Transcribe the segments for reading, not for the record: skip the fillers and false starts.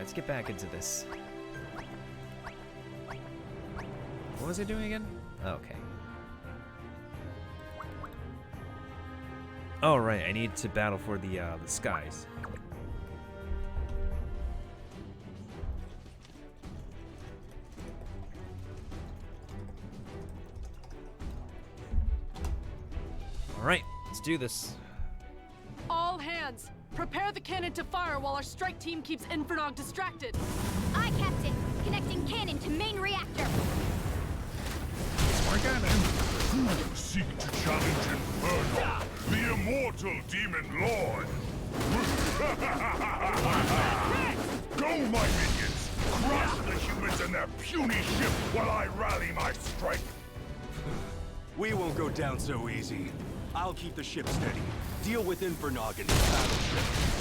let's get back into this. What was I doing again? Okay. Oh, right, I need to battle for the skies. Alright, let's do this. All hands, prepare the cannon to fire while our strike team keeps Infernog distracted. Aye, Captain. Connecting cannon to main reactor. Smart guy, man. Who seek to challenge Inferno, the immortal demon lord? Go, my minions! Crush the humans and their puny ship while I rally my strength! We won't go down so easy. I'll keep the ship steady. Deal with Infernog and his battleship.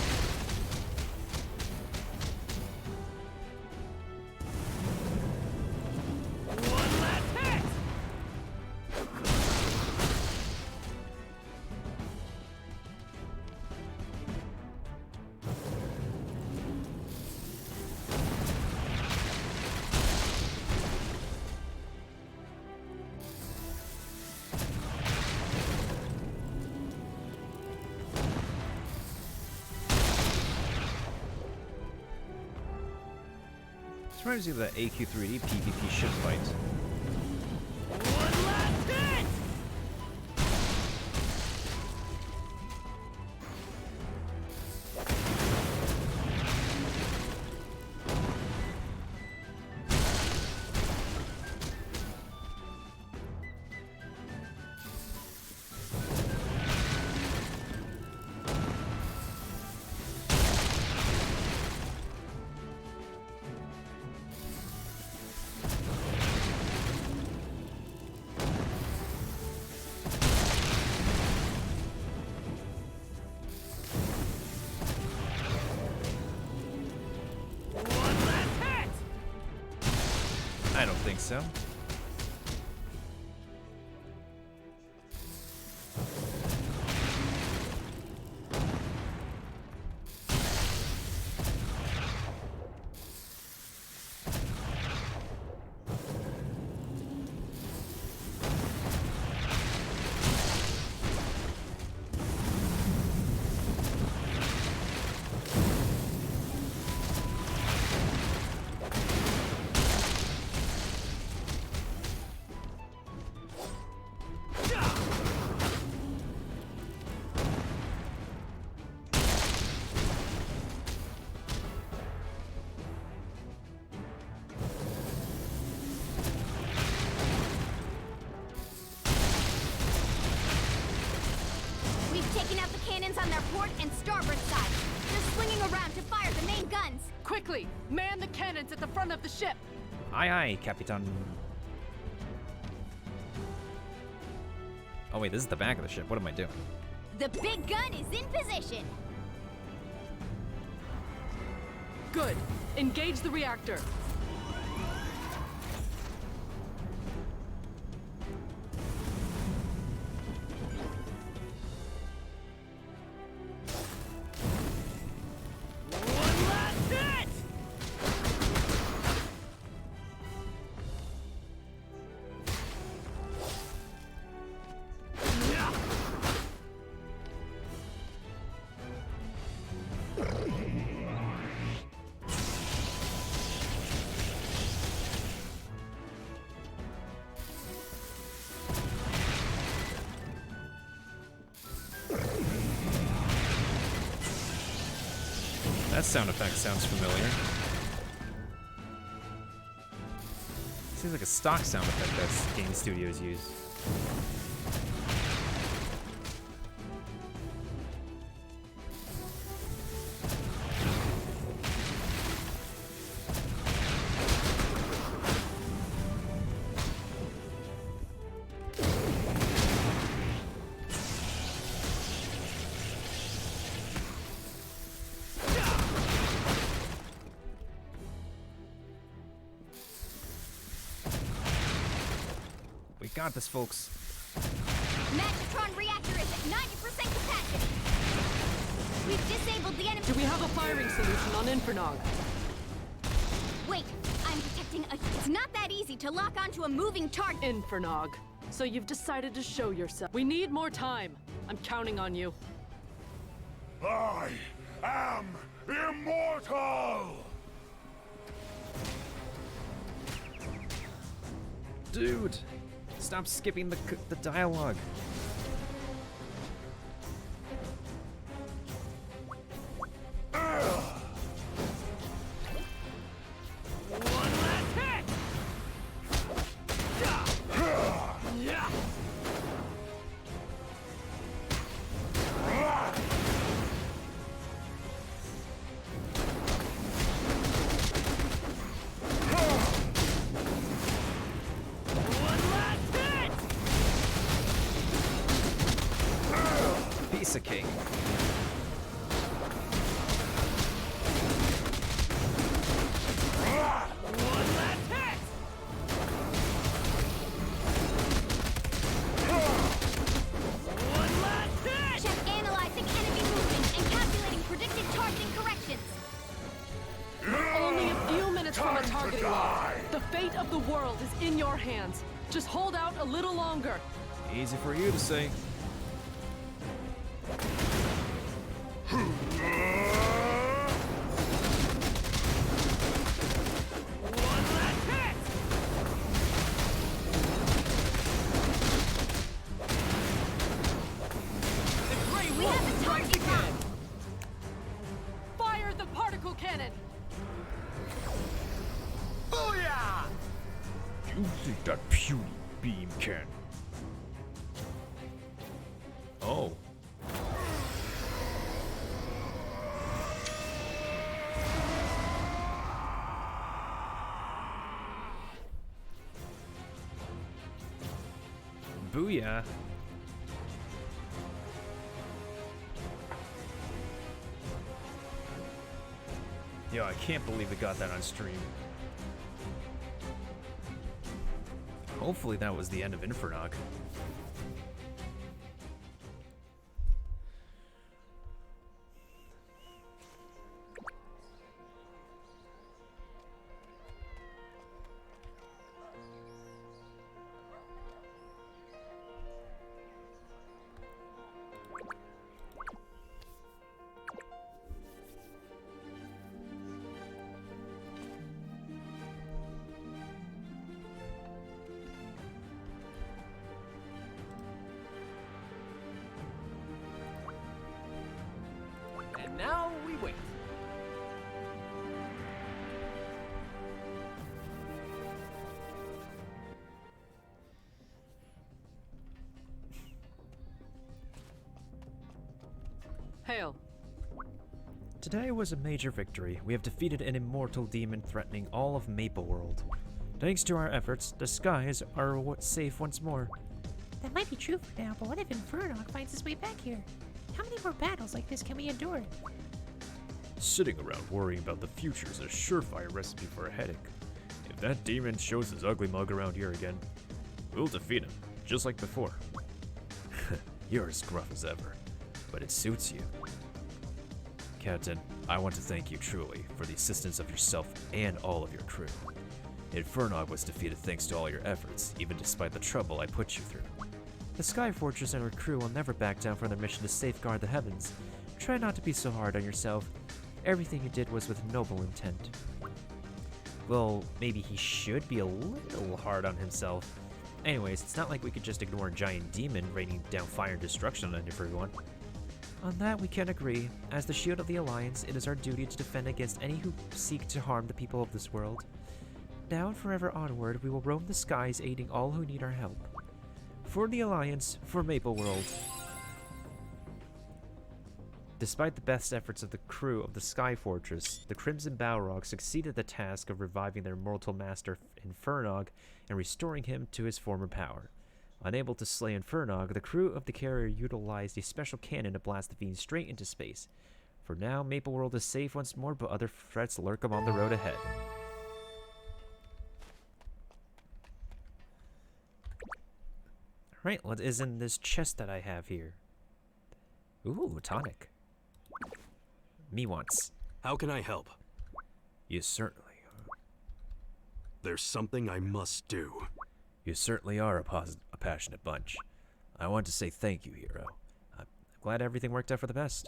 This reminds me of the AQ3D PvP ship fight. One last hit! I don't think so. On their port and starboard side. They're swinging around to fire the main guns. Quickly, man the cannons at the front of the ship. Aye, aye, Capitan. Oh wait, this is the back of the ship. What am I doing? The big gun is in position. Good. Engage the reactor. That sound effect sounds familiar. Seems like a stock sound effect that game studios use. We got this, folks. Magitron reactor is at 90% capacity. We've disabled the enemy. Do we have a firing solution on Infernog? Wait, I'm detecting a... It's not that easy to lock onto a moving target. Infernog. So you've decided to show yourself. We need more time. I'm counting on you. I am immortal! Dude, stop skipping the dialogue. One last hit! Yeah! Piece of cake. One last hit! One last hit! Check analyzing enemy movement and calculating predicted targeting corrections. Only a few minutes from a Time to targeting die. lock. The fate of the world is in your hands. Just hold out a little longer. Easy for you to say. One last hit! The gray We wolf have a strikes target again. Fire the particle cannon! Booyah! You think that puny beam can? Oh. Booyah. Yo, I can't believe we got that on stream. Hopefully that was the end of Infernog. And now we wait. Hail. Today was a major victory. We have defeated an immortal demon threatening all of Maple World. Thanks to our efforts, the skies are safe once more. That might be true for now, but what if Infernog finds his way back here? How many more battles like this can we endure? Sitting around worrying about the future is a surefire recipe for a headache. If that demon shows his ugly mug around here again, we'll defeat him, just like before. You're as gruff as ever, but it suits you. Captain, I want to thank you truly for the assistance of yourself and all of your crew. Infernog was defeated thanks to all your efforts, even despite the trouble I put you through. The Sky Fortress and her crew will never back down from their mission to safeguard the heavens. Try not to be so hard on yourself. Everything you did was with noble intent. Well, maybe he should be a little hard on himself. Anyways, it's not like we could just ignore a giant demon raining down fire and destruction on everyone. On that we can agree. As the shield of the Alliance, it is our duty to defend against any who seek to harm the people of this world. Now and forever onward, we will roam the skies aiding all who need our help. For the Alliance, for Maple World. Despite the best efforts of the crew of the Sky Fortress, the Crimson Balrog succeeded the task of reviving their mortal master Infernog and restoring him to his former power. Unable to slay Infernog, the crew of the carrier utilized a special cannon to blast the fiend straight into space. For now, Maple World is safe once more, but other threats lurk on the road ahead. Alright, what is in this chest that I have here? Ooh, tonic. Me wants. How can I help? You certainly. There's something I must do. You certainly are a passionate bunch. I want to say thank you, hero. I'm glad everything worked out for the best.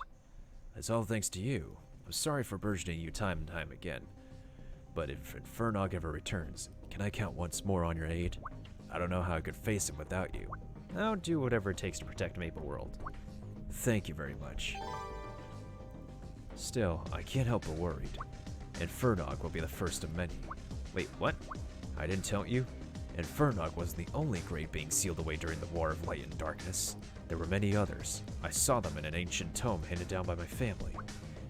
It's all thanks to you. I'm sorry for burgeoning you time and time again. But if Infernog ever returns, can I count once more on your aid? I don't know how I could face him without you. I'll do whatever it takes to protect Maple World. Thank you very much. Still, I can't help but worried. Infernog will be the first of many. Wait, what? I didn't tell you? Infernog wasn't the only great being sealed away during the War of Light and Darkness. There were many others. I saw them in an ancient tome handed down by my family.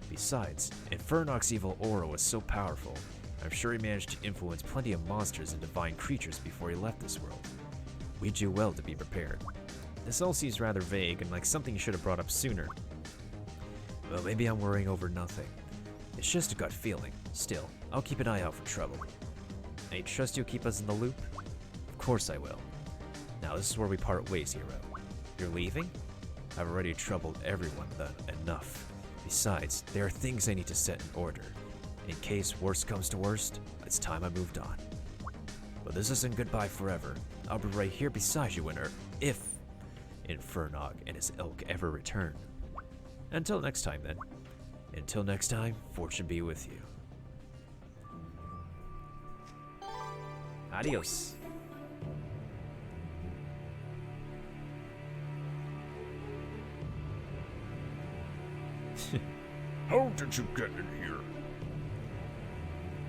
Besides, Infernog's evil aura was so powerful, I'm sure he managed to influence plenty of monsters and divine creatures before he left this world. We do well to be prepared. This all seems rather vague and like something you should have brought up sooner. Well, maybe I'm worrying over nothing. It's just a gut feeling. Still, I'll keep an eye out for trouble. I trust you'll keep us in the loop? Of course I will. Now this is where we part ways, hero. You're leaving? I've already troubled everyone enough. Besides, there are things I need to set in order. In case worst comes to worst, it's time I moved on. But this isn't goodbye forever. I'll be right here beside you if Infernog and his ilk ever return. Until next time then. Until next time, fortune be with you. Adios. How did you get in here?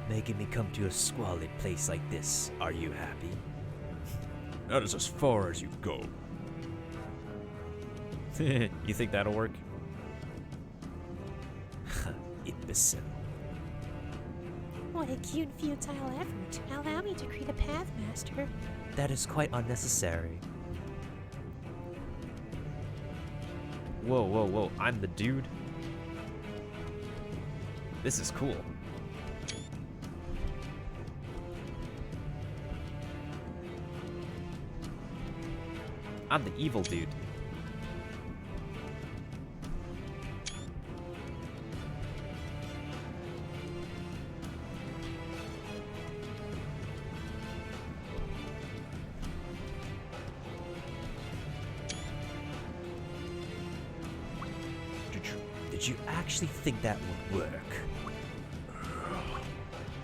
Making me come to a squalid place like this. Are you happy? That is as far as you go. You think that'll work? Imbecile. What a cute futile effort. Allow me to create a path, Master. That is quite unnecessary. Whoa, whoa, whoa. I'm the dude? This is cool. I'm the evil dude. Did you actually think that would work?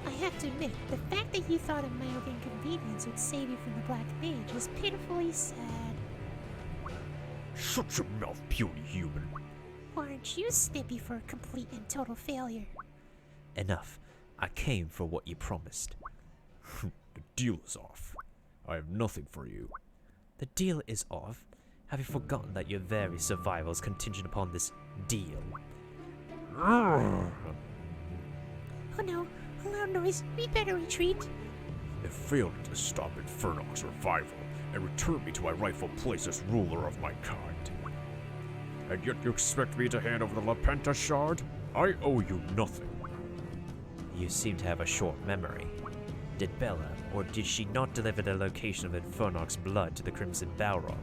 I have to admit, the fact that you thought a mild inconvenience would save you from the Black Mage is pitifully sad. Shut your mouth, puny human. Aren't you snippy for a complete and total failure? Enough. I came for what you promised. The deal is off. I have nothing for you. The deal is off? Have you forgotten that your very survival is contingent upon this deal? Oh no, a loud noise. We'd better retreat. It failed to stop Infernog's revival and return me to my rightful place as ruler of my kind. And yet you expect me to hand over the Lapenta shard? I owe you nothing. You seem to have a short memory. Did Bella, or did she not deliver the location of Infernog's blood to the Crimson Balrog?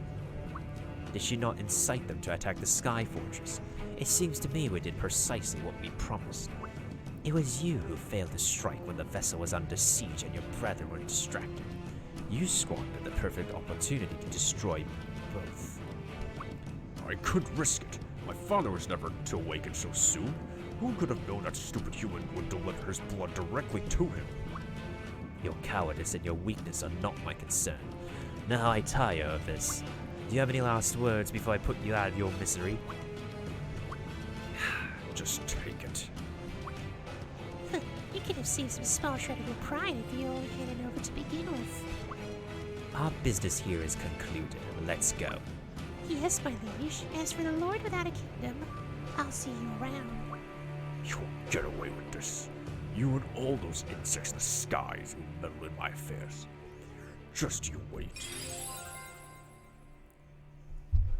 Did she not incite them to attack the Sky Fortress? It seems to me we did precisely what we promised. It was you who failed to strike when the vessel was under siege and your brethren were distracted. You squandered the perfect opportunity to destroy both. I couldn't risk it. My father was never to awaken so soon. Who could have known that stupid human would deliver his blood directly to him? Your cowardice and your weakness are not my concern. Now I tire of this. Do you have any last words before I put you out of your misery? Just take it. You could have saved some small shred of your pride if you only handed over to begin with. Our business here is concluded. Let's go. Yes, my liege. As for the Lord without a kingdom, I'll see you around. You won't get away with this. You and all those insects in the skies who meddle in my affairs. Just you wait.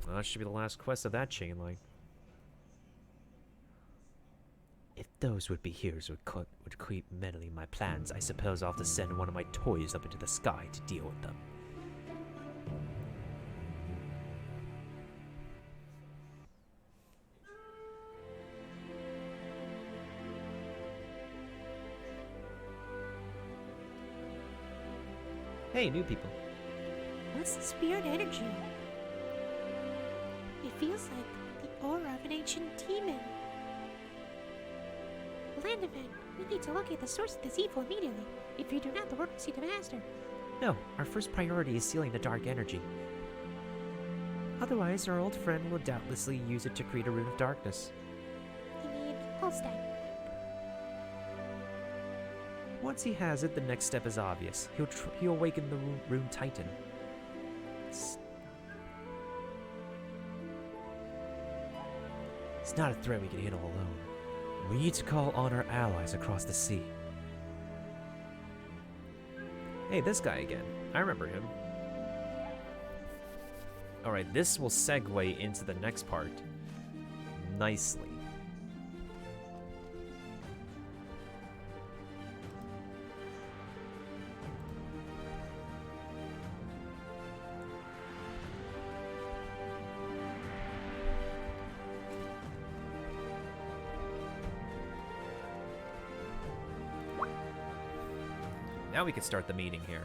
Well, that should be the last quest of that chain line. If those would-be heroes would keep meddling my plans, I suppose I'll have to send one of my toys up into the sky to deal with them. Hey, new people. What's this weird energy? It feels like the aura of an ancient demon. Landovan, we need to locate the source of this evil immediately. If you do not, the world will see the master. No, our first priority is sealing the dark energy. Otherwise, our old friend will doubtlessly use it to create a rune of darkness. You mean Holstein? Once he has it, the next step is obvious. He'll awaken the rune Titan. It's not a threat we can handle alone. We need to call on our allies across the sea. Hey, this guy again. I remember him. Alright, this will segue into the next part nicely. Now we can start the meeting here.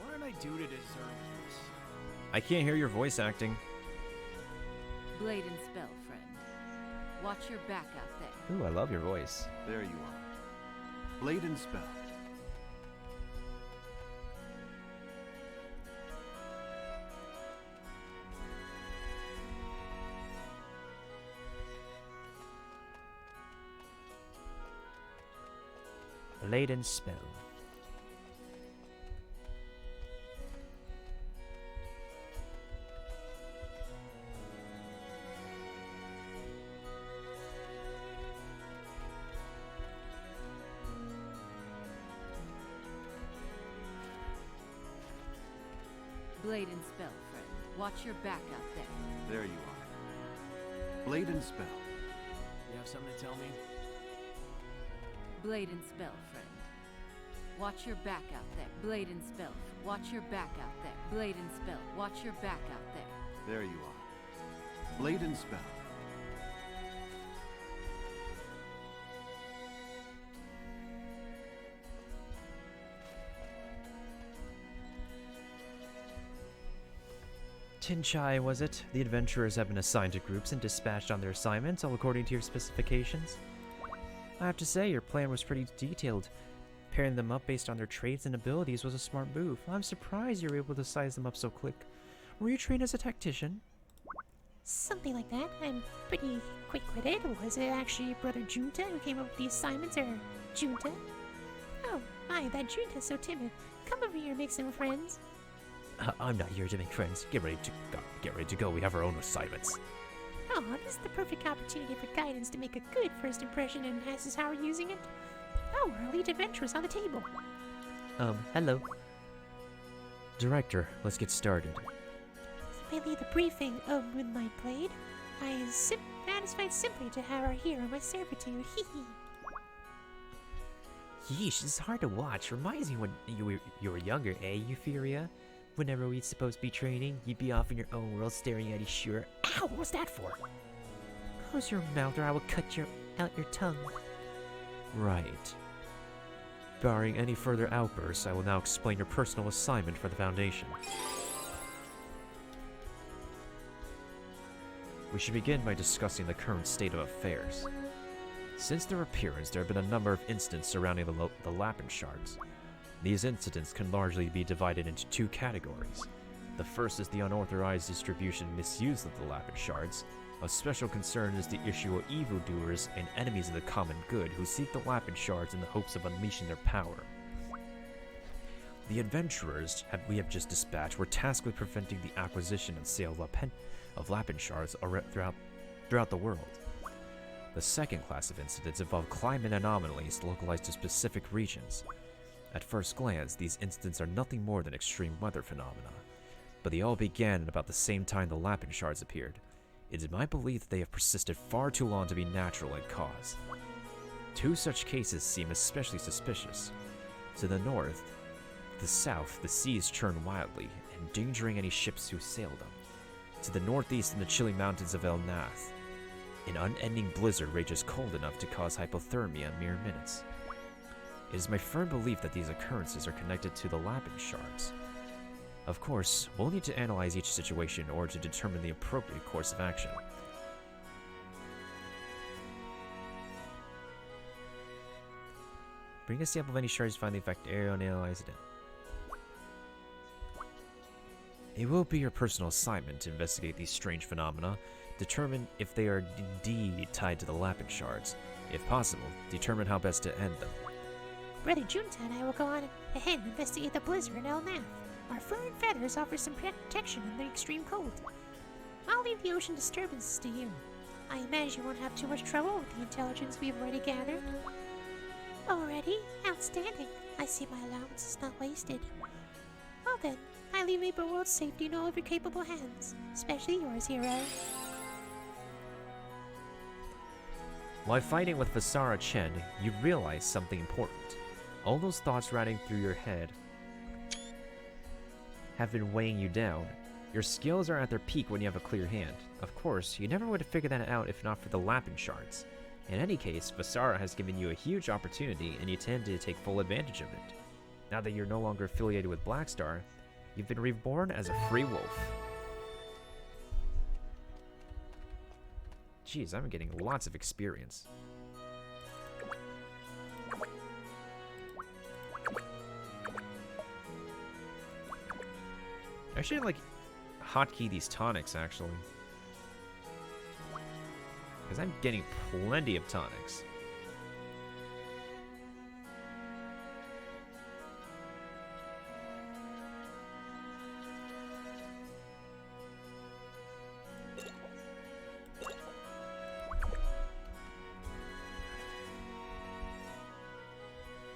What did I do to deserve this? I can't hear your voice acting. Blade and spell, friend. Watch your back out there. Ooh, I love your voice. There you are. Blade and spell. Laden spell. Blade and spell, friend. Watch your back out there. There you are. Blade and spell. You have something to tell me? Blade and spell, friend. Watch your back out there. Blade and spell. Watch your back out there. Blade and spell. Watch your back out there. There you are. Blade and spell. Tinchai, was it? The adventurers have been assigned to groups and dispatched on their assignments, all according to your specifications. I have to say, your plan was pretty detailed. Pairing them up based on their traits and abilities was a smart move. I'm surprised you were able to size them up so quick. Were you trained as a tactician? Something like that. I'm pretty quick-witted. Was it actually Brother Junta who came up with the assignments, or Junta? Oh, my, that Junta's so timid. Come over here and make some friends. I'm not here to make friends. Get ready to go. We have our own assignments. Oh, this is the perfect opportunity for guidance to make a good first impression, and this is how we're using it. Oh, our elite adventurers on the table. Hello. Director, let's get started. You may lead the briefing, with my blade. I am satisfied simply to have our hero my servitude. Hee hee. Yeesh, this is hard to watch. Reminds me when you were younger, eh, Euphoria? Whenever we'd supposed to be training, you'd be off in your own world staring at each sure. Ow, what was that for? Close your mouth or I will cut out your tongue. Right. Barring any further outbursts, I will now explain your personal assignment for the Foundation. We should begin by discussing the current state of affairs. Since their appearance, there have been a number of incidents surrounding the Lapin Shards. These incidents can largely be divided into two categories. The first is the unauthorized distribution and misuse of the Lapin Shards. Of special concern is the issue of evildoers and enemies of the common good who seek the Lapin Shards in the hopes of unleashing their power. The adventurers we have just dispatched were tasked with preventing the acquisition and sale of Lapin Shards throughout the world. The second class of incidents involve climate anomalies localized to specific regions. At first glance, these incidents are nothing more than extreme weather phenomena, but they all began at about the same time the Lapin Shards appeared. It is my belief that they have persisted far too long to be natural in cause. Two such cases seem especially suspicious. To the north, the south, the seas churn wildly, endangering any ships who sail them. To the northeast in the chilly mountains of El Nath, an unending blizzard rages cold enough to cause hypothermia in mere minutes. It is my firm belief that these occurrences are connected to the lapping shards. Of course, we'll need to analyze each situation in order to determine the appropriate course of action. Bring a sample of any shards you find the effect area and analyze it. It will be your personal assignment to investigate these strange phenomena, determine if they are indeed tied to the lapping shards. If possible, determine how best to end them. Brother Junta and I will go on ahead and investigate the blizzard in El Nath. Our fur and feathers offer some protection in the extreme cold. I'll leave the ocean disturbances to you. I imagine you won't have too much trouble with the intelligence we've already gathered. Already? Outstanding. I see my allowance is not wasted. Well then, I leave Maple World's safety in all of your capable hands, especially yours, hero. While fighting with Vasara Chen, you realize something important. All those thoughts running through your head have been weighing you down. Your skills are at their peak when you have a clear hand. Of course, you never would have figured that out if not for the lapping shards. In any case, Vasara has given you a huge opportunity and you tend to take full advantage of it. Now that you're no longer affiliated with Blackstar, you've been reborn as a free wolf. Jeez, I'm getting lots of experience. I should like hotkey these tonics actually. Because I'm getting plenty of tonics.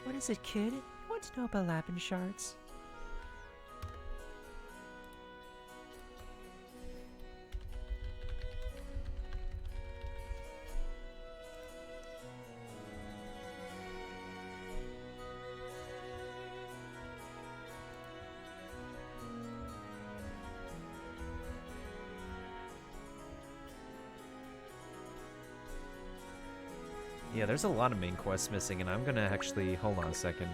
What is it, kid? You want to know about lapping shards? Yeah, there's a lot of main quests missing, and I'm gonna actually... Hold on a second.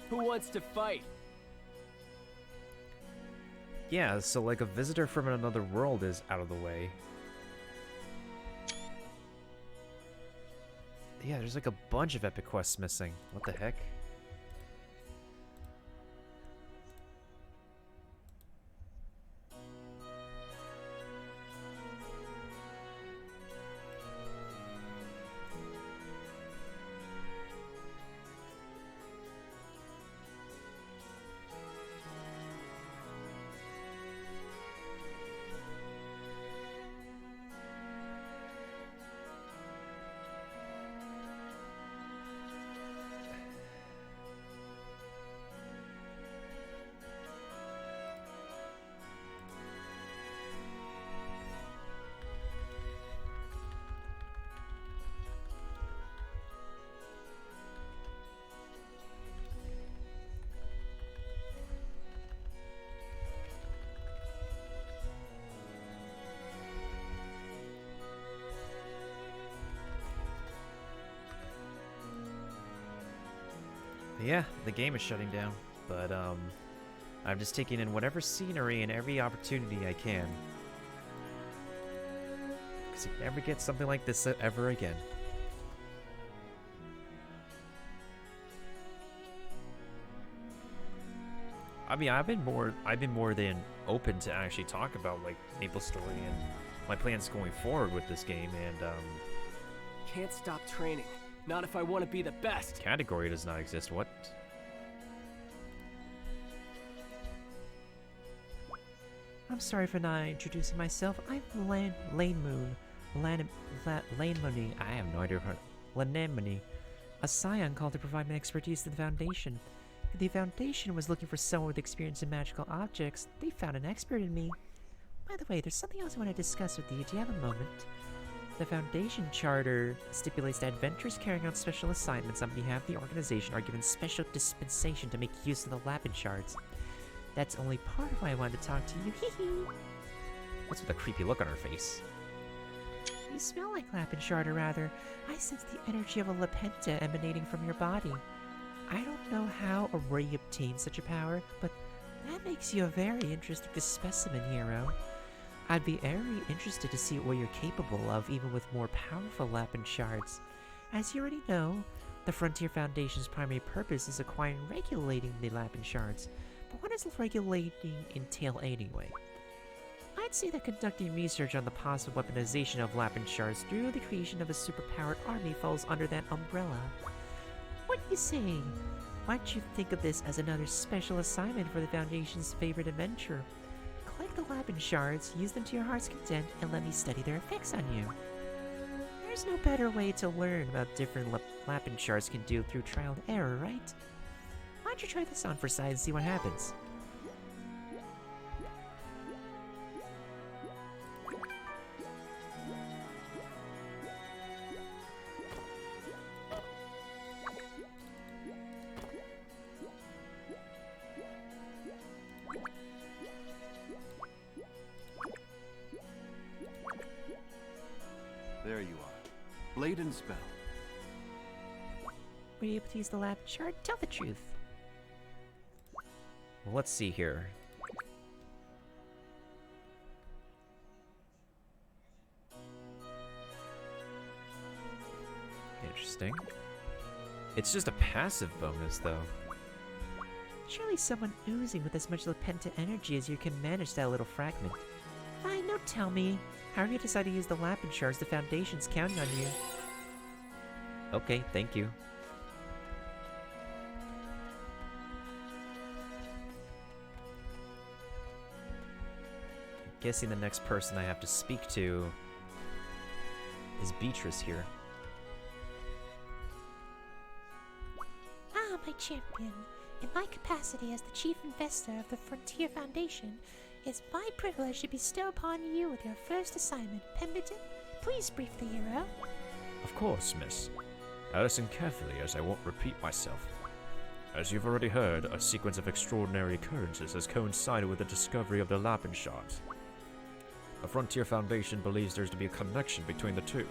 Who wants to fight? Yeah, so like a visitor from another world is out of the way. Yeah, there's like a bunch of epic quests missing. What the heck? Yeah, the game is shutting down, but I'm just taking in whatever scenery and every opportunity I can. Because you never get something like this ever again. I mean, I've been more than open to actually talk about like Maplestory and my plans going forward with this game, and Can't stop training. Not if I want to be the best. category does not exist. What? I'm sorry for not introducing myself. I'm Lane Moon. Lane Mooney. I have no idea. Lanemone. A scion called to provide my expertise to the Foundation. If the Foundation was looking for someone with experience in magical objects, they found an expert in me. By the way, there's something else I want to discuss with you. Do you have a moment? The Foundation Charter stipulates that adventurers carrying out special assignments on behalf of the organization are given special dispensation to make use of the Lapin Shards. That's only part of why I wanted to talk to you. Hee hee. What's with the creepy look on her face? You smell like Lapin Shard, or rather, I sense the energy of a Lapenta emanating from your body. I don't know how or where you obtained such a power, but that makes you a very interesting specimen, hero. I'd be very interested to see what you're capable of, even with more powerful Lapin Shards. As you already know, the Frontier Foundation's primary purpose is acquiring and regulating the Lapin Shards. But what does regulating entail anyway? I'd say that conducting research on the possible weaponization of Lapin Shards through the creation of a superpowered army falls under that umbrella. What do you say? Why don't you think of this as another special assignment for the Foundation's favorite adventure? Collect the Lapin Shards, use them to your heart's content, and let me study their effects on you. There's no better way to learn about different Lapin Shards can do through trial and error, right? Why don't you try this on for size and see what happens? There you are. Blade and spell. Were you able to use the Lapin Shard? Tell the truth. Well, let's see here. Interesting. It's just a passive bonus, though. Surely someone oozing with as much Lapenta energy as you can manage that little fragment. Fine, no tell me. However you decide to use the Lapin Shards, the Foundation's counting on you. Okay, thank you. Guessing the next person I have to speak to is Beatrice here. Ah, my champion. In my capacity as the chief investor of the Frontier Foundation, it's my privilege to bestow upon you with your first assignment. Pemberton, please brief the hero. Of course, miss. Now listen carefully, as I won't repeat myself. As you've already heard, a sequence of extraordinary occurrences has coincided with the discovery of the Lapin Shards. The Frontier Foundation believes there's to be a connection between the two.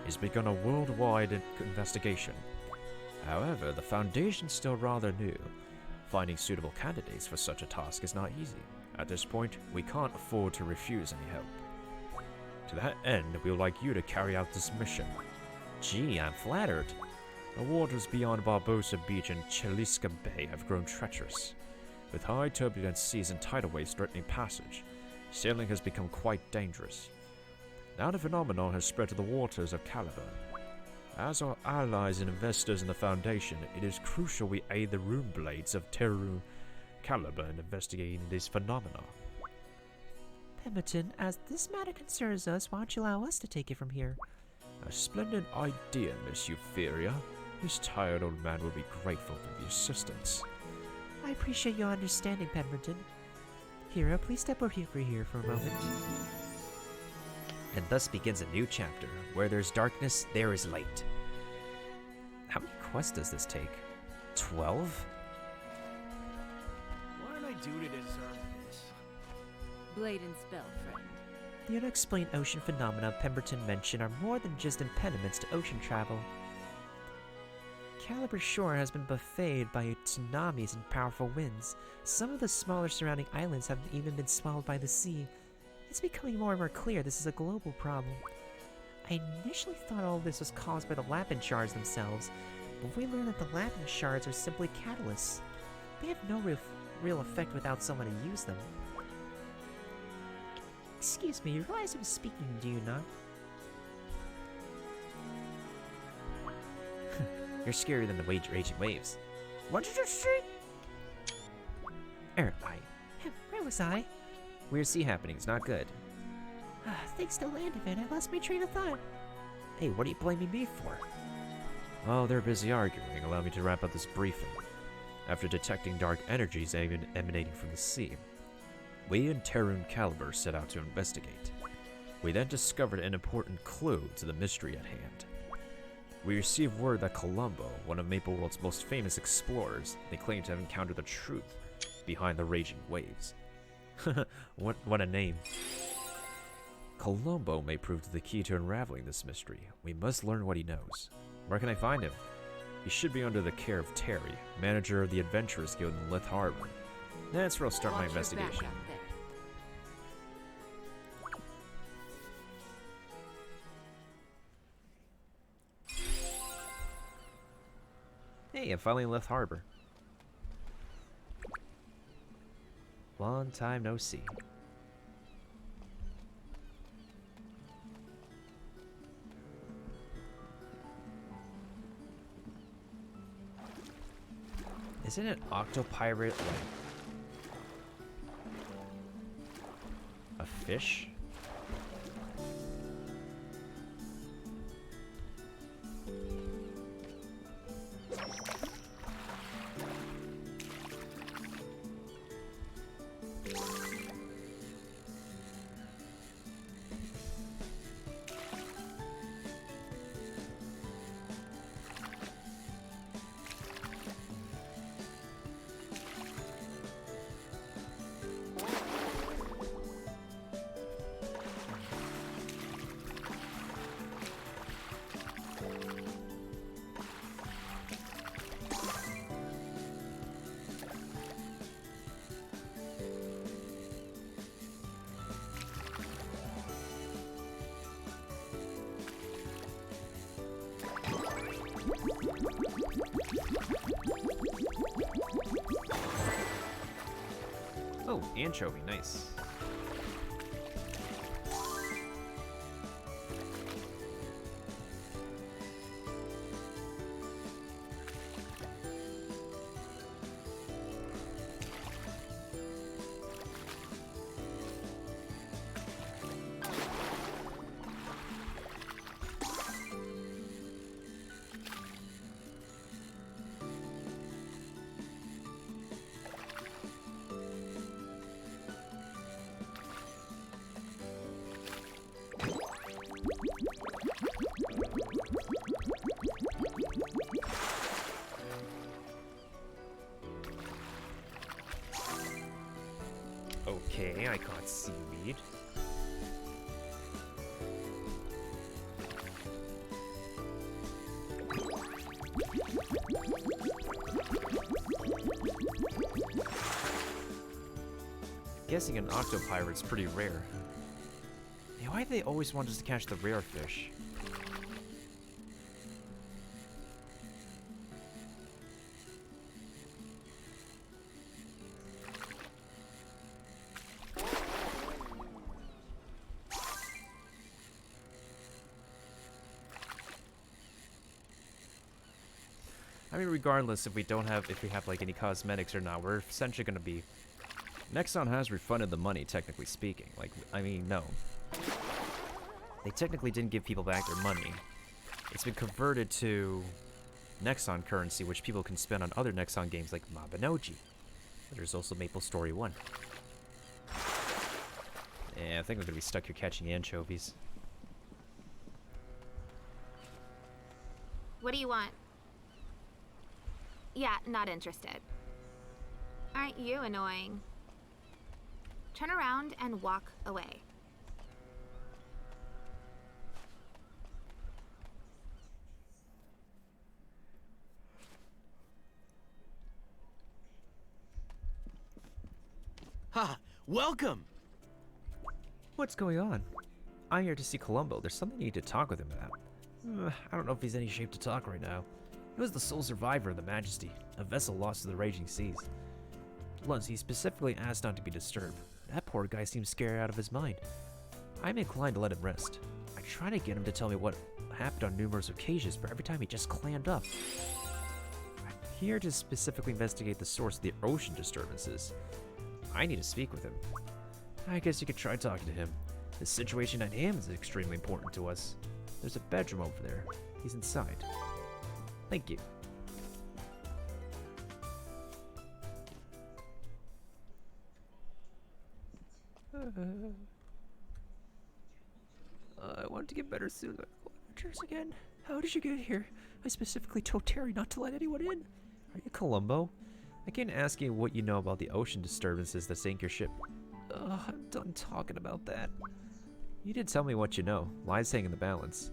It's begun a worldwide investigation. However, the Foundation's still rather new. Finding suitable candidates for such a task is not easy. At this point, we can't afford to refuse any help. To that end, we would like you to carry out this mission. Gee, I'm flattered. The waters beyond Barbosa Beach and Cheliska Bay have grown treacherous. With high turbulent seas and tidal waves threatening passage, sailing has become quite dangerous. Now the phenomenon has spread to the waters of Caliban. As our allies and investors in the Foundation, it is crucial we aid the Rune Blades of Teru Caliban in investigating this phenomenon. Pemberton, as this matter concerns us, why don't you allow us to take it from here? A splendid idea, Miss Euphoria. This tired old man will be grateful for the assistance. I appreciate your understanding, Pemberton. Hero, please step over here for a moment. And thus begins a new chapter. Where there's darkness, there is light. How many quests does this take? 12? What did I do to deserve this? Blade and spell, friend. The unexplained ocean phenomena Pemberton mentioned are more than just impediments to ocean travel. Caliber Shore has been buffeted by tsunamis and powerful winds. Some of the smaller surrounding islands have even been swallowed by the sea. It's becoming more and more clear this is a global problem. I initially thought all of this was caused by the Lapin Shards themselves, but we learned that the Lapin Shards are simply catalysts. They have no real effect without someone to use them. Excuse me, you realize I'm speaking, do you not? You're scarier than the raging waves. What did you say? Where was I? Weird sea happenings, not good. Thanks to land event, I lost my train of thought. Hey, what are you blaming me for? While they're busy arguing, allow me to wrap up this briefing. After detecting dark energies emanating from the sea, we and Terun Caliber set out to investigate. We then discovered an important clue to the mystery at hand. We received word that Columbo, one of Maple World's most famous explorers, they claim to have encountered the truth behind the raging waves. what a name. Columbo may prove the key to unraveling this mystery. We must learn what he knows. Where can I find him? He should be under the care of Terry, manager of the Adventurers Guild in Lith Harbor. That's where I'll start my Watch your back investigation. out there. Hey, I'm finally in Lith Harbor. Long time no see. Isn't an octopirate like a fish? Oh, anchovy, nice. Okay, I caught seaweed. Guessing an octopirate's pretty rare. Yeah, why do they always want us to catch the rare fish? I mean, regardless if we have like any cosmetics or not, we're essentially gonna be. Nexon has refunded the money, technically speaking. Like, I mean, no. They technically didn't give people back their money. It's been converted to Nexon currency, which people can spend on other Nexon games like Mabinogi. There's also Maplestory 1. Yeah, I think we're gonna be stuck here catching anchovies. What do you want? Yeah, not interested. Aren't you annoying? Turn around and walk away. Ha! Welcome! What's going on? I'm here to see Columbo. There's something I need to talk with him about. I don't know if he's in any shape to talk right now. He was the sole survivor of the Majesty, a vessel lost to the raging seas. Once, he specifically asked not to be disturbed. That poor guy seems scared out of his mind. I'm inclined to let him rest. I try to get him to tell me what happened on numerous occasions, but every time he just clammed up. I'm here to specifically investigate the source of the ocean disturbances. I need to speak with him. I guess you could try talking to him. The situation at hand is extremely important to us. There's a bedroom over there. He's inside. Thank you. I wanted to get better soon. Adventures again? How did you get here? I specifically told Terry not to let anyone in. Are you Columbo? I can't ask you what you know about the ocean disturbances that sank your ship. I'm done talking about that. You did tell me what you know. Lies hang in the balance.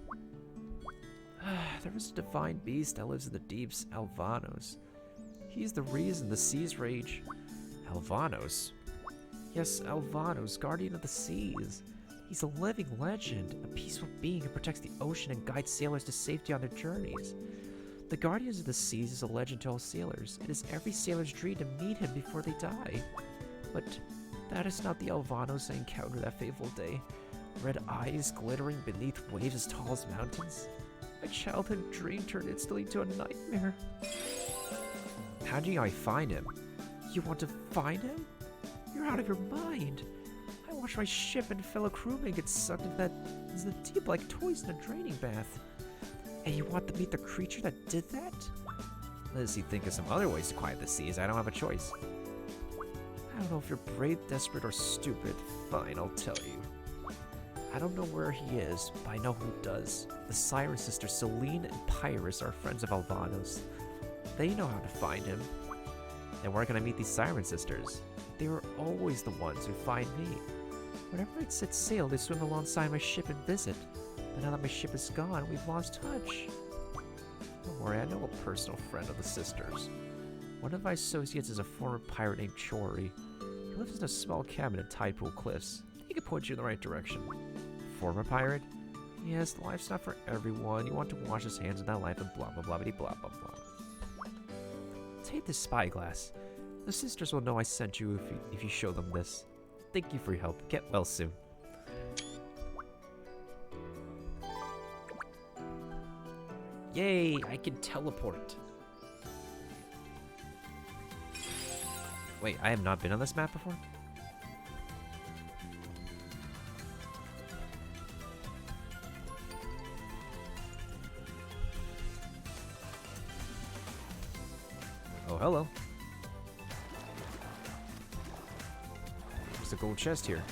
There is a divine beast that lives in the deeps, Alvanos. He's the reason the seas rage. Alvanos? Yes, Alvanos, guardian of the seas. He's a living legend, a peaceful being who protects the ocean and guides sailors to safety on their journeys. The Guardians of the Seas is a legend to all sailors. It is every sailor's dream to meet him before they die. But that is not the Alvanos I encountered that fateful day. Red eyes glittering beneath waves as tall as mountains. My childhood dream turned instantly into a nightmare. How do I find him? You want to find him? You're out of your mind. I watched my ship and fellow crewmen get sucked into the deep like toys in a draining bath. And you want to meet the creature that did that? Unless you think of some other ways to quiet the seas, I don't have a choice. I don't know if you're brave, desperate, or stupid. Fine, I'll tell you. I don't know where he is, but I know who does. The Siren Sisters Celine and Pyrrhus are friends of Alvanos. They know how to find him. And where can I meet these Siren Sisters? They were always the ones who find me. Whenever I'd set sail, they swim alongside my ship and visit. But now that my ship is gone, we've lost touch. Don't worry, I know a personal friend of the sisters. One of my associates is a former pirate named Chori. He lives in a small cabin in Tidepool Cliffs. He can point you in the right direction. Former pirate? Yes, life's not for everyone. You want to wash his hands of that life and blah blah blah blah blah blah. Take this spyglass. The sisters will know I sent you if you show them this. Thank you for your help. Get well soon. Yay, I can teleport. Wait, I have not been on this map before? Oh, hello. There's a gold chest here.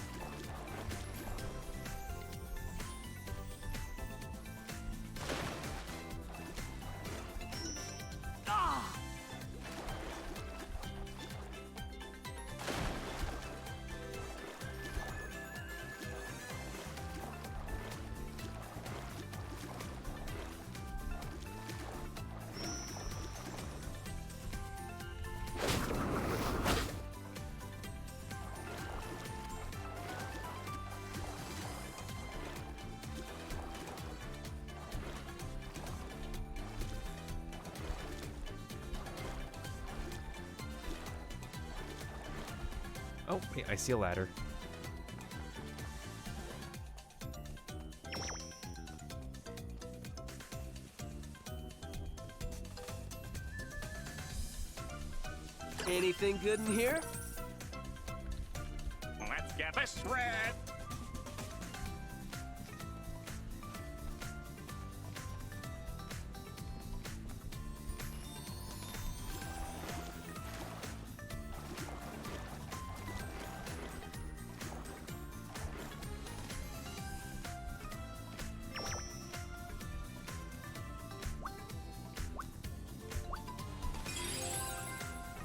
Oh, wait, I see a ladder. Anything good in here? Let's get this red.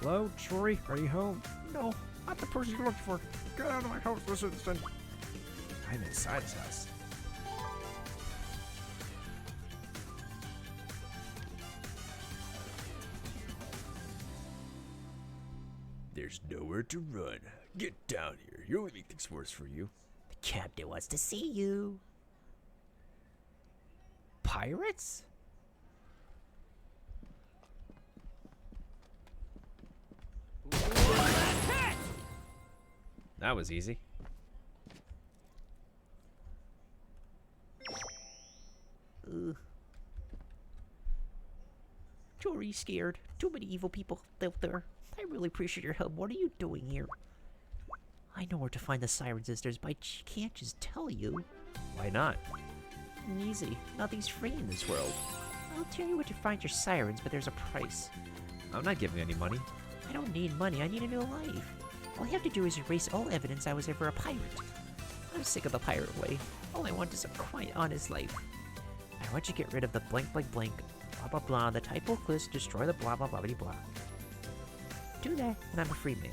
Hello, Chori? Are you home? No, not the person you're looking for. Get out of my house this instant. I'm inside his house. There's nowhere to run. Get down here. You only make things worse for you. The captain wants to see you. Pirates? That was easy. Jory's scared. Too many evil people out there. I really appreciate your help. What are you doing here? I know where to find the Siren Sisters, but I can't just tell you. Why not? Easy. Nothing's free in this world. I'll tell you where to find your sirens, but there's a price. I'm not giving any money. I don't need money, I need a new life. All I have to do is erase all evidence I was ever a pirate. I'm sick of the pirate way. All I want is a quiet, honest life. I want you to get rid of the blank, blank, blank, blah, blah, blah, the typo clips, destroy the blah, blah, blah, blah, blah. Do that, and I'm a free man.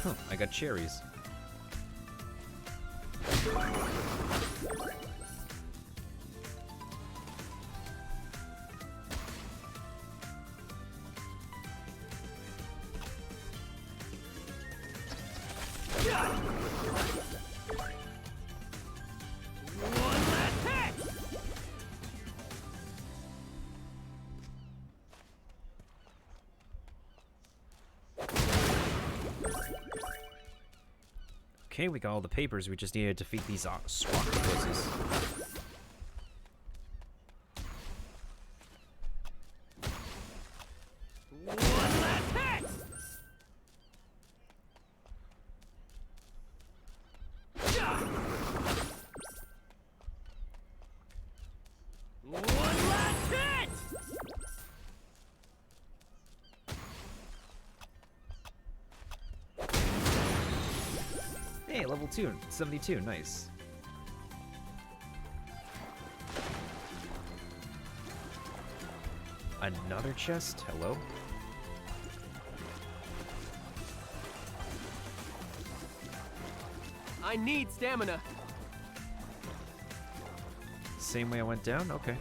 Huh, I got cherries. Okay, we got all the papers. We just need to defeat these SWAT forces. Hey, level 2, 72, nice. Another chest? Hello? I need stamina. Same way I went down? Okay.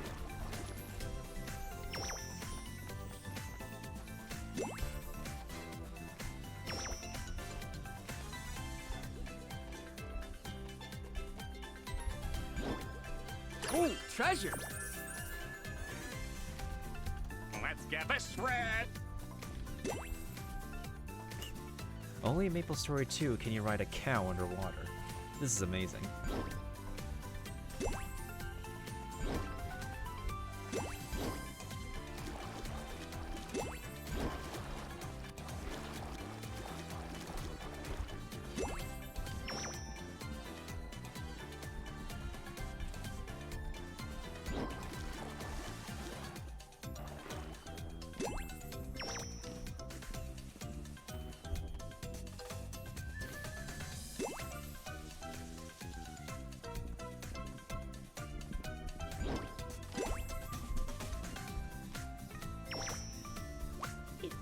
Oh, treasure! Let's get this red. Only in Maplestory 2 can you ride a cow underwater. This is amazing.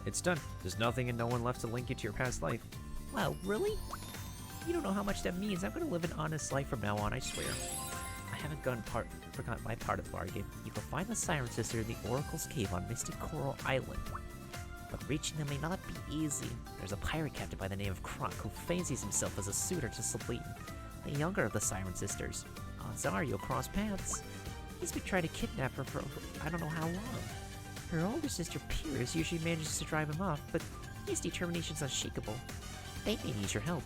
It's done. There's nothing and no one left to link you to your past life. Wow, really? You don't know how much that means. I'm gonna live an honest life from now on, I swear. I haven't forgotten my part of the bargain. You can find the Siren Sister in the Oracle's Cave on Mystic Coral Island. But reaching them may not be easy. There's a pirate captain by the name of Kronk who fancies himself as a suitor to Celine, the younger of the Siren Sisters. Odds are you'll cross paths. He's been trying to kidnap her for I don't know how long. Her older sister Pierce usually manages to drive him off, but his determination's unshakable. They may need your help.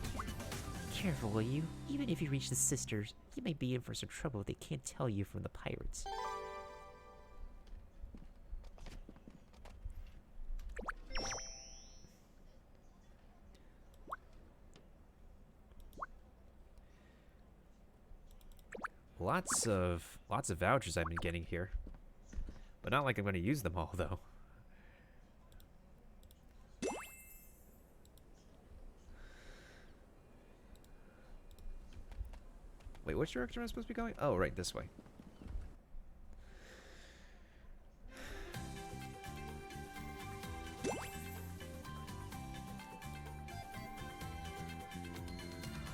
Careful, will you? Even if you reach the sisters, you may be in for some trouble if they can't tell you from the pirates. Lots of vouchers I've been getting here. But not like I'm going to use them all, though. Wait, which direction am I supposed to be going? Oh, right, this way.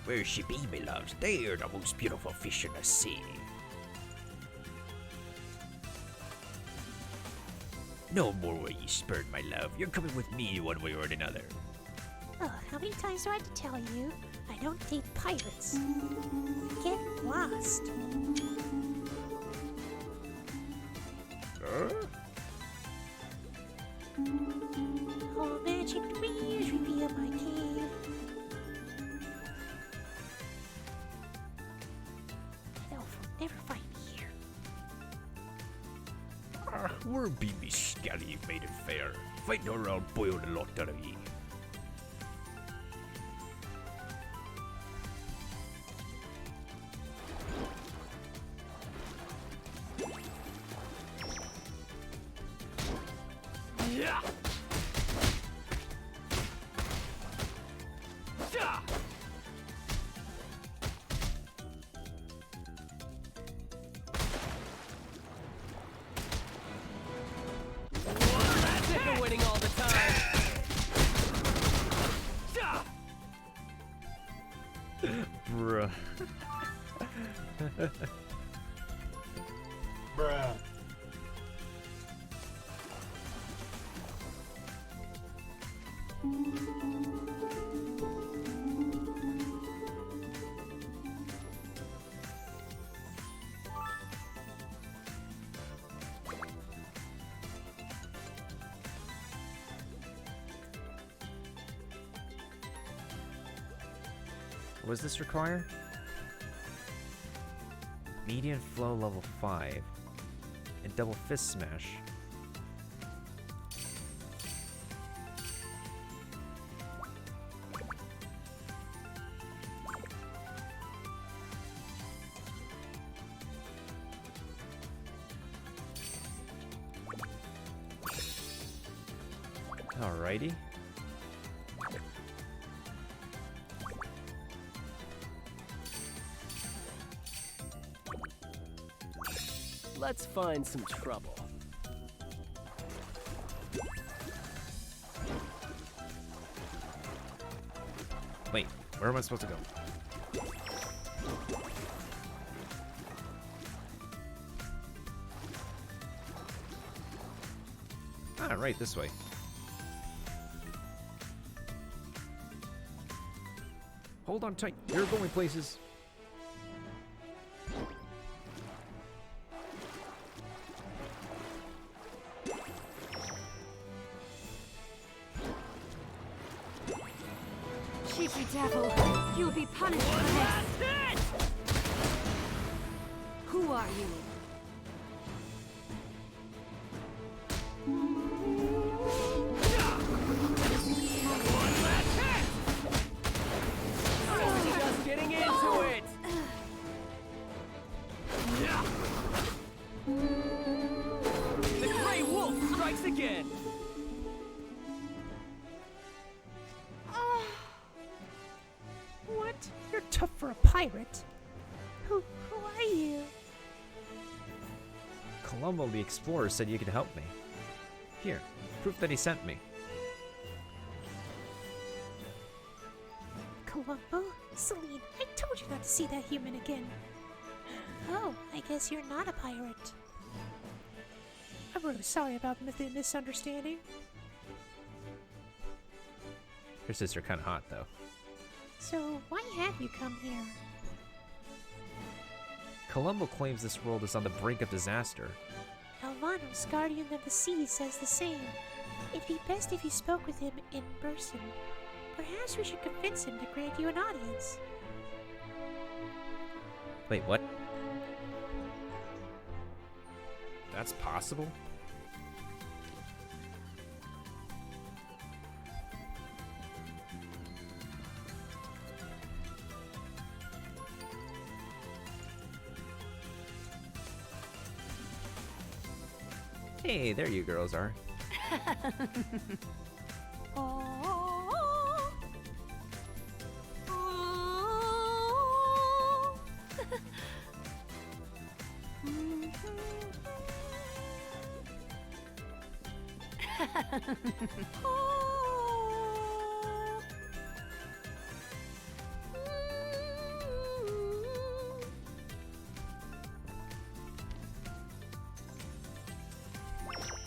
Where she be, my loves? They are the most beautiful fish in the sea. No more will you spurn, my love. You're coming with me one way or another. Oh, how many times do I have to tell you? I don't date pirates. Get lost. Huh? Oh, magic dreams reveal my cave. Elf will never find me here. Where be me scally maiden fair? Fight no round boil the lot out of ye. Winning all the time. Bruh. Bruh. What does this require? Median flow level 5. And double fist smash. Alrighty. Let's find some trouble. Wait, where am I supposed to go? Ah, right, this way. Hold on tight, you're going places. Cheeky devil, you'll be punished for this. Who are you? Just getting into it. The Grey Wolf strikes again. What? You're tough for a pirate. Who are you? Columbo the Explorer said you could help me. Here, proof that he sent me. Columbo? Celine, I told you not to see that human again. Oh, I guess you're not a pirate. I'm really sorry about the misunderstanding. Her sister kinda hot, though. So, why have you come here? Columbo claims this world is on the brink of disaster. Alvanos, Guardian of the Sea, says the same. It'd be best if you spoke with him in person. Perhaps we should convince him to grant you an audience. Wait, what? That's possible? Hey, there you girls are.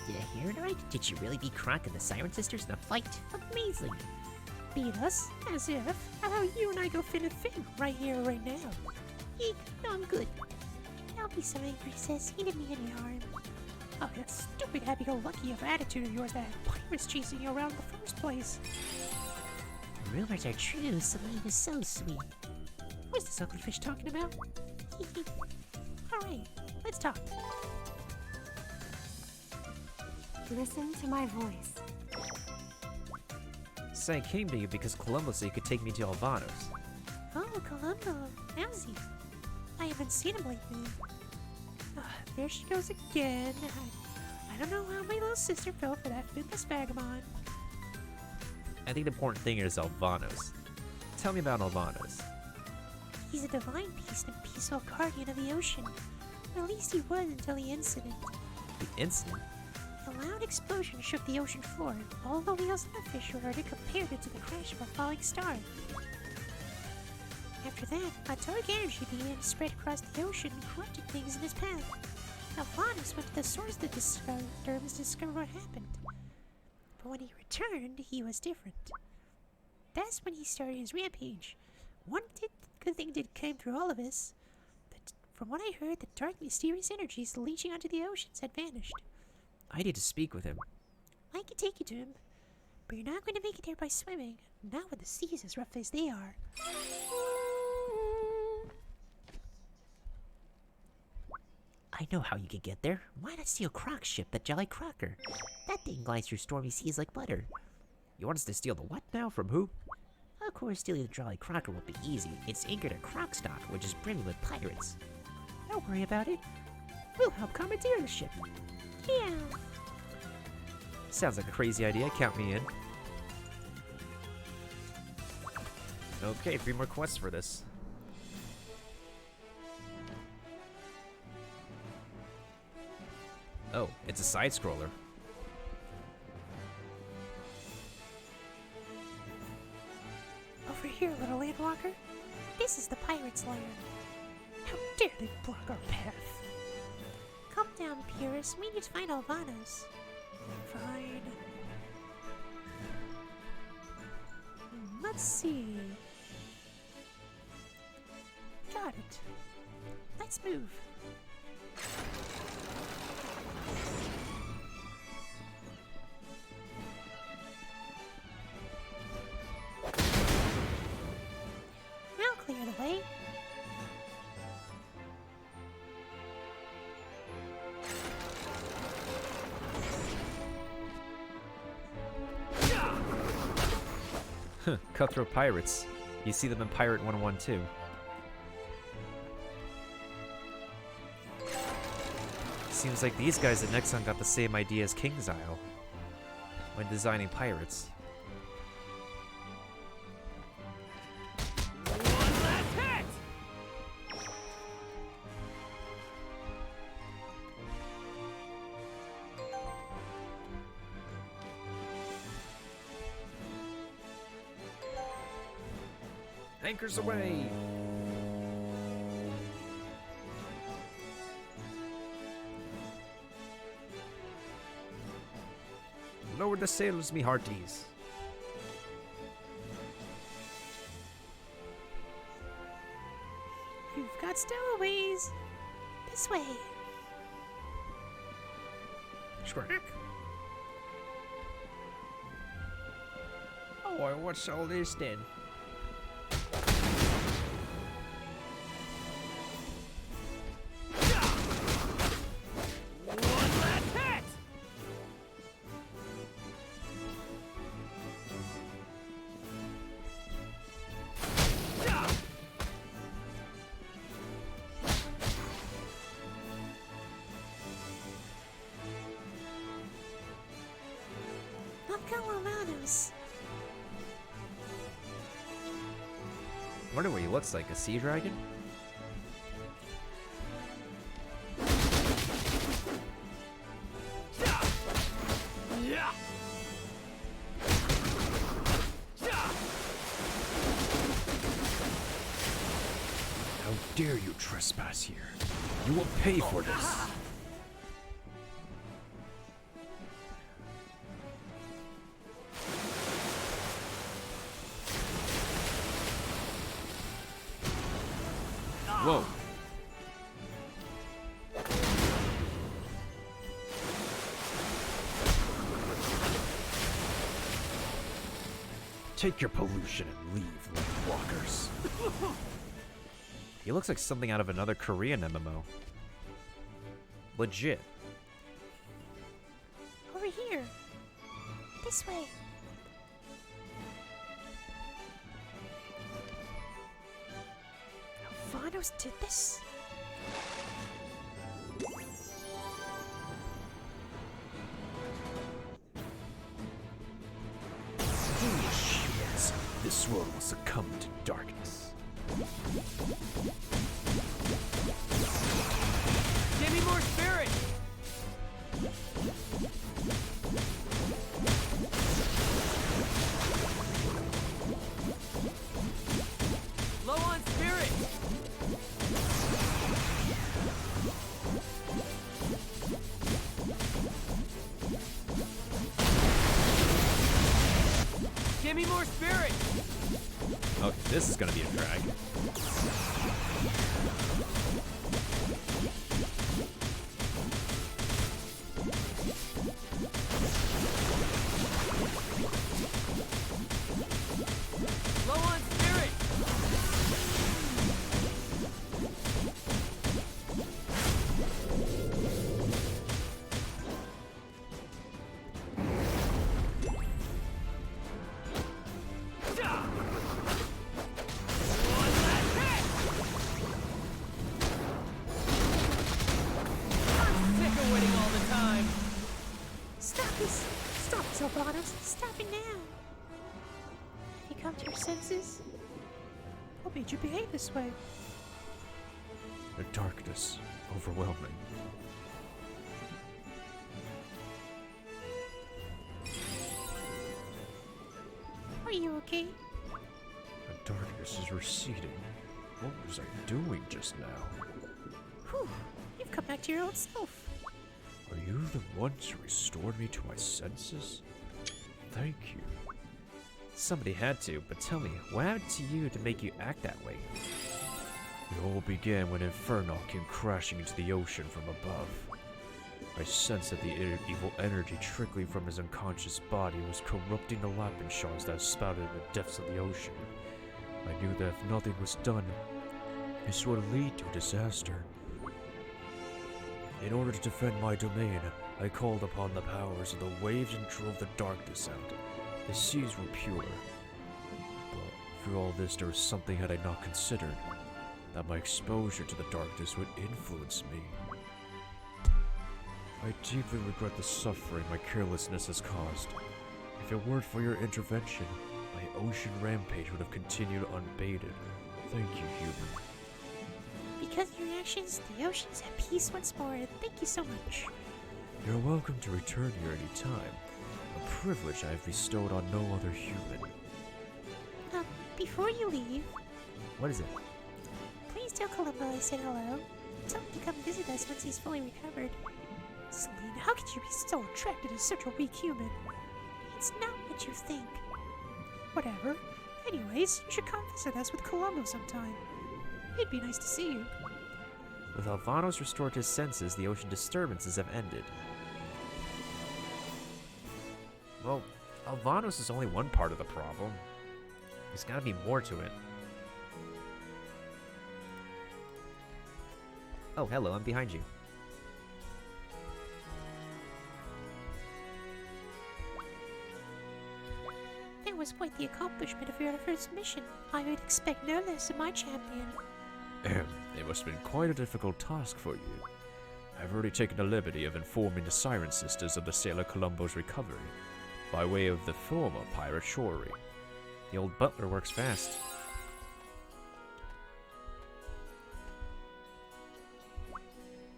Did I hear it right? Did you really beat Kronk and the Siren Sisters in a fight? Amazing! Beat us? As if? How about you and I go fit a fit right here, right now? Eek, no, I'm good. Don't be so angry, sis. He didn't mean any harm. Oh, that stupid happy-go-lucky of attitude of yours, that pirate's chasing you around in the first place. Rumors are true, Celine is so sweet. What's this ugly fish talking about? Alright, let's talk. Listen to my voice. Say I came to you because Columbo said you could take me to Alvanos. Oh, Columbo. How's he? I haven't seen him lately. There she goes again. I don't know how my little sister fell for that fiddless vagabond. I think the important thing is Alvanos. Tell me about Alvanos. He's a divine beast and peaceful guardian of the ocean. Or at least he was until the incident. The incident? A loud explosion shook the ocean floor. All the wheels in the fish were heard and compared it to the crash of a falling star. After that, a dark energy began to spread across the ocean and corrupted things in his path. Alvanos went to the source of the disturbance to discover what happened. But when he returned, he was different. That's when he started his rampage. One good thing did come through all of us. From what I heard, the dark, mysterious energies leaching onto the oceans had vanished. I need to speak with him. I can take you to him, but you're not going to make it there by swimming. Not with the seas as rough as they are. I know how you can get there. Why not steal Croc's ship, the Jolly Crocker? That thing glides through stormy seas like butter. You want us to steal the what now? From who? Of course, stealing the Jolly Crocker won't be easy. It's anchored at Crocstock, which is brimming with pirates. Don't worry about it. We'll help commandeer the ship. Yeah. Sounds like a crazy idea. Count me in. Okay, 3 more quests for this. Oh, it's a side-scroller. Over here, little landwalker. This is the pirate's lair. How dare they block our path? Calm down, Purist. We need to find Alvanos. Fine. Let's see. Got it. Let's move. I'll clear the way. Cutthroat pirates. You see them in Pirate 101 too. Seems like these guys at Nexon got the same idea as King's Isle when designing pirates. One last hit! Anchors away! Lower the sails, me hearties. You've got stowaways. This way. Shrek. Oh, what's all this then? One last hit! Look at Alvanos. Wonder what he looks like, a sea dragon? Yeah! dare you trespass here? You will pay for this. Whoa. Take your pollution and leave, walkers. He looks like something out of another Korean MMO. Legit. Over here. This way. Alvanos did this? Foolish humans, this world will succumb to darkness. Give me more spirit! Low on spirit! Give me more spirit! Okay, this is gonna be a drag. Low on spirit! Stop this, Alvanos. Stop it now. Have you come to your senses? What made you behave this way? The darkness, overwhelming. Are you okay? The darkness is receding. What was I doing just now? Whew, you've come back to your own self. Are you the ones who restored me to my senses? Thank you. Somebody had to, but tell me, what happened to you to make you act that way? It all began when Inferno came crashing into the ocean from above. I sensed that the evil energy trickling from his unconscious body was corrupting the Lapin shards that spouted in the depths of the ocean. I knew that if nothing was done, this would lead to disaster. In order to defend my domain, I called upon the powers of the waves and drove the darkness out. The seas were pure. But through all this, there was something I had not considered. That my exposure to the darkness would influence me. I deeply regret the suffering my carelessness has caused. If it weren't for your intervention, my ocean rampage would have continued unabated. Thank you, human. Because of your actions, the ocean's at peace once more. Thank you so much. You're welcome to return here any time. A privilege I have bestowed on no other human. Before you leave, What is it? please tell Columbo I said hello. Tell him to come visit us once he's fully recovered. Celine, how could you be so attracted to such a weak human? It's not what you think. Whatever. Anyways, you should come visit us with Columbo sometime. It'd be nice to see you. With Alvanos restored to his senses, the ocean disturbances have ended. Well, Alvanos is only one part of the problem. There's gotta be more to it. Oh, hello, I'm behind you. That was quite the accomplishment of your first mission. I would expect no less of my champion. It must have been quite a difficult task for you. I've already taken the liberty of informing the Siren Sisters of the Sailor Columbo's recovery, by way of the former pirate Shory. The old butler works fast.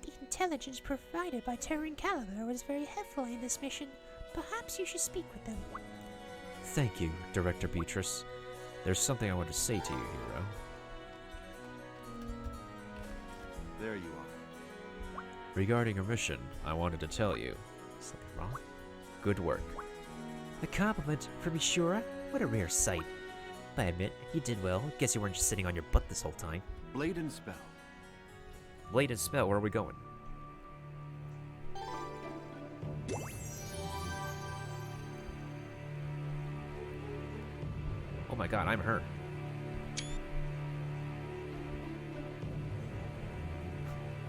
The intelligence provided by Terran Caliber was very helpful in this mission. Perhaps you should speak with them. Thank you, Director Beatrice. There's something I want to say to you, hero. There you are. Regarding your mission, I wanted to tell you. Something wrong? Good work. A compliment from Ishura? What a rare sight. I admit, you did well. Guess you weren't just sitting on your butt this whole time. Blade and spell. Blade and spell, where are we going? Oh my god, I'm her.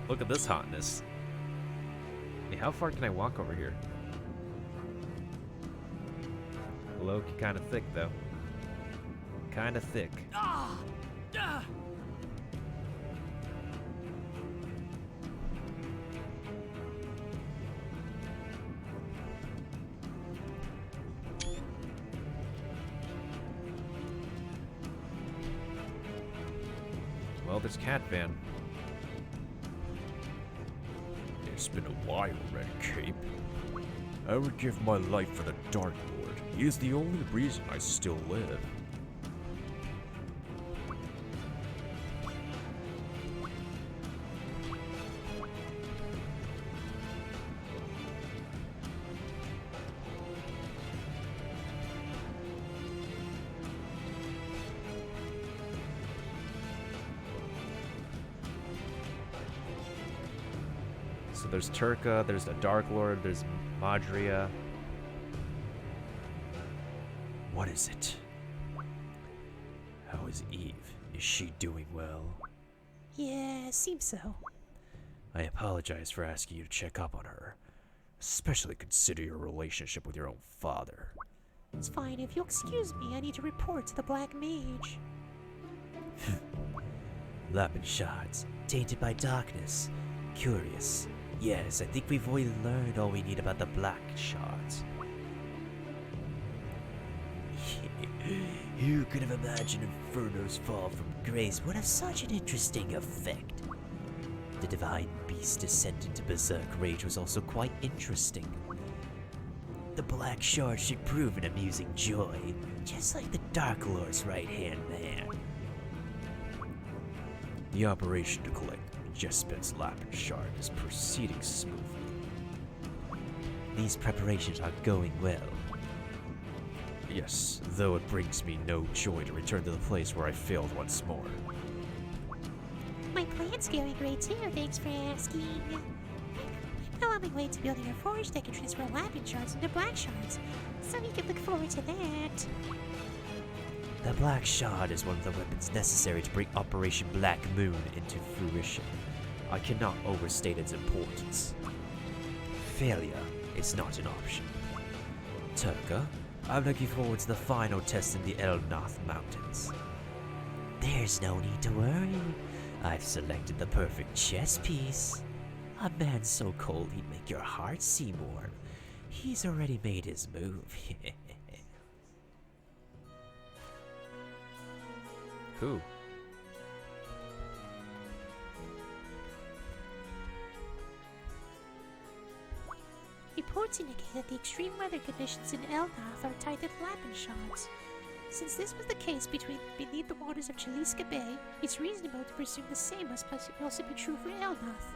Look at this hotness. Hey, how far can I walk over here? Low-key kinda thick, though. Kinda thick. Well, there's Cat Van. It's been a while, Red Cape. I would give my life for the Dark Lord. He is the only reason I still live. So there's Turka, there's the Dark Lord, there's Madria. What is it? How is Eve? Is she doing well? Yeah, seems so. I apologize for asking you to check up on her, especially consider your relationship with your own father. It's fine. If you'll excuse me, I need to report to the Black Mage. Lapin shards, tainted by darkness. Curious. Yes, I think we've already learned all we need about the black shards. Who could have imagined Inferno's fall from grace would have such an interesting effect? The divine beast descending to berserk rage was also quite interesting. The black shard should prove an amusing joy, just like the Dark Lord's right-hand man. The operation to collect Jespet's Lapin Shard is proceeding smoothly. These preparations are going well. Yes, though it brings me no joy to return to the place where I failed once more. My plan's going great too, thanks for asking. I'm well on my way to building a forge that can transfer Lapin shards into black shards, so we can look forward to that. The black shard is one of the weapons necessary to bring Operation Black Moon into fruition. I cannot overstate its importance. Failure is not an option. Turka, I'm looking forward to the final test in the Elnath Mountains. There's no need to worry. I've selected the perfect chess piece. A man so cold he'd make your heart seem warm. He's already made his move. Who? Reports indicate that the extreme weather conditions in Elnath are tied to the Lapin shards. Since this was the case beneath the waters of Chaliska Bay, it's reasonable to presume the same must also be true for Elnath.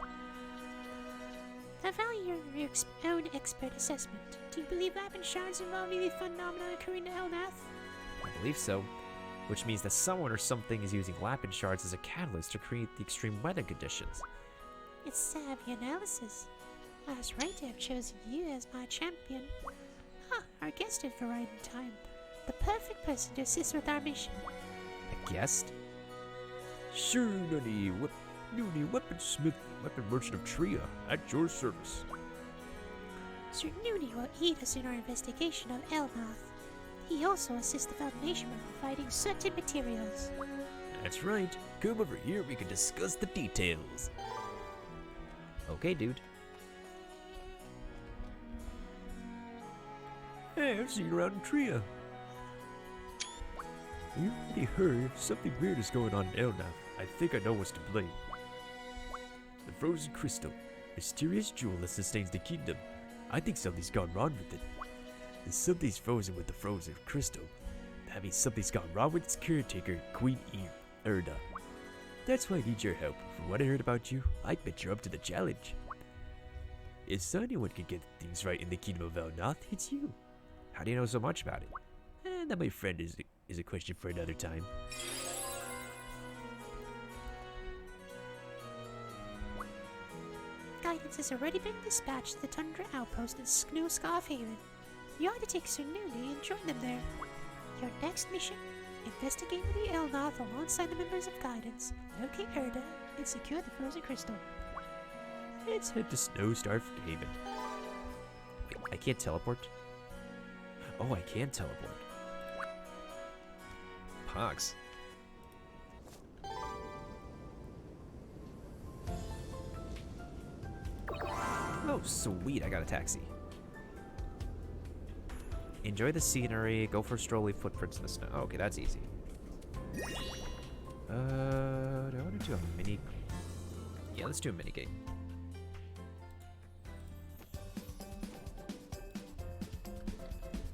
I value your own expert assessment. Do you believe Lapin shards involve the phenomena occurring in Elnath? I believe so. Which means that someone or something is using Lapin shards as a catalyst to create the extreme weather conditions. It's savvy analysis. I was right to have chosen you as my champion. Our guest has arrived in time. The perfect person to assist with our mission. A guest? Sir Nuni, weaponsmith, weapon merchant of Tria, at your service. Sir Nuni will aid us in our investigation of Elnath. He also assists the Foundation by providing certain materials. That's right. Come over here, we can discuss the details. Okay, dude. Hey, I've seen you around in Tria. You already heard something weird is going on in Elnath. I think I know what's to blame. The frozen crystal, mysterious jewel that sustains the kingdom. I think something's gone wrong with it. If something's frozen with the frozen crystal, that means something's gone wrong with its caretaker, Queen Eve, Erda. That's why I need your help. From what I heard about you, I bet you're up to the challenge. If so anyone can get things right in the Kingdom of Elnoth, it's you. How do you know so much about it? That, my friend, is a question for another time. Guidance has already been dispatched to the Tundra Outpost in Snow Scarf Haven. You ought to take Sununi and join them there. Your next mission: investigate the Elnoth alongside the members of Guidance, locate Erda, and secure the frozen crystal. Let's head to Snowstar Haven. Wait, I can't teleport? Oh, I can teleport. Pogs. Oh, sweet, I got a taxi. Enjoy the scenery, go for strolly footprints in the snow. Okay, that's easy. Do I want to do a mini... Yeah, let's do a mini game.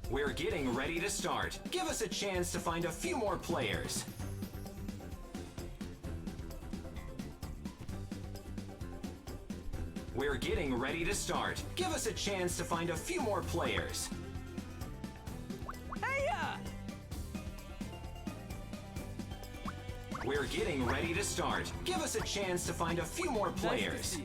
We're getting ready to start. Give us a chance to find a few more players. We're getting ready to start. Give us a chance to find a few more players. We're getting ready to start. Give us a chance to find a few more players.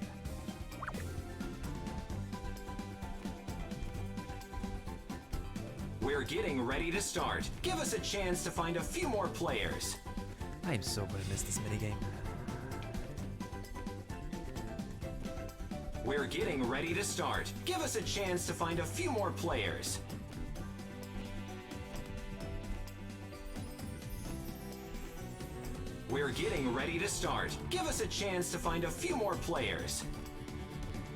We're getting ready to start. Give us a chance to find a few more players. I am so gonna miss this minigame. We're getting ready to start. Give us a chance to find a few more players. We're getting ready to start. Give us a chance to find a few more players.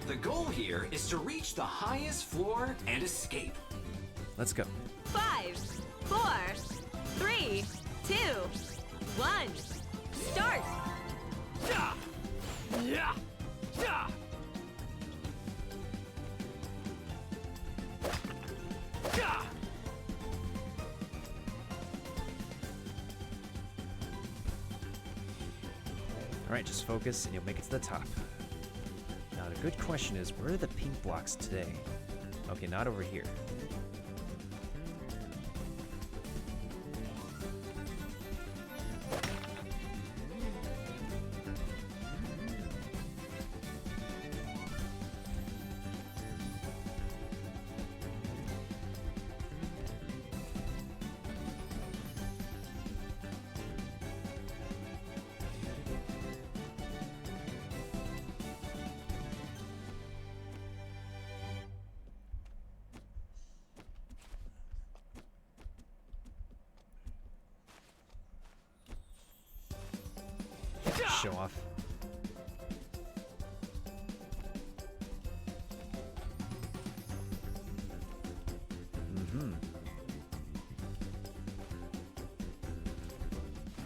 The goal here is to reach the highest floor and escape. Let's go. 5, 4, 3, 2, 1. Start! Alright, just focus and you'll make it to the top. Now the good question is, where are the pink blocks today? Okay, not over here. Show off.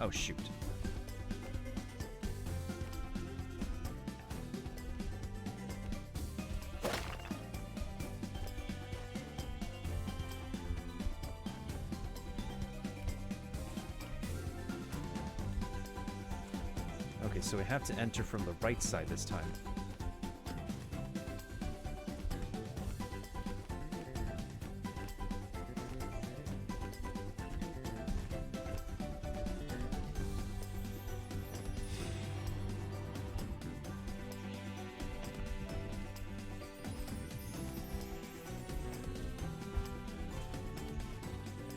Oh, shoot. Okay, so we have to enter from the right side this time.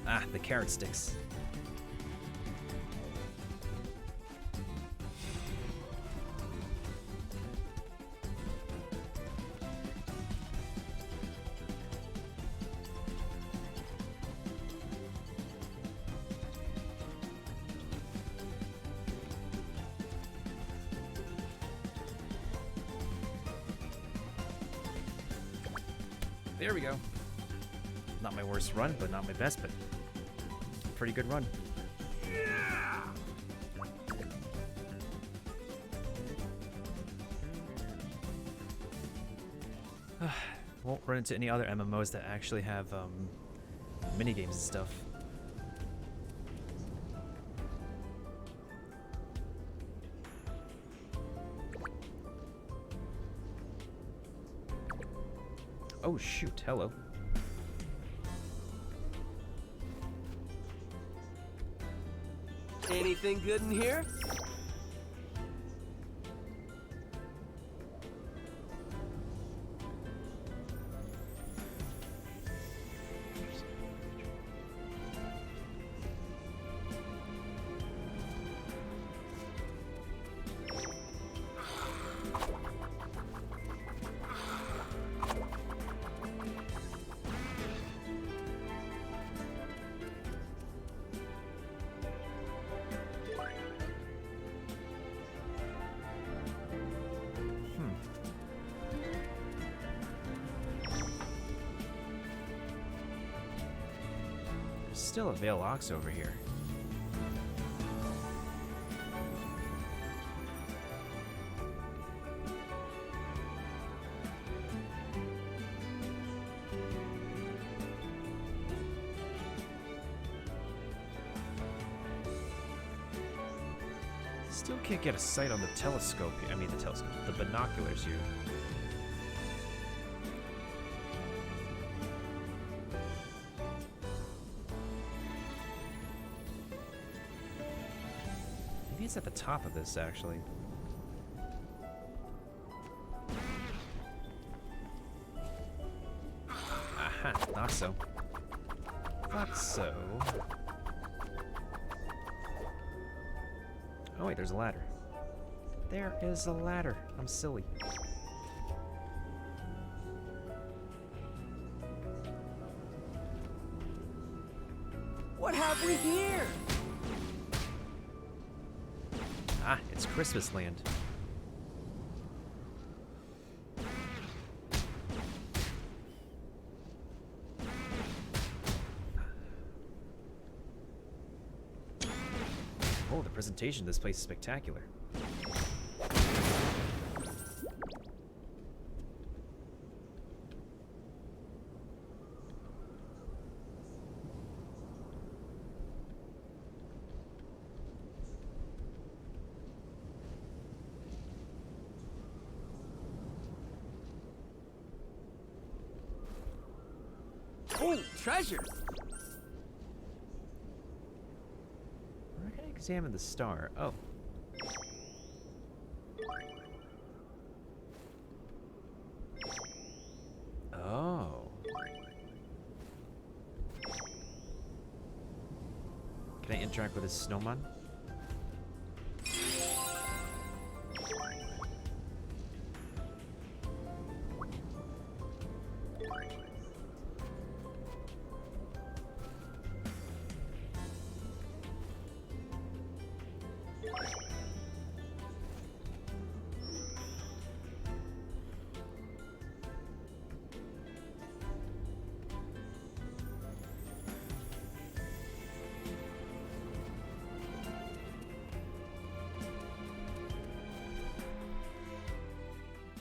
Ah, the carrot sticks. There we go. Not my worst run, but not my best, but pretty good run. Won't run into any other MMOs that actually have minigames and stuff. Oh shoot, hello. Anything good in here? There's still a Veil Ox over here. Still can't get a sight on the telescope. I mean the telescope, the binoculars here. Maybe it's at the top of this, actually. Aha, not so. Thought so. Oh wait, there's a ladder. There is a ladder. I'm silly. What have we here? Ah, it's Christmas Land. Oh, the presentation of this place is spectacular. Oh, treasure! We're gonna examine the star. Oh. Oh. Can I interact with this snowman?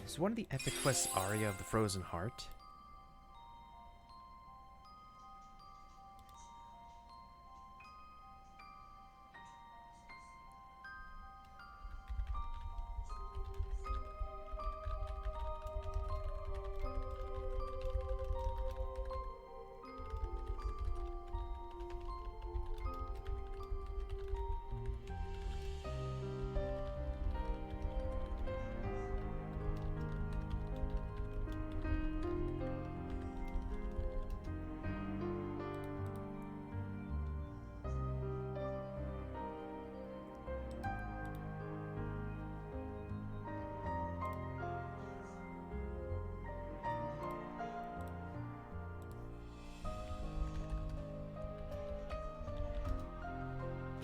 Is one of the epic quests aria of the Frozen Heart?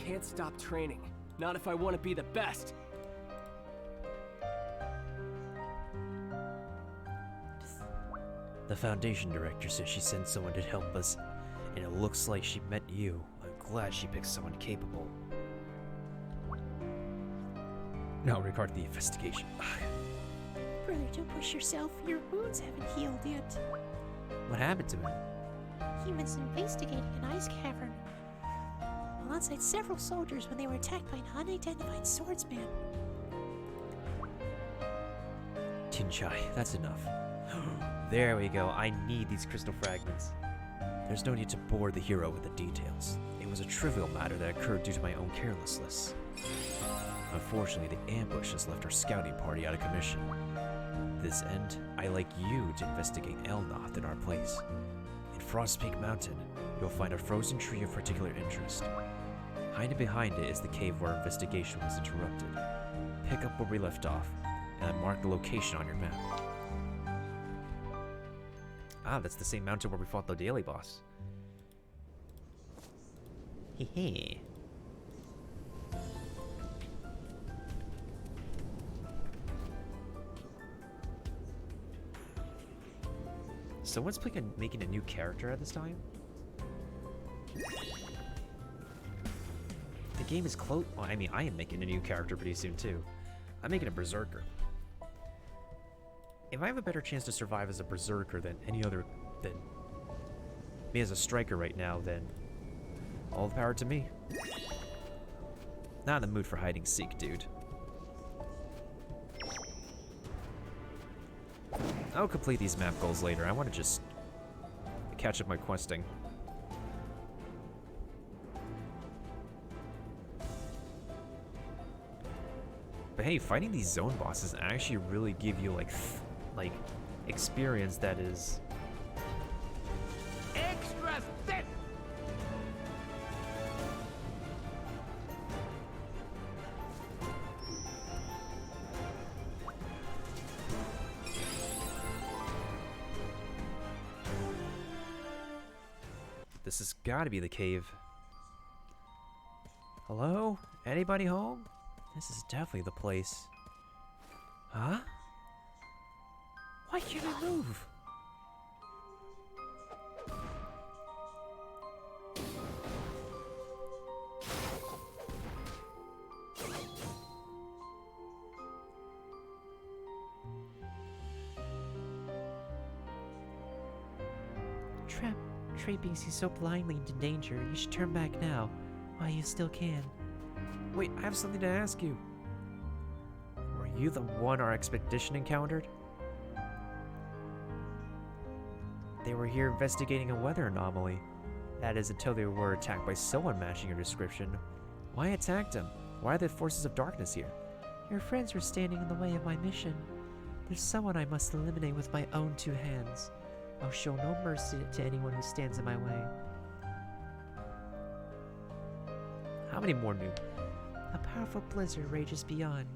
Can't stop training. Not if I want to be the best. The Foundation director says she sent someone to help us, and it looks like she met you. I'm glad she picked someone capable. Now, regarding the investigation. Brother, don't push yourself. Your wounds haven't healed yet. What happened to him? He was investigating an ice cavern alongside several soldiers when they were attacked by an unidentified swordsman. Tinchai, that's enough. There we go. I need these crystal fragments. There's no need to bore the hero with the details. It was a trivial matter that occurred due to my own carelessness. Unfortunately, the ambush has left our scouting party out of commission. To this end, I'd like you to investigate Elnoth in our place. In Frost Peak Mountain, you'll find a frozen tree of particular interest. Hiding behind it is the cave where our investigation was interrupted. Pick up where we left off, and I mark the location on your map. Ah, that's the same mountain where we fought the daily boss. Hehe. Someone's making a new character at this time? The game is close. Well, I mean, I am making a new character pretty soon, too. I'm making a berserker. If I have a better chance to survive as a berserker than any other, than me as a striker right now, then all the power to me. Not in the mood for hide and seek, dude. I'll complete these map goals later. I want to just catch up my questing. But hey, fighting these zone bosses actually really give you like experience that is Extra thick! This has got to be the cave. Hello? Anybody home? This is definitely the place. Huh? Why can't I move? Traipings you so blindly into danger, you should turn back now, while you still can. Wait, I have something to ask you. Were you the one our expedition encountered? They were here investigating a weather anomaly. That is, until they were attacked by someone matching your description. Why attack them? Why are the forces of darkness here? Your friends were standing in the way of my mission. There's someone I must eliminate with my own two hands. I'll show no mercy to anyone who stands in my way. How many more new? A powerful blizzard rages beyond.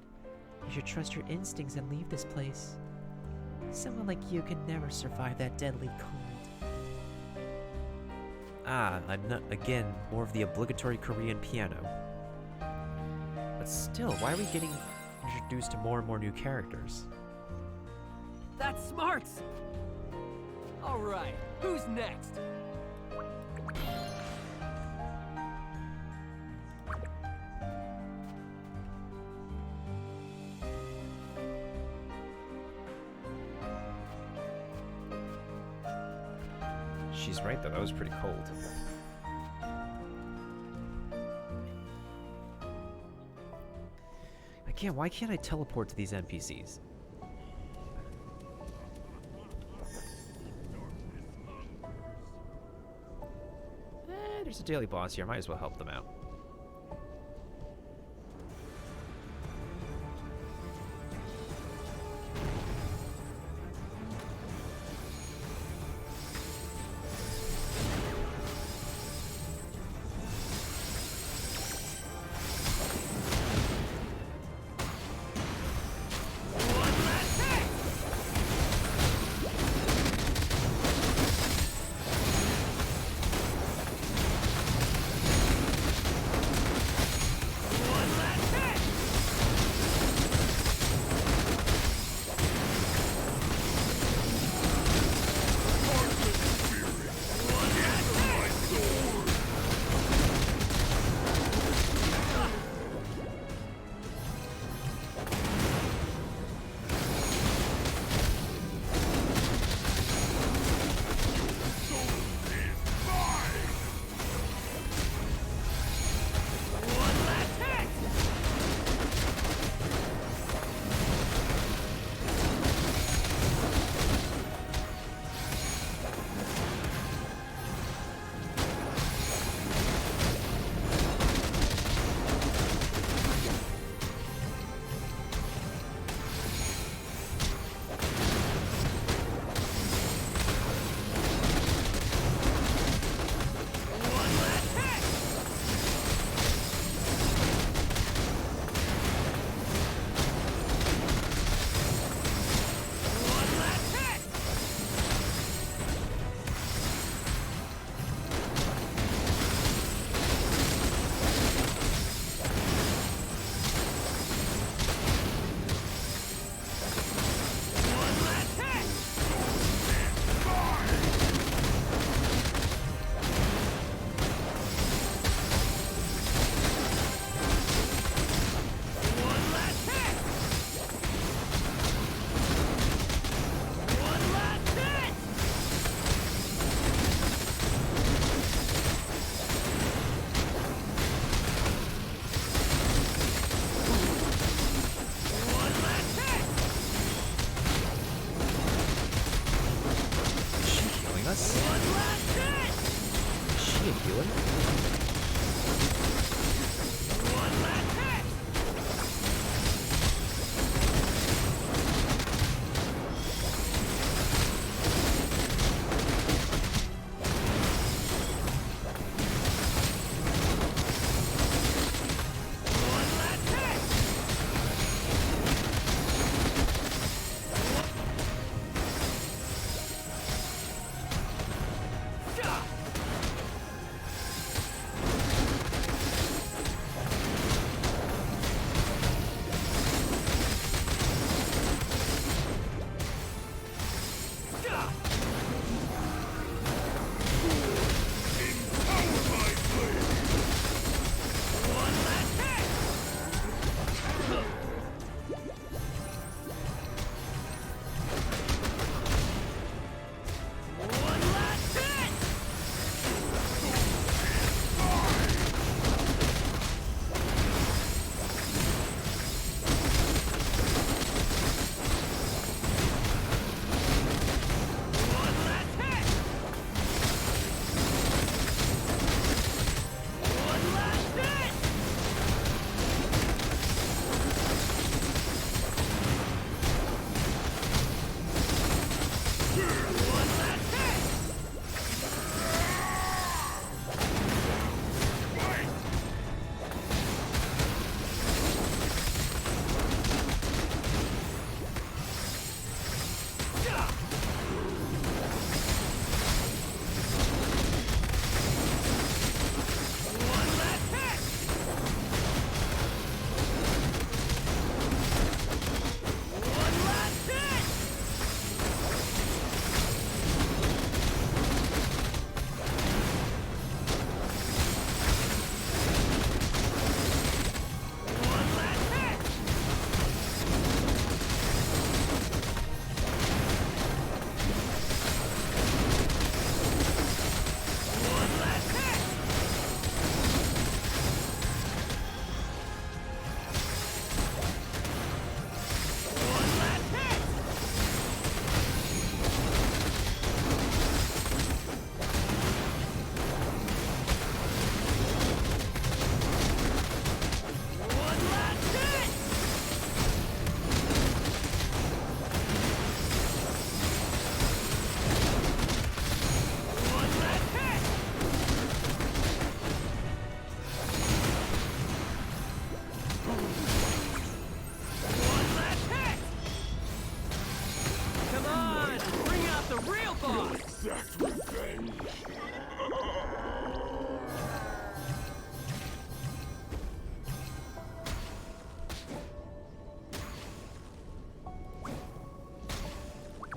You should trust your instincts and leave this place. Someone like you can never survive that deadly cold. Ah, I'm not, again, more of the obligatory Korean piano. But still, why are we getting introduced to more and more new characters? That's smart! Alright, who's next? She's right though, that was pretty cold. Why can't I teleport to these NPCs? There's a daily boss here, might as well help them out. a healer?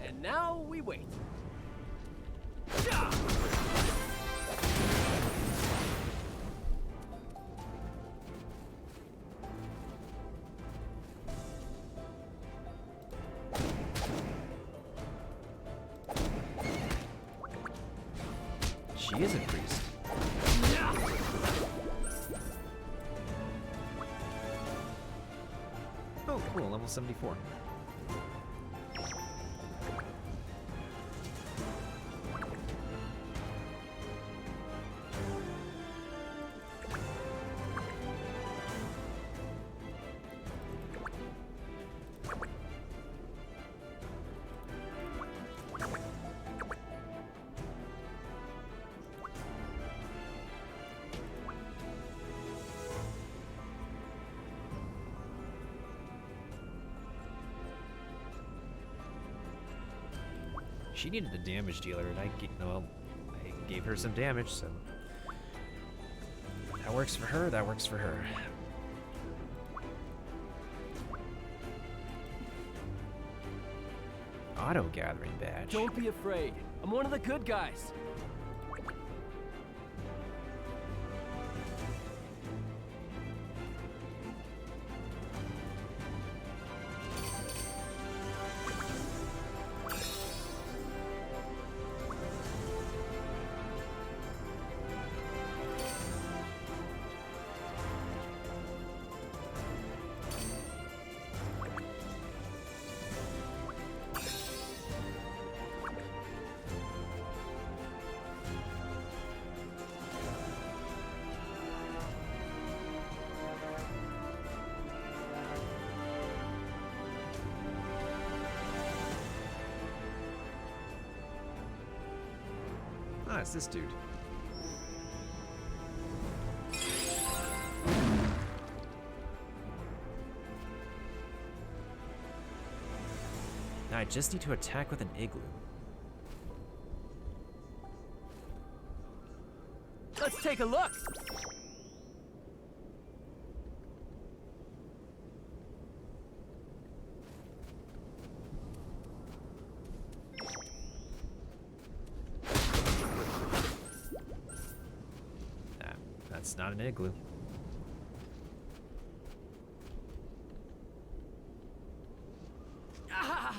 And now we wait. She is a priest. Oh, cool, level 74. She needed a damage dealer, and I gave her some damage, so that works for her. That works for her. Auto gathering badge. Don't be afraid. I'm one of the good guys. Ah, it's this dude. Now I just need to attack with an igloo. Let's take a look! Nah, that's not an igloo. Ah!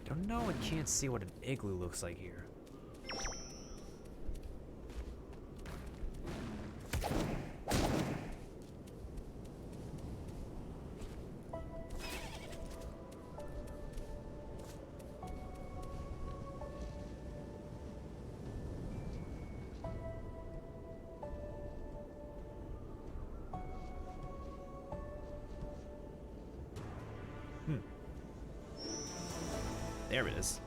Don't know and can't see what an igloo looks like here. There it is.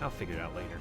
I'll figure it out later.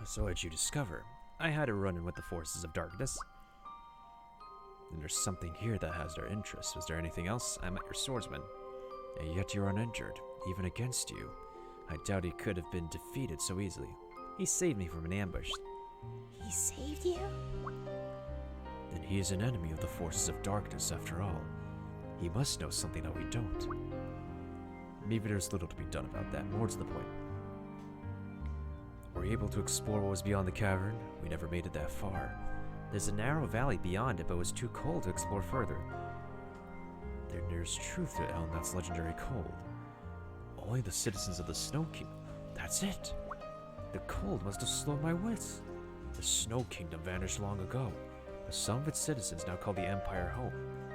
So what'd you discover? I had a run-in with the forces of darkness. And there's something here that has their interest. Was there anything else? I met your swordsman. And yet you're uninjured, even against you. I doubt he could have been defeated so easily. He saved me from an ambush. He saved you? Then he is an enemy of the forces of darkness after all. He must know something that we don't. Maybe there's little to be done about that. More to the point. Were we able to explore what was beyond the cavern? We never made it that far. There's a narrow valley beyond it, but it was too cold to explore further. Then there's truth to Elnat's legendary cold. Only the citizens of the Snow Kingdom. That's it! The cold must have slowed my wits. The Snow Kingdom vanished long ago, but some of its citizens now call the Empire home,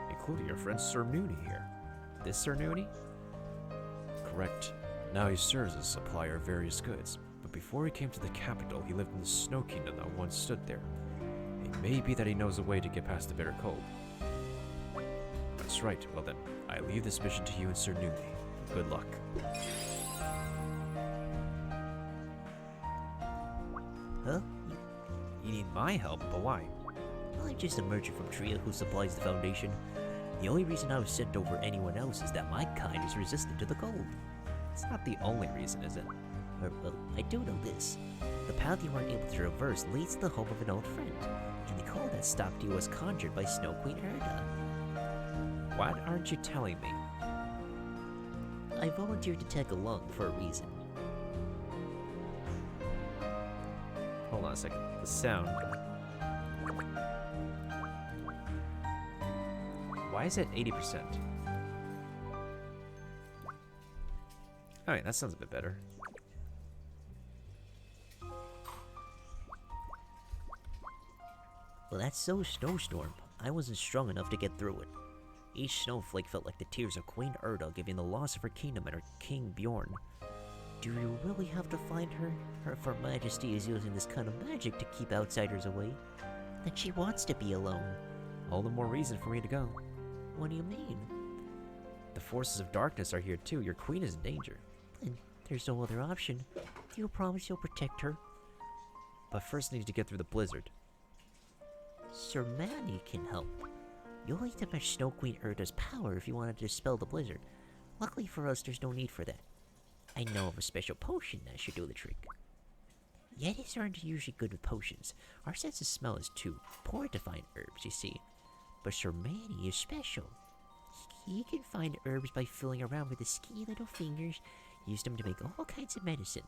including your friend Sir Nooney here. This Sir Nooney? Correct. Now he serves as a supplier of various goods. But before he came to the capital, he lived in the Snow Kingdom that once stood there. It may be that he knows a way to get past the bitter cold. That's right. Well then, I leave this mission to you and Sir Nooney. Good luck. Huh? You need my help, but why? Well, I'm just a merchant from Tria who supplies the Foundation. The only reason I was sent over anyone else is that my kind is resistant to the cold. It's not the only reason, is it? Well, I do know this. The path you weren't able to traverse leads to the home of an old friend, and the cold that stopped you was conjured by Snow Queen Erda. What aren't you telling me? I volunteered to tag along for a reason. Hold on a second. The sound. Why is it 80%? Alright, that sounds a bit better. Well, that's so Snowstorm. I wasn't strong enough to get through it. Each snowflake felt like the tears of Queen Erda giving the loss of her kingdom and her king Bjorn. Do you really have to find her? Her Majesty is using this kind of magic to keep outsiders away. Then she wants to be alone. All the more reason for me to go. What do you mean? The forces of darkness are here too. Your queen is in danger. Then there's no other option. Do you promise you'll protect her? but first need to get through the blizzard. Sir Manny can help. You'll need to match Snow Queen Urda's power if you want to dispel the blizzard. Luckily for us, there's no need for that. I know of a special potion that should do the trick. Yetis aren't usually good with potions. Our sense of smell is too poor to find herbs, you see. But Sir Manny is special. He can find herbs by feeling around with his skinny little fingers, use them to make all kinds of medicine.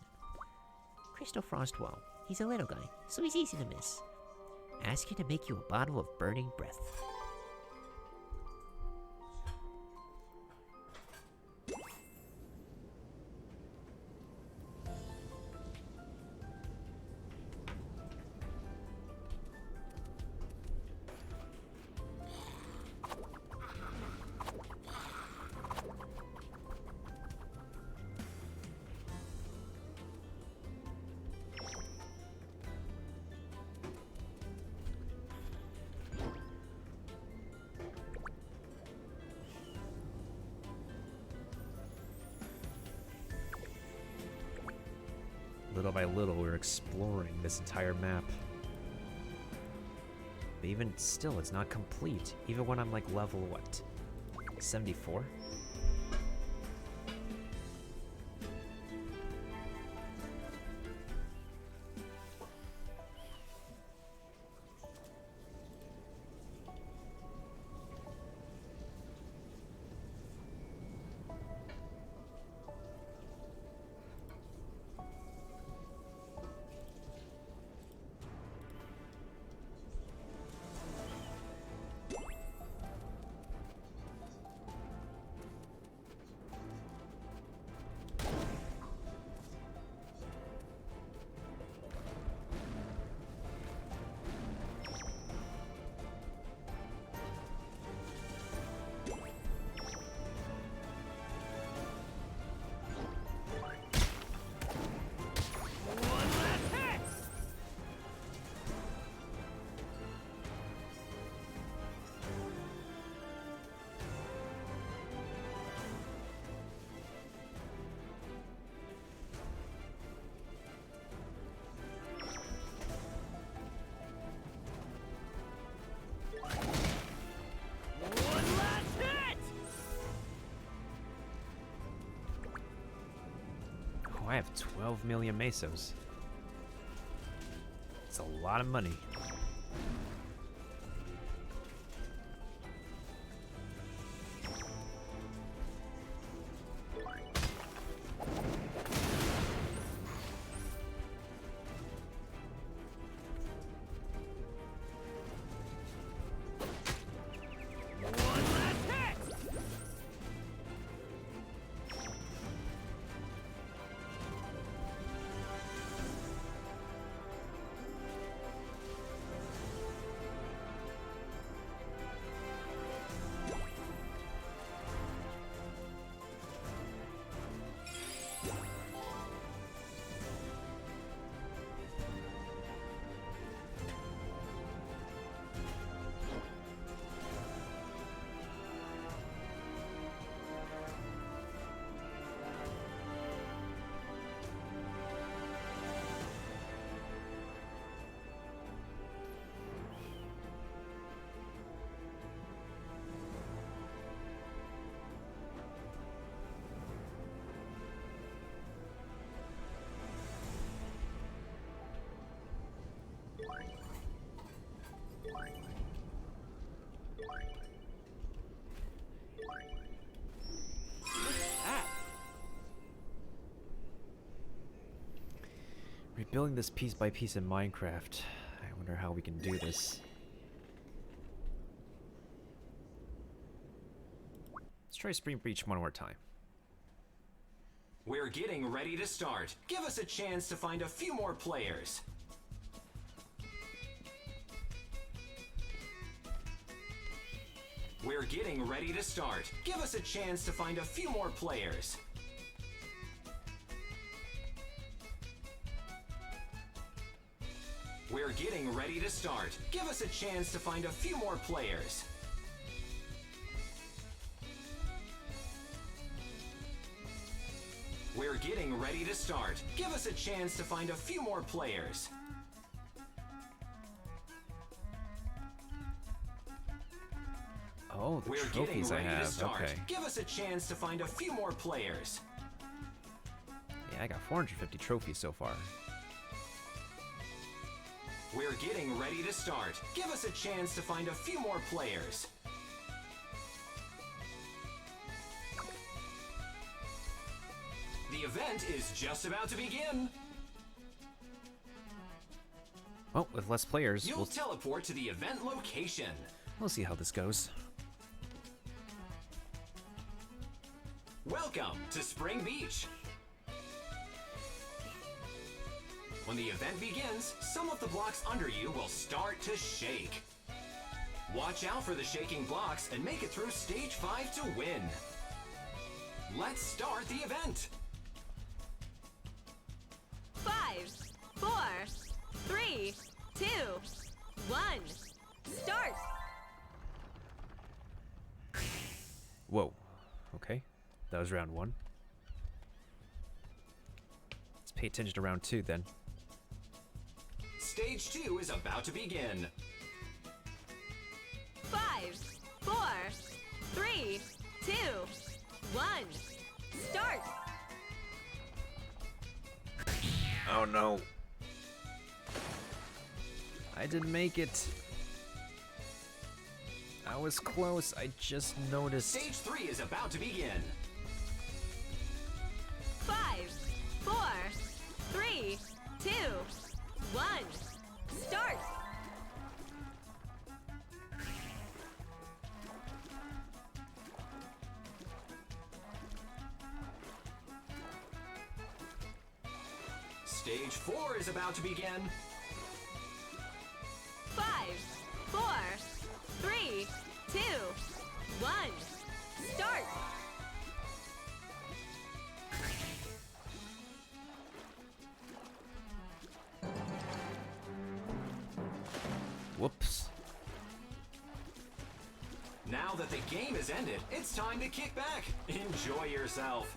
Crystal Frostwall, he's a little guy, so he's easy to miss. Ask him to make you a bottle of burning breath. Little by little, we're exploring this entire map. But even still, it's not complete. Even when I'm like level, what? 74? I have 12 million mesos. It's a lot of money. Rebuilding this piece by piece in Minecraft. I wonder how we can do this. Let's try Spring Breach one more time. We're getting ready to start. Give us a chance to find a few more players. We're getting ready to start. Give us a chance to find a few more players. We're getting ready to start. Give us a chance to find a few more players. We're getting ready to start. Give us a chance to find a few more players. Oh, the We're trophies I getting ready to have. start. Okay. Give us a chance to find a few more players. Yeah, I got 450 trophies so far. We're getting ready to start. Give us a chance to find a few more players. The event is just about to begin. Well, with less players, You'll teleport to the event location. we'll see how this goes. Welcome to Spring Beach. When the event begins, some of the blocks under you will start to shake. Watch out for the shaking blocks and make it through stage 5 to win. Let's start the event. 5, 4, 3, 2, 1. Start! Whoa. Okay. That was round 1. Let's pay attention to round 2 then. Stage 2 is about to begin. 5, 4, 3, 2, 1. Start! Oh no. I didn't make it. I was close. I just noticed. Stage 3 is about to begin. 5, 4, 3, 2, 1. Start! Stage 4 is about to begin. 5, 4, 3, 2, 1. Start! Whoops. Now that the game has ended, it's time to kick back. Enjoy yourself.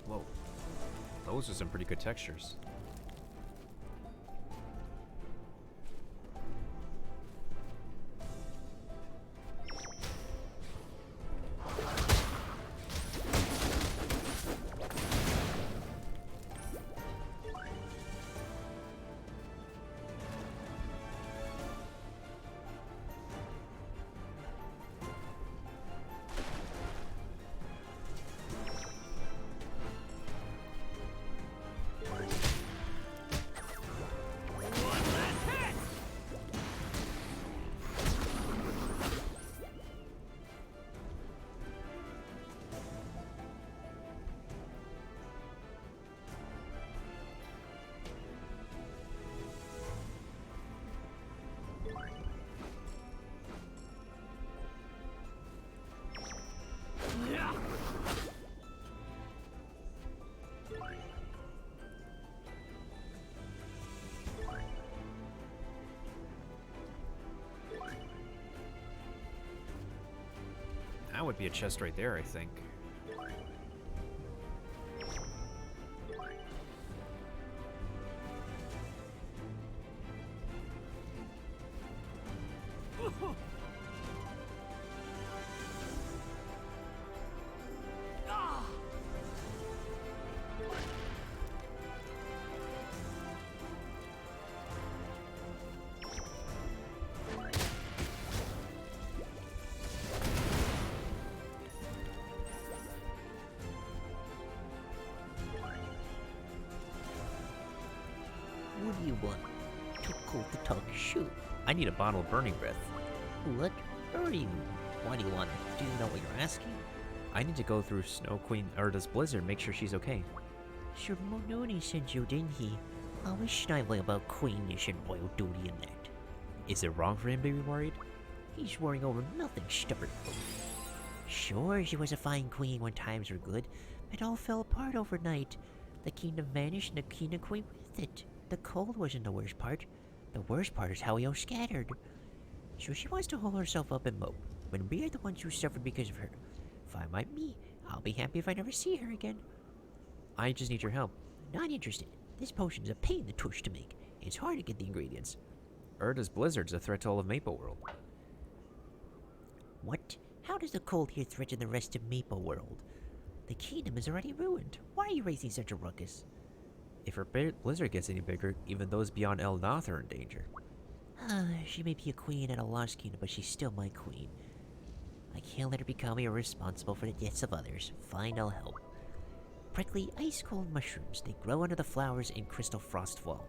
Whoa. Those are some pretty good textures. That would be a chest right there, I think. What do you want? Too cold to talk shoot. I need a bottle of burning breath. What are you? Why do you want it? Do you know what you're asking? I need to go through Snow Queen Urda's blizzard, make sure she's okay. Sir Mononi sent you, didn't he? I wish I knew about queenish and royal duty in that. Is it wrong for him to be worried? He's worrying over nothing, stubborn. Sure, she was a fine queen when times were good. It all fell apart overnight. The kingdom vanished and the king and queen with it. The cold wasn't the worst part. The worst part is how we all scattered. So she wants to hold herself up and mope, when we're the ones who suffered because of her. If I might me, I'll be happy if I never see her again. I just need your help. Not interested. This potion's a pain in the tush to make. It's hard to get the ingredients. Urda's blizzard's a threat to all of Maple World. What? How does the cold here threaten the rest of Maple World? The kingdom is already ruined. Why are you raising such a ruckus? If her blizzard gets any bigger, even those beyond Elnath are in danger. She may be a queen at a lost kingdom, but she's still my queen. I can't let her become irresponsible for the deaths of others. Fine, I'll help. Prickly, ice-cold mushrooms. They grow under the flowers in Crystal Frostfall.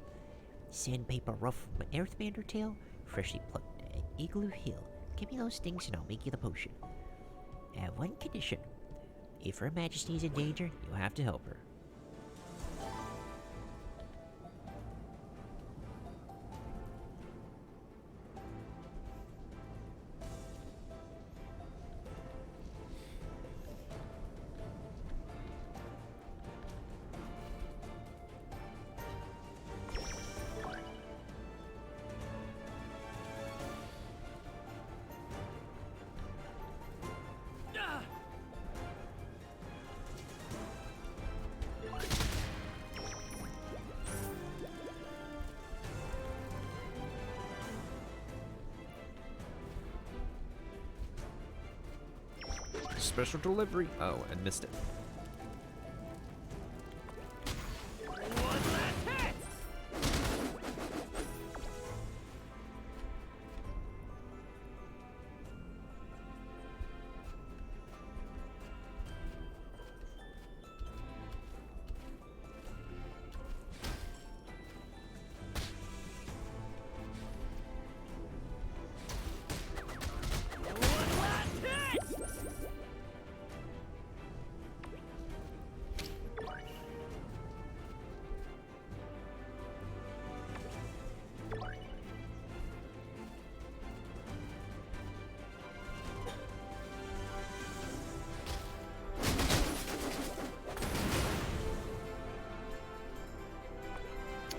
Sandpaper ruff from Earthmander tail, freshly plucked at Igloo Hill. Give me those things and I'll make you the potion. I have one condition. If Her Majesty is in danger, you'll have to help her. Special delivery. Oh, and missed it.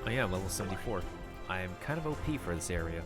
Oh yeah, I'm level 74. I am kind of OP for this area.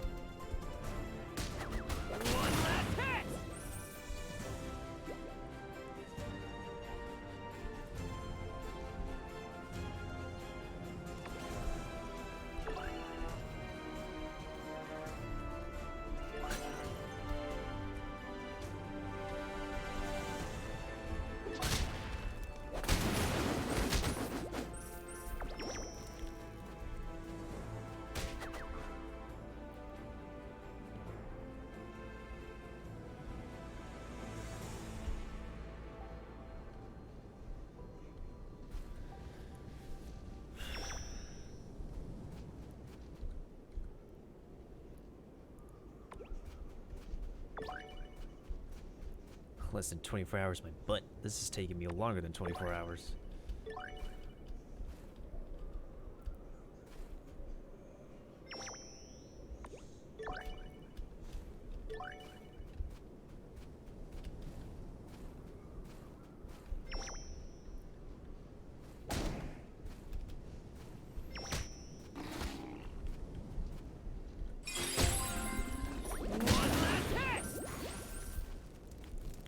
Less than 24 hours, my butt. This is taking me longer than 24 hours.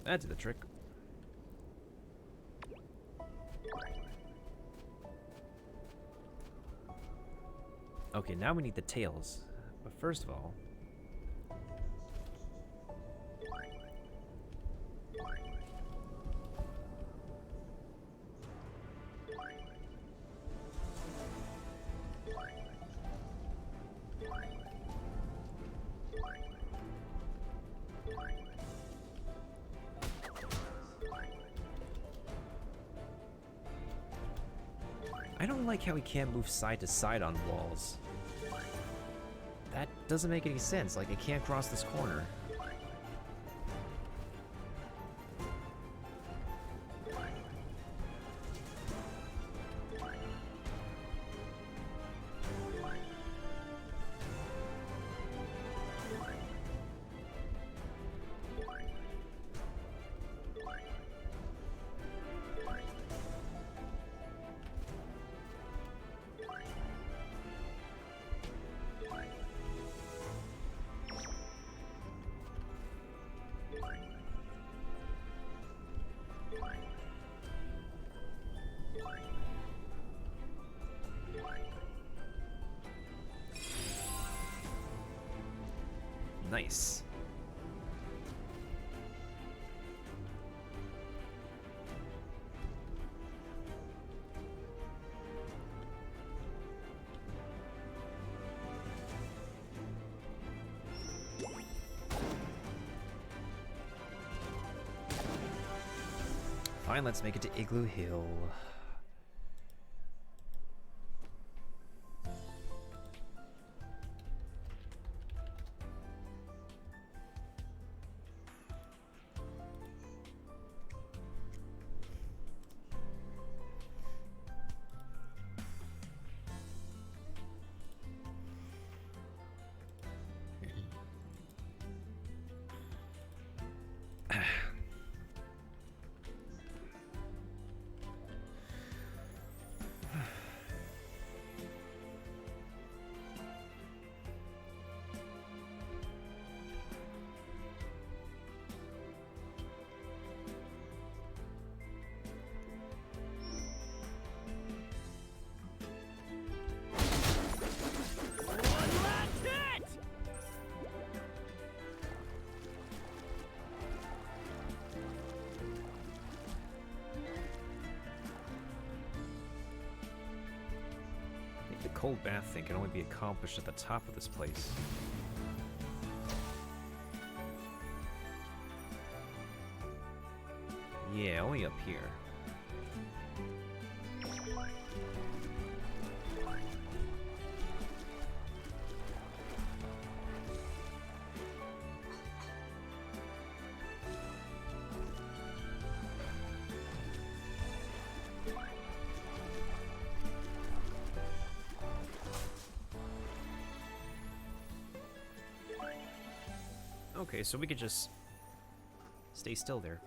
That did the trick. Okay, now we need the tails. But first of all... I don't like how he can't move side to side on walls. That doesn't make any sense, like it can't cross this corner. Nice. Fine, let's make it to Igloo Hill. The cold bath thing can only be accomplished at the top of this place. Yeah, only up here. Okay, so we could just stay still there.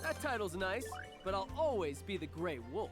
That title's nice, but I'll always be the Grey Wolf.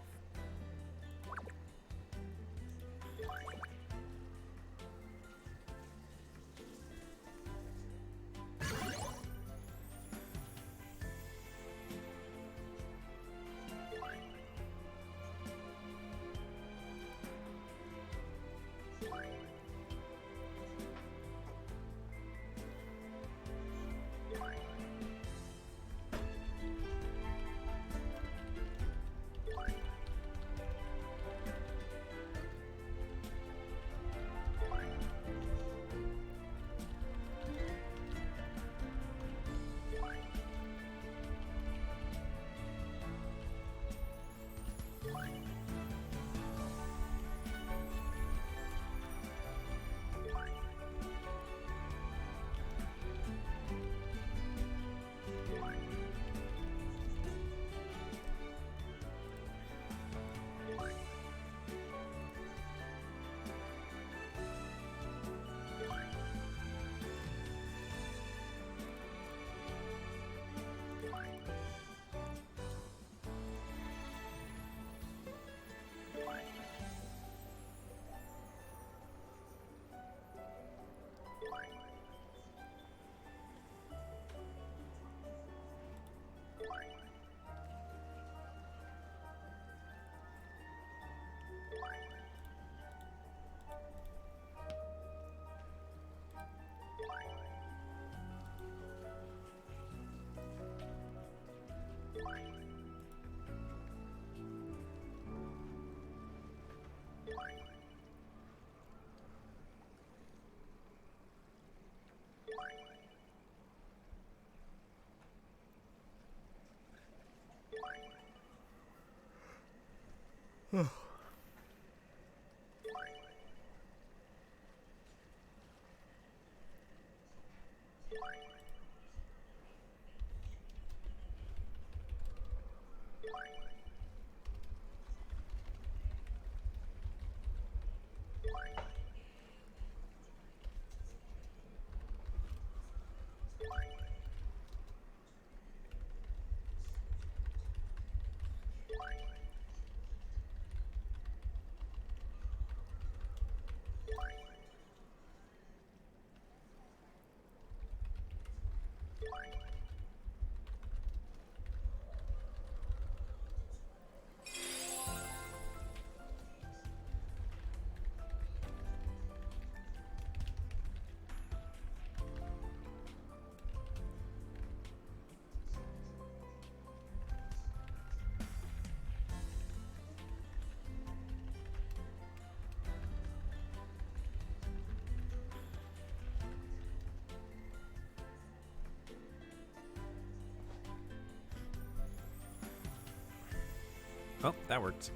Oh, that worked.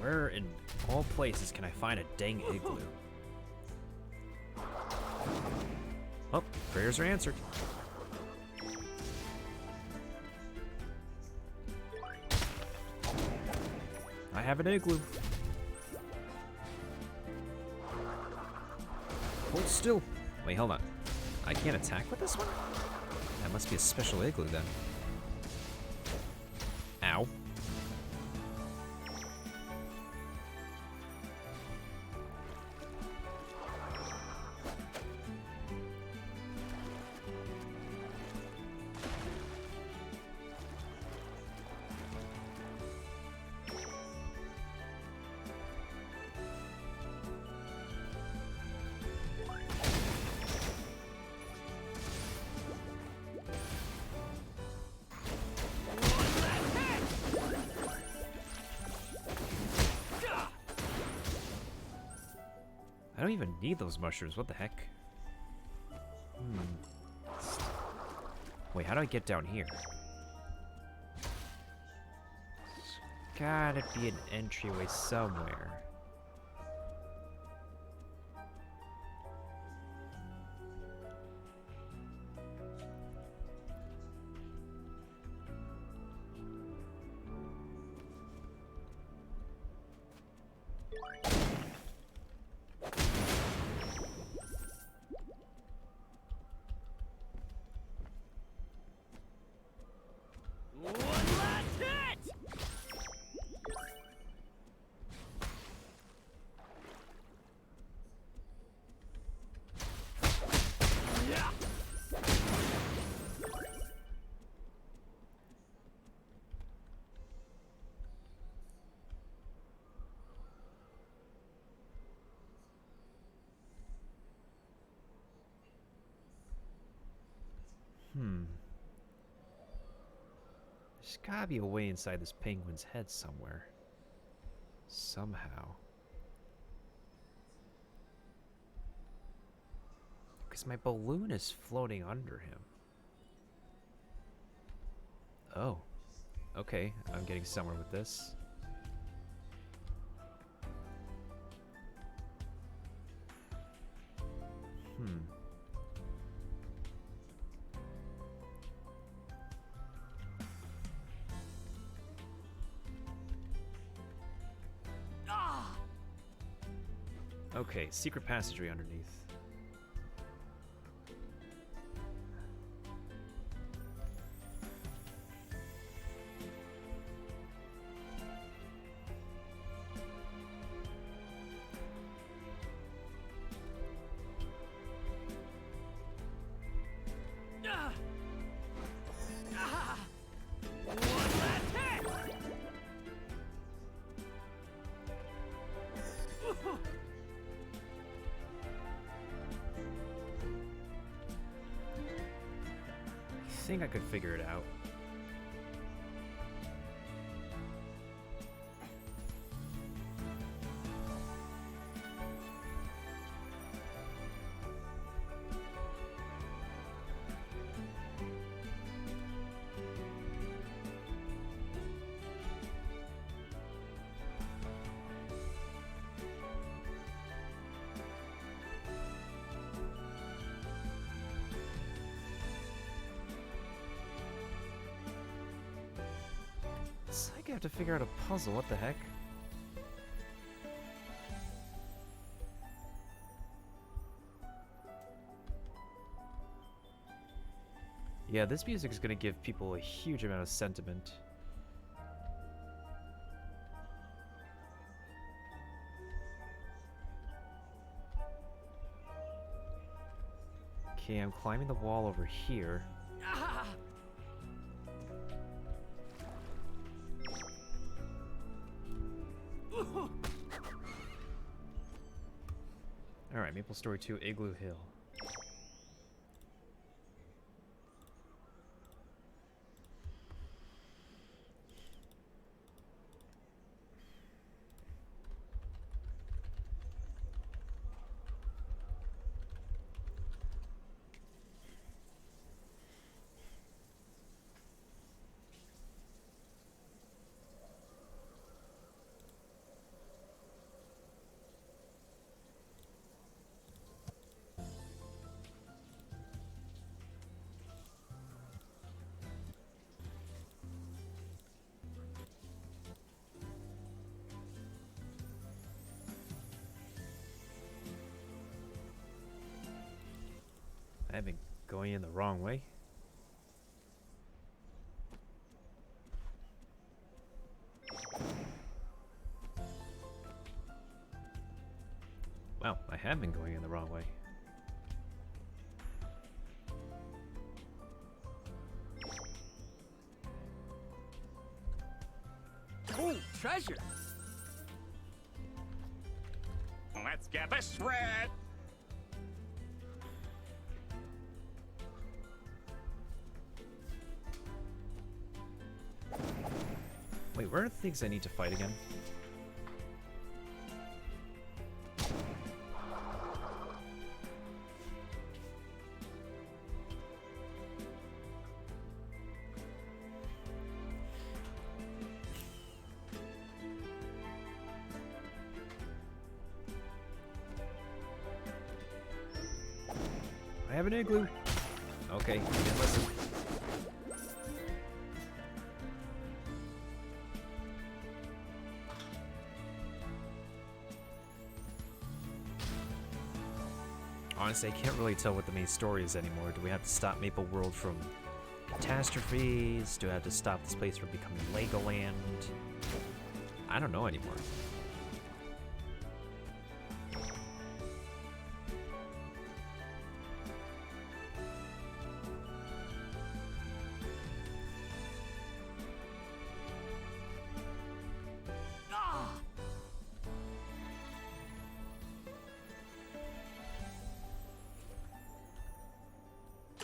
Where in all places can I find a dang igloo? Oh, prayers are answered. I have an igloo. Hold still. Wait, hold on. I can't attack with this one? That must be a special igloo then. Ow. I don't even need those mushrooms. What the heck? Wait, how do I get down here? There's gotta be an entryway somewhere. There's gotta be a way inside this penguin's head somewhere. Somehow. Because my balloon is floating under him. Oh. Okay, I'm getting somewhere with this. Okay, secret passageway underneath. I think I could figure it out. have to figure out a puzzle. What the heck? Yeah, this music is going to give people a huge amount of sentiment. Okay, I'm climbing the wall over here. Alright, Maplestory 2, Igloo Hill. I've been going in the wrong way. Wow, I have been going in the wrong way. Oh, treasure! Let's get this shred! Wait, where are the things I need to fight again? I have an igloo. Okay, didn't listen. Honestly, I can't really tell what the main story is anymore. Do we have to stop Maple World from catastrophes? Do I have to stop this place from becoming Legoland? I don't know anymore.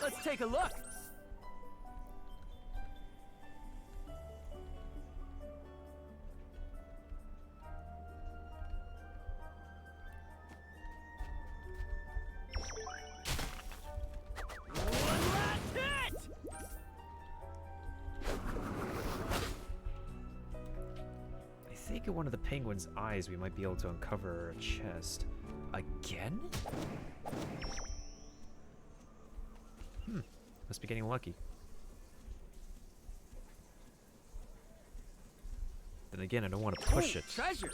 Let's take a look. One last hit! I think in one of the penguin's eyes we might be able to uncover a chest. Again? Must be getting lucky. Then again, I don't want to push it. Treasure!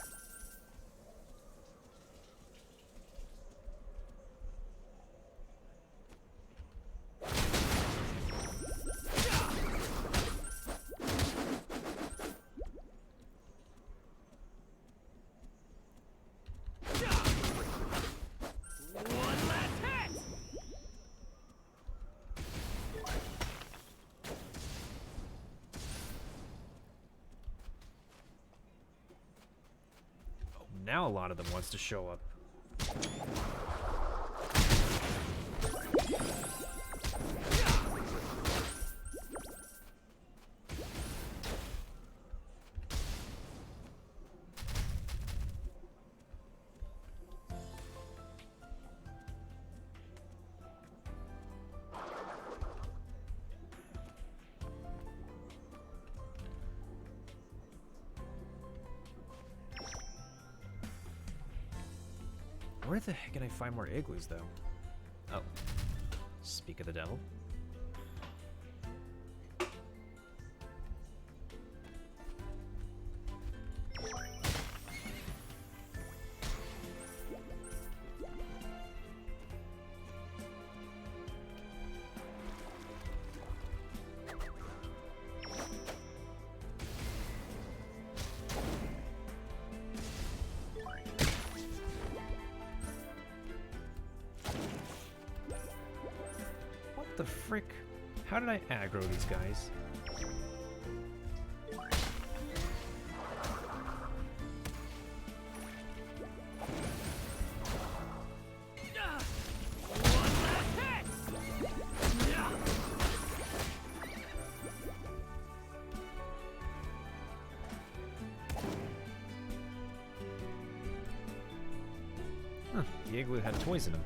Now a lot of them wants to show up. Where the heck can I find more igloos, though? Oh. Speak of the devil. the frick? How did I aggro these guys? Huh, the igloo had toys in them.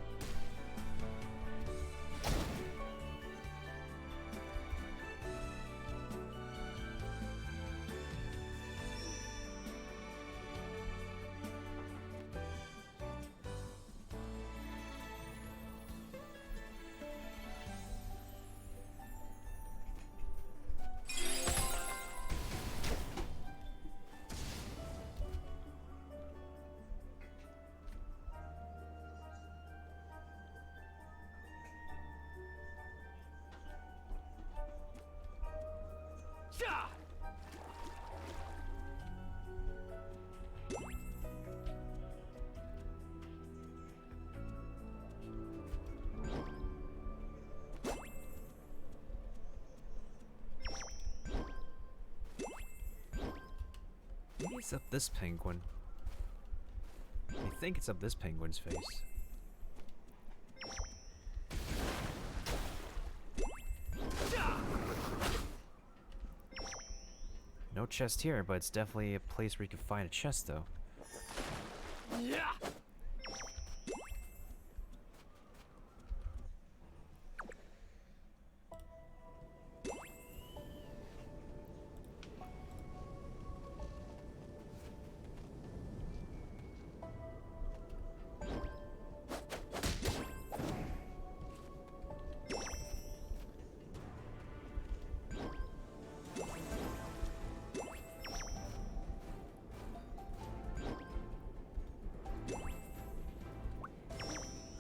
Maybe it's up this penguin. I think it's up this penguin's face. No chest here, but it's definitely a place where you can find a chest, though.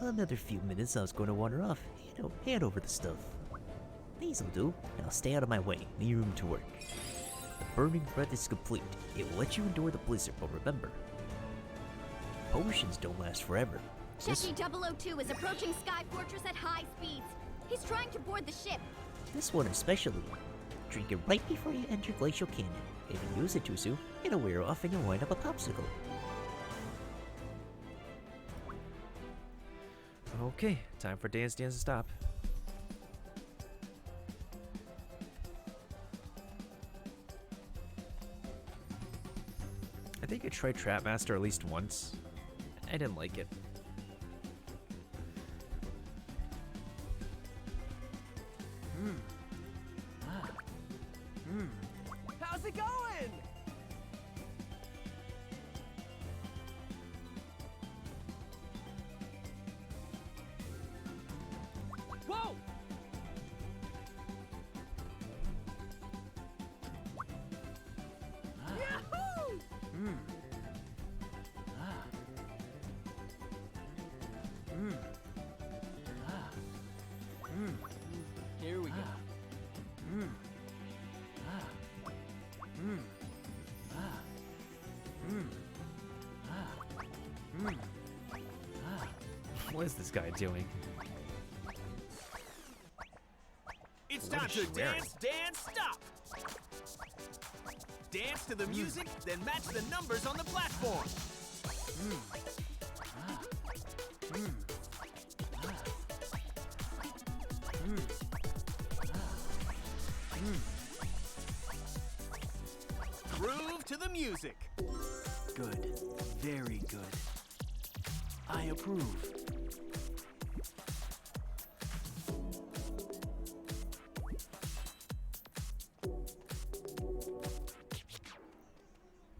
Another few minutes, I was going to wander off. Hand over the stuff. These'll do, and I'll stay out of my way. Need room to work. The burning breath is complete. It will let you endure the blizzard, but remember, potions don't last forever. Checky 002 is approaching Sky Fortress at high speeds. He's trying to board the ship. This one especially. Drink it right before you enter Glacial Canyon. If you use it too soon, it'll wear off and you'll wind up a popsicle. Okay, time for Dance Dance to stop. I think I tried Trap Master at least once. I didn't like it. How's it going? Whoa! Yahoo! Here we go. What is this guy doing? It's What time is to she wearing? dance, stop! Dance to the music, then match the numbers on the platform. Groove to the music. Good. Very good. I approve.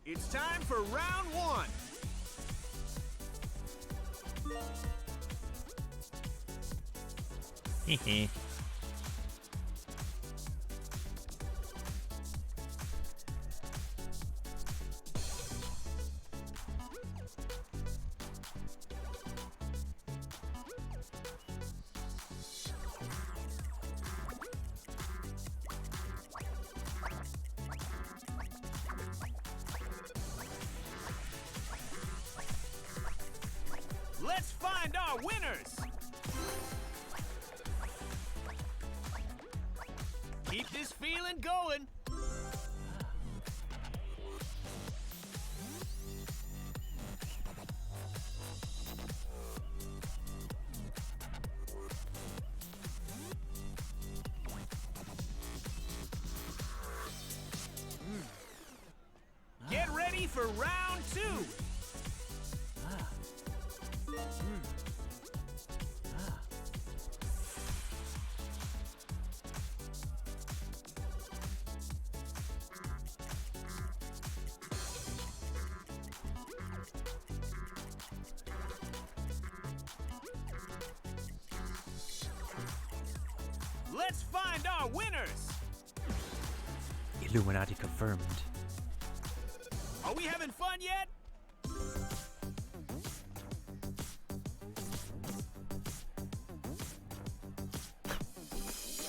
It's time for round one. Hehe. Let's find our winners. this feeling going. Get ready for round 2. Let's find our winners. Illuminati confirmed. Are we having fun yet?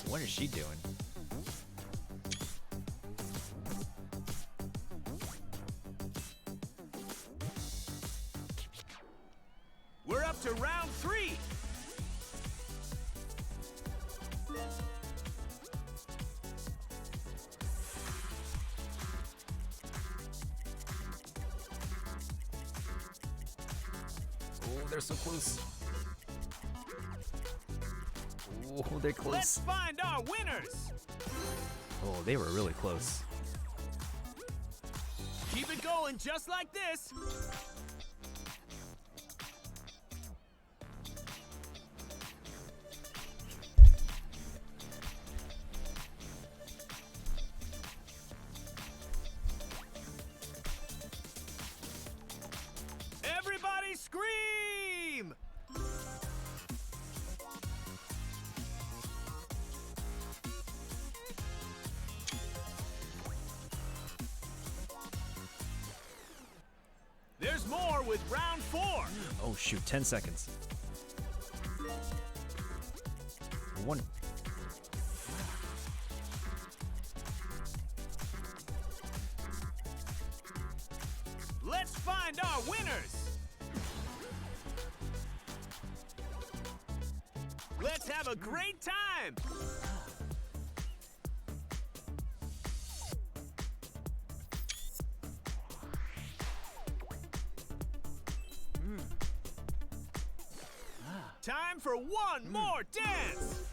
What is she doing? We're up to round 3. Oh, they're so close. Oh, they're close. Let's find our winners. Oh, they were really close. Keep it going just like this. Everybody scream! There's more with round 4. Oh shoot, 10 seconds. 1. Let's find our winners. Let's have a great time. Time for one more dance.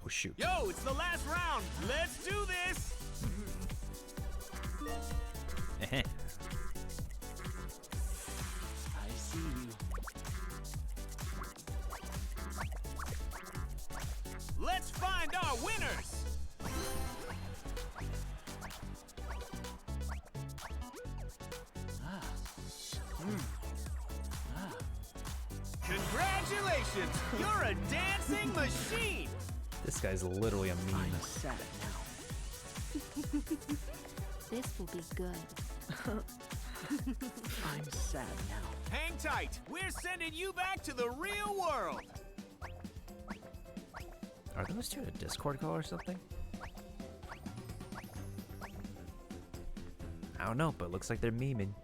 Oh shoot. Yo, it's the last round. Let's do this. Eh-heh. I see you. Let's find our winners. Congratulations! You're a dancing machine! This guy's literally a meme. I'm sad now. This will be good. I'm sad now. Hang tight. We're sending you back to the real world. Are those two in a Discord call or something? I don't know, but it looks like they're memeing.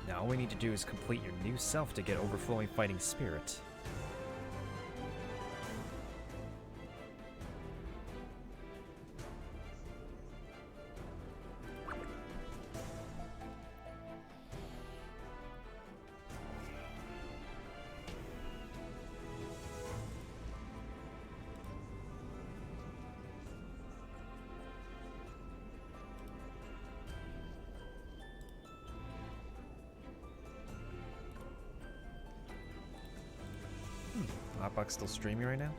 Now all we need to do is complete your new self to get overflowing fighting spirit. Hotbox still streaming right now?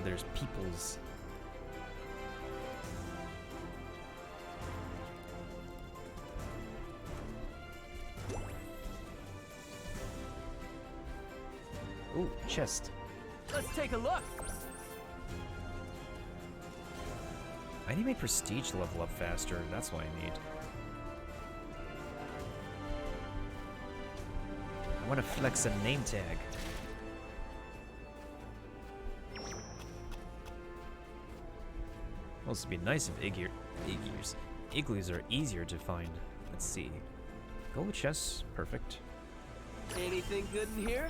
There's people's. Ooh, chest. Let's take a look. I need my prestige to level up faster. That's what I need. I want to flex a name tag. Well, this would be nice if igloos are easier to find. Let's see. Gold chests, perfect. Anything good in here?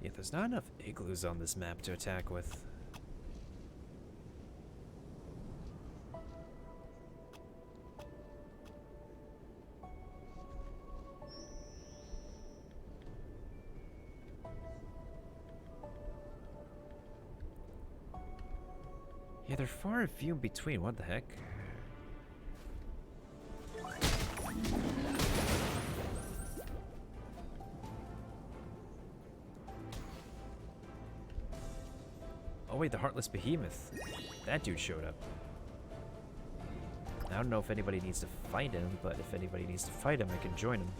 Yeah, there's not enough igloos on this map to attack with. Yeah, they're far and few in between. What the heck? Oh wait, the Heartless Behemoth. That dude showed up. I don't know if anybody needs to fight him, but if anybody needs to fight him, I can join him.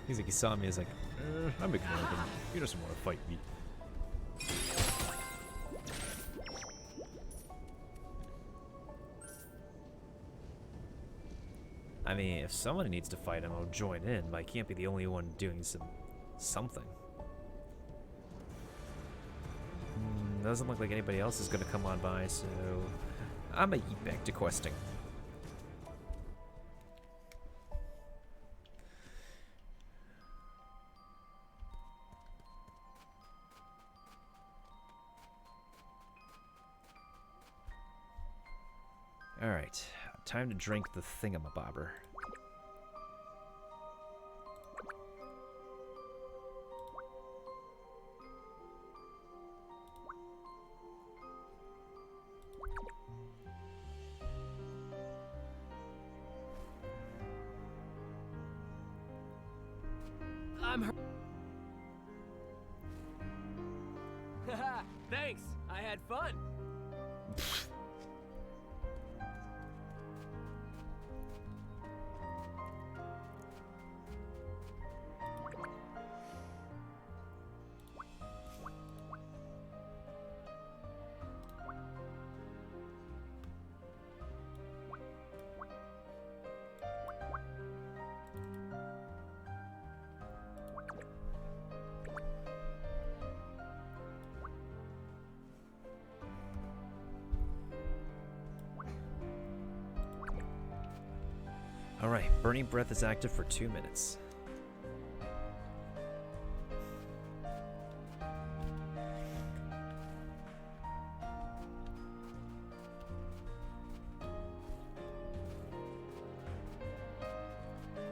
He's like, he saw me, he's like, I'm ignoring him. He doesn't want to fight me. I mean, if someone needs to fight him, I'll join in, but I can't be the only one doing something. Doesn't look like anybody else is gonna come on by, so I'm gonna eat back to questing. Alright, time to drink the thingamabobber. I'm hurt. Haha, thanks. I had fun. Alright, Burning Breath is active for 2 minutes.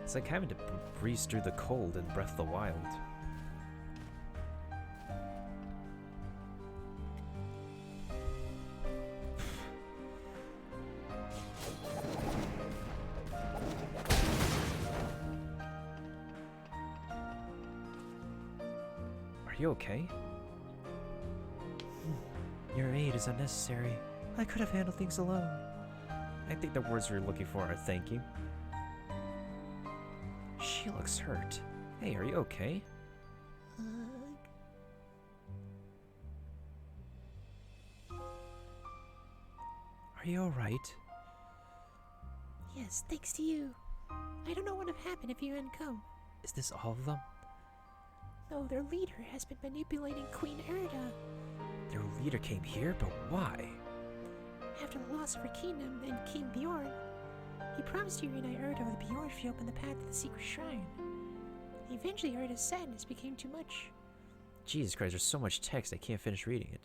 It's like having to breeze through the cold in Breath of the Wild. Are you okay? Your aid is unnecessary. I could have handled things alone. I think the words you're looking for are thank you. She looks hurt. Hey, are you okay? Are you alright? Yes, thanks to you. I don't know what would have happened if you hadn't come. Is this all of them? No, their leader has been manipulating Queen Erda. Their leader came here, but why? After the loss of her kingdom and King Bjorn, he promised to reunite Erda with Bjorn if you opened the path to the secret shrine. Eventually, Erda's sadness became too much. Jesus Christ, there's so much text I can't finish reading it.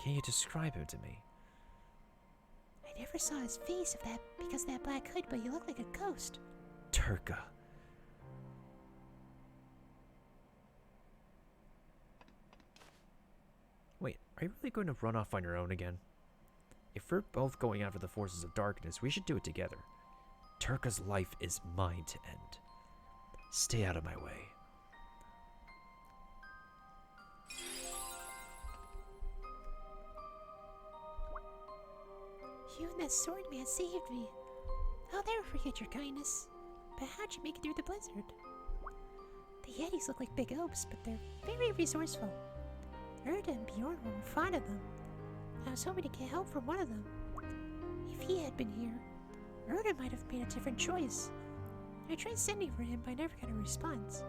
Can you describe him to me? I never saw his face because of that black hood, but he looked like a ghost. Turka. Wait, are you really going to run off on your own again? If we're both going after the forces of darkness, we should do it together. Turka's life is mine to end. Stay out of my way. You and that sword man saved me. I'll never forget your kindness. But how'd you make it through the blizzard? The Yetis look like big oaks, but they're very resourceful. Erda and Bjorn were fond of them. I was hoping to get help from one of them. If he had been here, Erda might have made a different choice. I tried sending for him, but I never got a response.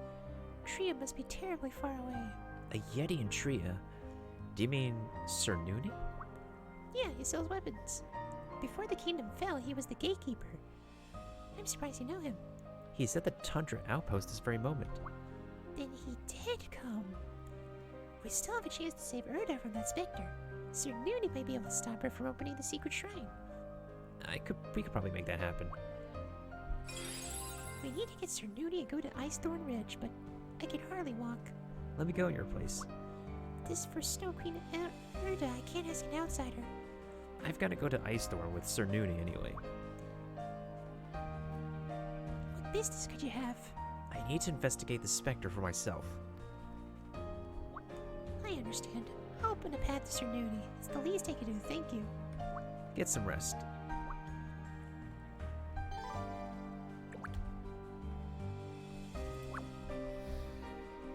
Tria must be terribly far away. A Yeti in Tria? Do you mean Sir Nooney? Yeah, he sells weapons. Before the kingdom fell, he was the gatekeeper. I'm surprised you know him. He's at the Tundra outpost this very moment. Then he did come. We still have a chance to save Erda from that specter. Sir Nooney might be able to stop her from opening the secret shrine. We could probably make that happen. We need to get Sir Nooney and go to Icethorn Ridge, but I can hardly walk. Let me go in your place. This is for Snow Queen Erda. I can't ask an outsider. I've got to go to Icethorn with Sir Nooney anyway. What business could you have? I need to investigate the specter for myself. I understand. I'll open a path to Sir Nooney. It's the least I can do, thank you. Get some rest.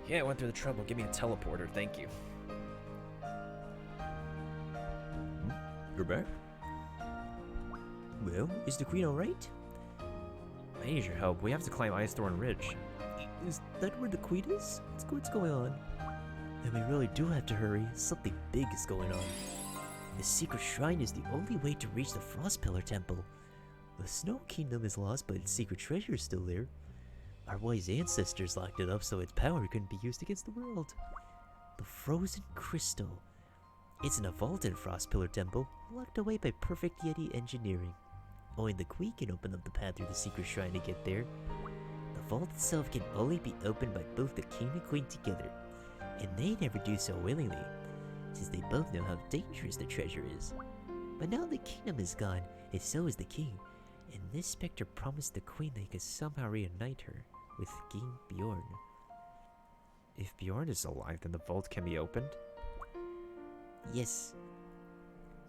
Yeah, I went through the trouble. Give me a teleporter, thank you. You're back? Well, is the queen alright? I need your help. We have to climb Icethorn Ridge. Is that where the queen is? What's going on? Then we really do have to hurry. Something big is going on. The secret shrine is the only way to reach the Frost Pillar Temple. The Snow Kingdom is lost, but its secret treasure is still there. Our wise ancestors locked it up so its power couldn't be used against the world. The Frozen Crystal. It's in a vault in Frost Pillar Temple, locked away by perfect Yeti engineering. Only the queen can open up the path through the secret shrine to get there. The vault itself can only be opened by both the king and queen together, and they never do so willingly, since they both know how dangerous the treasure is. But now the kingdom is gone, and so is the king, and this specter promised the queen they could somehow reunite her with King Bjorn. If Bjorn is alive, then the vault can be opened? Yes.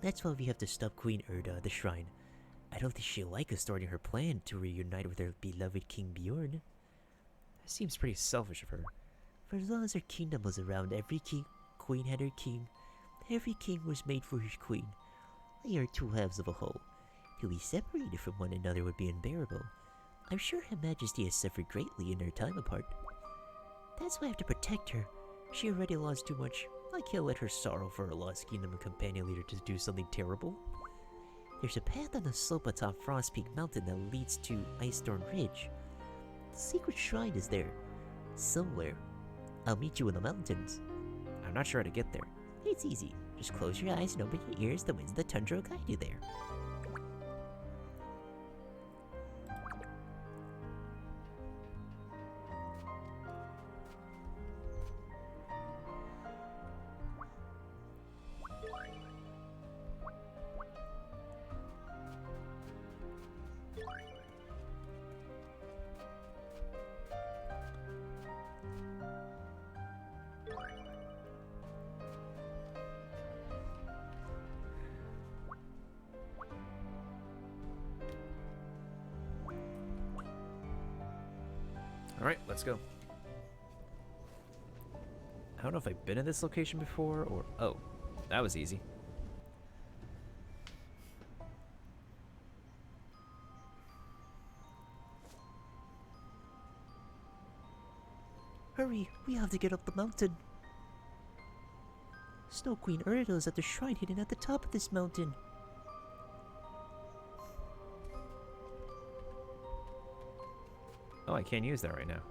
That's why we have to stop Queen Erda at the shrine. I don't think she'll like us starting her plan to reunite with her beloved King Bjorn. That seems pretty selfish of her. For as long as her kingdom was around, every queen had her king. Every king was made for his queen. We are two halves of a whole. To be separated from one another would be unbearable. I'm sure Her Majesty has suffered greatly in their time apart. That's why I have to protect her. She already lost too much. I can't let her sorrow for her lost kingdom and companion leader to do something terrible. There's a path on the slope atop Frost Peak Mountain that leads to Icethorn Ridge. The secret shrine is there. Somewhere. I'll meet you in the mountains. I'm not sure how to get there. It's easy. Just close your eyes and open your ears. The winds of the tundra will guide you there. Alright, let's go. I don't know if I've been in this location before, or... Oh, that was easy. Hurry, we have to get up the mountain. Snow Queen Erdo is at the shrine hidden at the top of this mountain. Oh, I can't use that right now.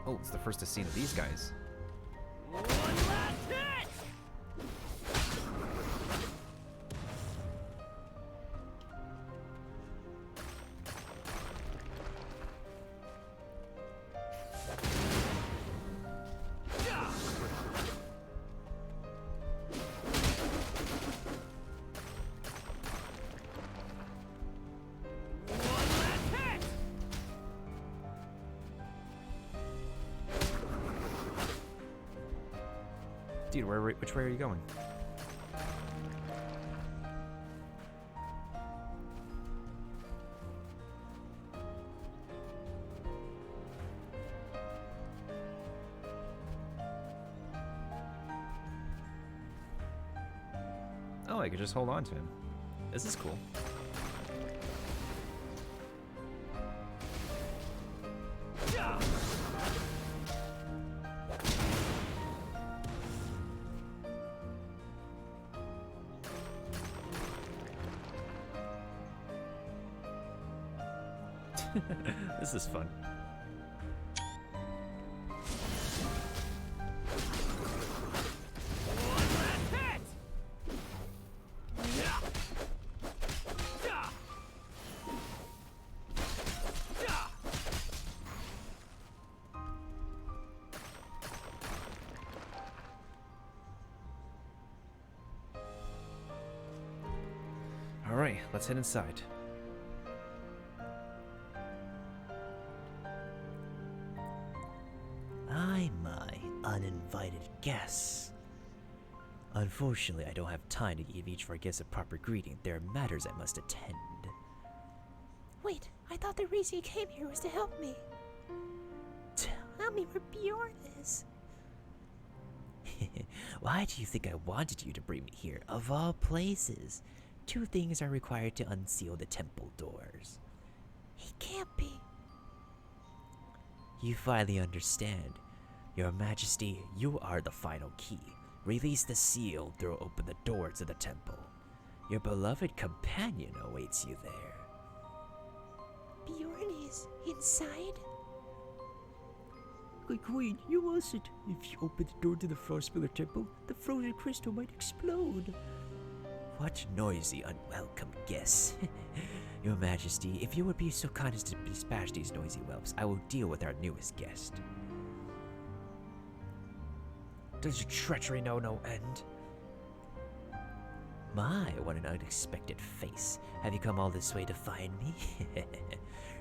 Oh, it's the first scene of these guys. Dude, which way are you going? Oh, I could just hold on to him. This is cool. This is fun. All right, let's head inside. Uninvited guests. Unfortunately, I don't have time to give each of our guests a proper greeting. There are matters I must attend. Wait, I thought the reason you came here was to help me. Tell me where Bjorn is. Why do you think I wanted you to bring me here? Of all places, 2 things are required to unseal the temple doors. He can't be. You finally understand. Your Majesty, you are the final key. Release the seal, throw open the door to the temple. Your beloved companion awaits you there. Bjorn is inside? My queen, you mustn't. If you open the door to the Frostspiller Temple, the frozen crystal might explode. What noisy, unwelcome guests. Your Majesty, if you would be so kind as to dispatch these noisy whelps, I will deal with our newest guest. Does your treachery know no end? My, what an unexpected face. Have you come all this way to find me?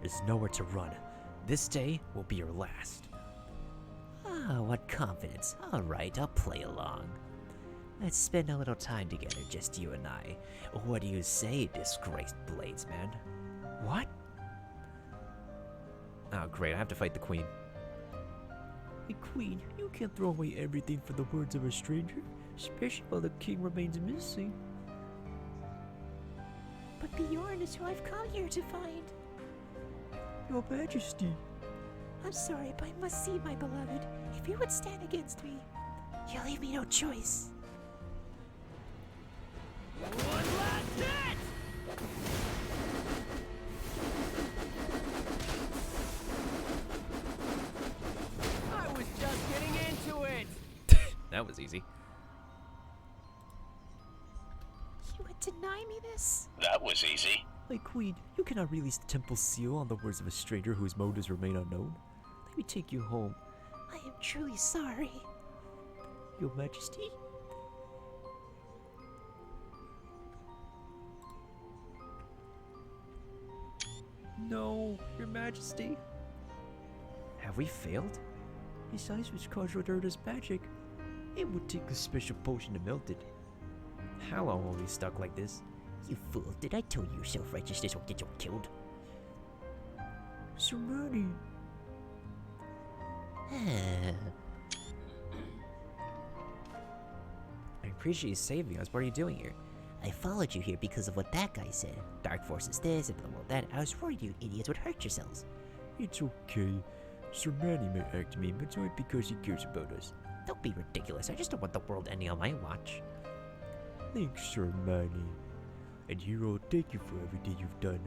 There's nowhere to run. This day will be your last. Ah, what confidence. Alright, I'll play along. Let's spend a little time together, just you and I. What do you say, disgraced bladesman? What? Oh, great, I have to fight the queen. Hey, queen, you can't throw away everything for the words of a stranger, especially while the king remains missing. But Bjorn is who I've come here to find. Your Majesty. I'm sorry, but I must see my beloved. If you would stand against me, you'll leave me no choice. One last hit! I was just getting into it! That was easy. You would deny me this? That was easy. My queen, you cannot release the temple seal on the words of a stranger whose motives remain unknown. Let me take you home. I am truly sorry. Your Majesty? No, Your Majesty. Have we failed? His ice was caused with Erda's magic. It would take a special potion to melt it. How long will we be stuck like this? You fool, did I tell you your self-righteousness will get you killed? Sir Manny. I appreciate you saving us. What are you doing here? I followed you here because of what that guy said. Dark forces this, and the world that. I was worried you idiots would hurt yourselves. It's okay. Sir Manny may act mean, but it's only because he cares about us. Don't be ridiculous. I just don't want the world ending on my watch. Thanks, Sir Manny. And Hero, thank you for everything you've done.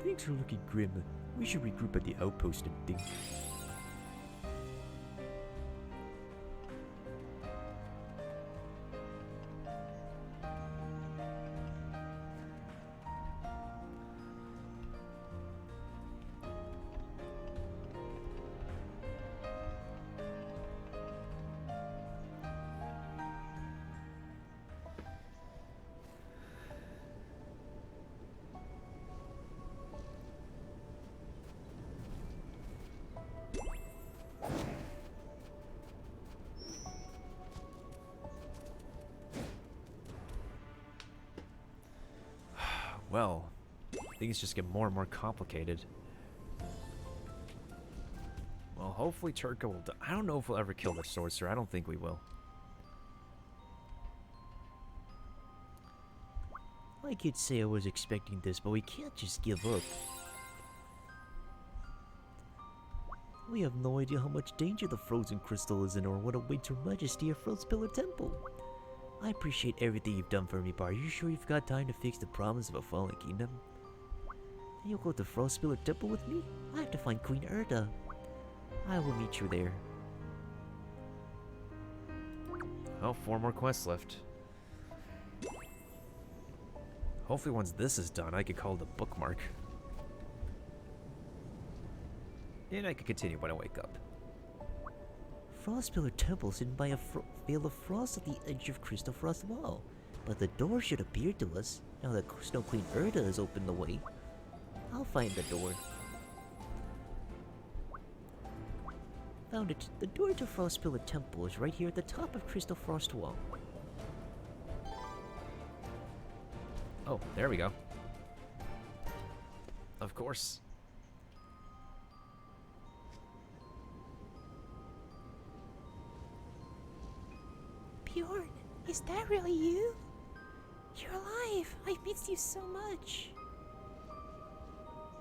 Things are looking grim. We should regroup at the outpost and think. Well, things just get more and more complicated. Well, hopefully Turco will I don't know if we'll ever kill the sorcerer. I don't think we will. I could say I was expecting this, but we can't just give up. We have no idea how much danger the frozen crystal is in or what awaits Her Majesty at Frostpillar Temple. I appreciate everything you've done for me, but are you sure you've got time to fix the problems of a fallen kingdom? You'll go to Frostpillar Temple with me? I have to find Queen Erda. I will meet you there. Oh, 4 more quests left. Hopefully once this is done, I can call it a bookmark. And I can continue when I wake up. Frostpillar Temple is hidden by a veil of frost at the edge of Crystal Frost Wall. But the door should appear to us, now that Snow Queen Erda has opened the way. I'll find the door. Found it. The door to Frostpillar Temple is right here at the top of Crystal Frost Wall. Oh, there we go. Of course. Bjorn, is that really you? You're alive! I've missed you so much.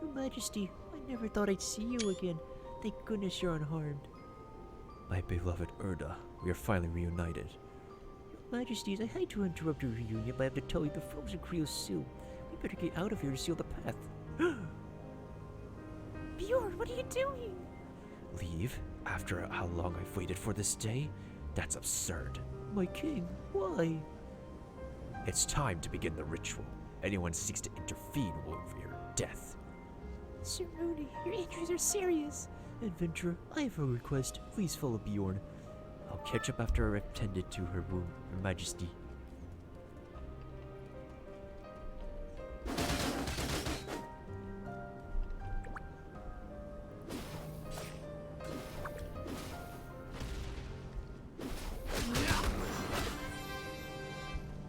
Your Majesty, I never thought I'd see you again. Thank goodness you're unharmed. My beloved Erda, we are finally reunited. Your Majesties, I hate to interrupt your reunion, but I have to tell you the frozen Creo seal. We better get out of here to seal the path. Bjorn, what are you doing? Leave? After how long I've waited for this day? That's absurd. My king, why? It's time to begin the ritual. Anyone seeks to intervene will fear death. Sir Mooney, your injuries are serious. Adventurer, I have a request. Please follow Bjorn. I'll catch up after I've tended to her wound, Your Majesty.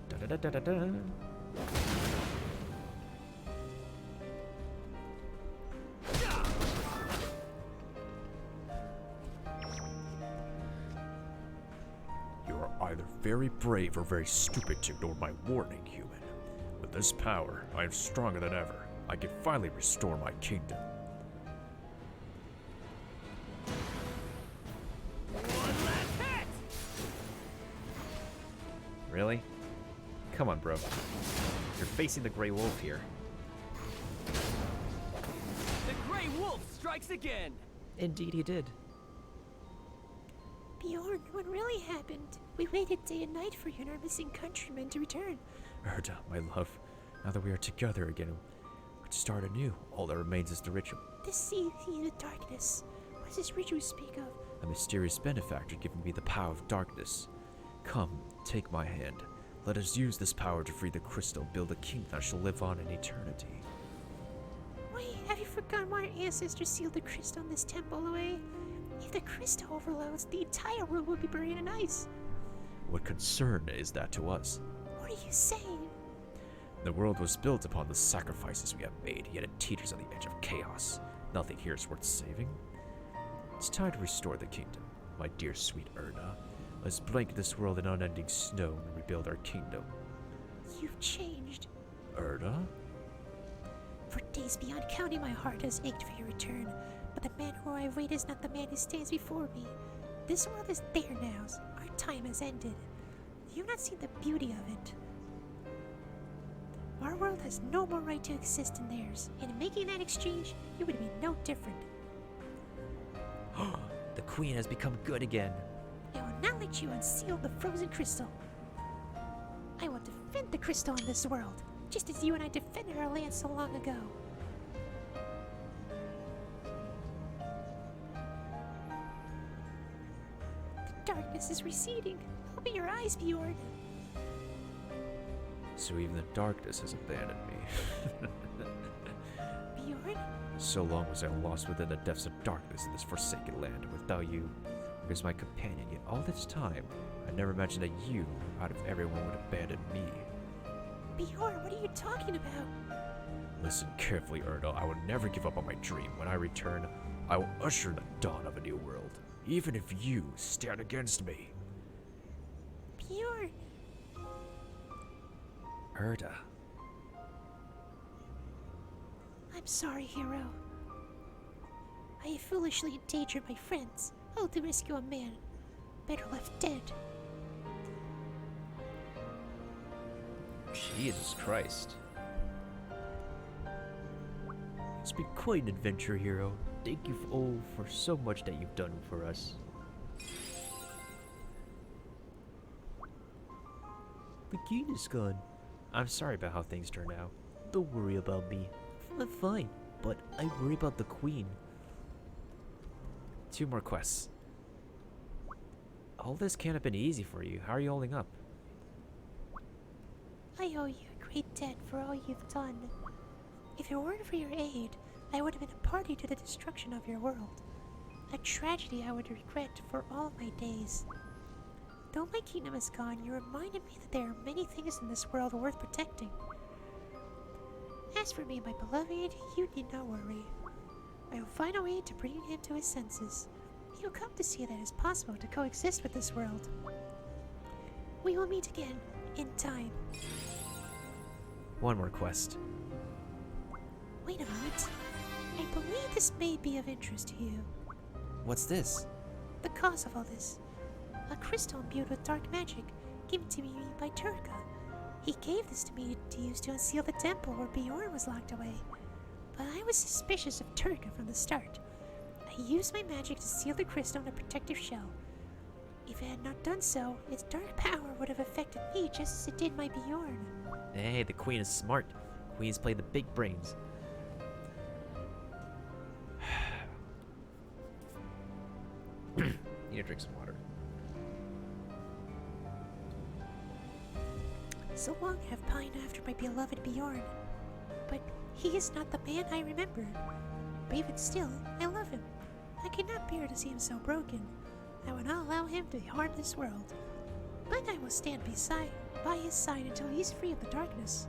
Da-da-da-da-da. You are either very brave or very stupid to ignore my warning, human. With this power, I am stronger than ever. I can finally restore my kingdom. Really? Come on, bro. You're facing the Grey Wolf here. The Grey Wolf strikes again! Indeed he did. Bjorn, what really happened? We waited day and night for you and our missing countrymen to return. Erda, my love, now that we are together again, we could start anew. All that remains is the ritual. The sea in the darkness. What does this ritual speak of? A mysterious benefactor giving me the power of darkness. Come, take my hand. Let us use this power to free the crystal, build a king that shall live on in eternity. Wait, have you forgotten why our ancestors sealed the crystal in this temple away? If the crystal overloads, the entire world will be buried in ice. What concern is that to us? What are you saying? The world was built upon the sacrifices we have made, yet it teeters on the edge of chaos. Nothing here is worth saving. It's time to restore the kingdom, my dear sweet Erna. Let's blanket this world in unending snow and rebuild our kingdom. You've changed. Erna? For days beyond counting, my heart has ached for your return, but the man who I await is not the man who stands before me. This world is there now. Our time has ended. You've not seen the beauty of it. Our world has no more right to exist than theirs, and in making that exchange, you would be no different. The queen has become good again. I will not let you unseal the frozen crystal. I will defend the crystal in this world, just as you and I defended our land so long ago. The darkness is receding. Open your eyes, Bjorn. So even the darkness has abandoned me. Bjorn? So long was I lost within the depths of darkness in this forsaken land. Without you, as my companion, yet all this time, I never imagined that you, out of everyone, would abandon me. Bjorn, what are you talking about? Listen carefully, Erna. I will never give up on my dream. When I return, I will usher in the dawn of a new world, even if you stand against me. Bjorn! Erna. I'm sorry, hero. I have foolishly endangered my friends, all to rescue a man better left dead. Jesus Christ. It's been quite an adventure, hero. Thank you all for so much that you've done for us. The key is gone. I'm sorry about how things turned out. Don't worry about me. I'm fine, but I worry about the queen. 2 more quests. All this can't have been easy for you. How are you holding up? I owe you a great debt for all you've done. If it weren't for your aid, I would have been a party to the destruction of your world. A tragedy I would regret for all my days. Though my kingdom is gone, you reminded me that there are many things in this world worth protecting. As for me, my beloved, you need not worry. I will find a way to bring him to his senses. He will come to see that it is possible to coexist with this world. We will meet again, in time. 1 more quest. Wait a moment. I believe this may be of interest to you. What's this? The cause of all this. A crystal imbued with dark magic, given to me by Turka. He gave this to me to use to unseal the temple where Bjorn was locked away. But I was suspicious of Turka from the start. I used my magic to seal the crystal in a protective shell. If it had not done so, its dark power would have affected me just as it did my Bjorn. Hey, the queen is smart. Queens play the big brains. Need to drink some water. So long have pined after my beloved Bjorn. But he is not the man I remember. But even still, I love him. I cannot bear to see him so broken. I will not allow him to harm this world. But I will stand by his side until he is free of the darkness.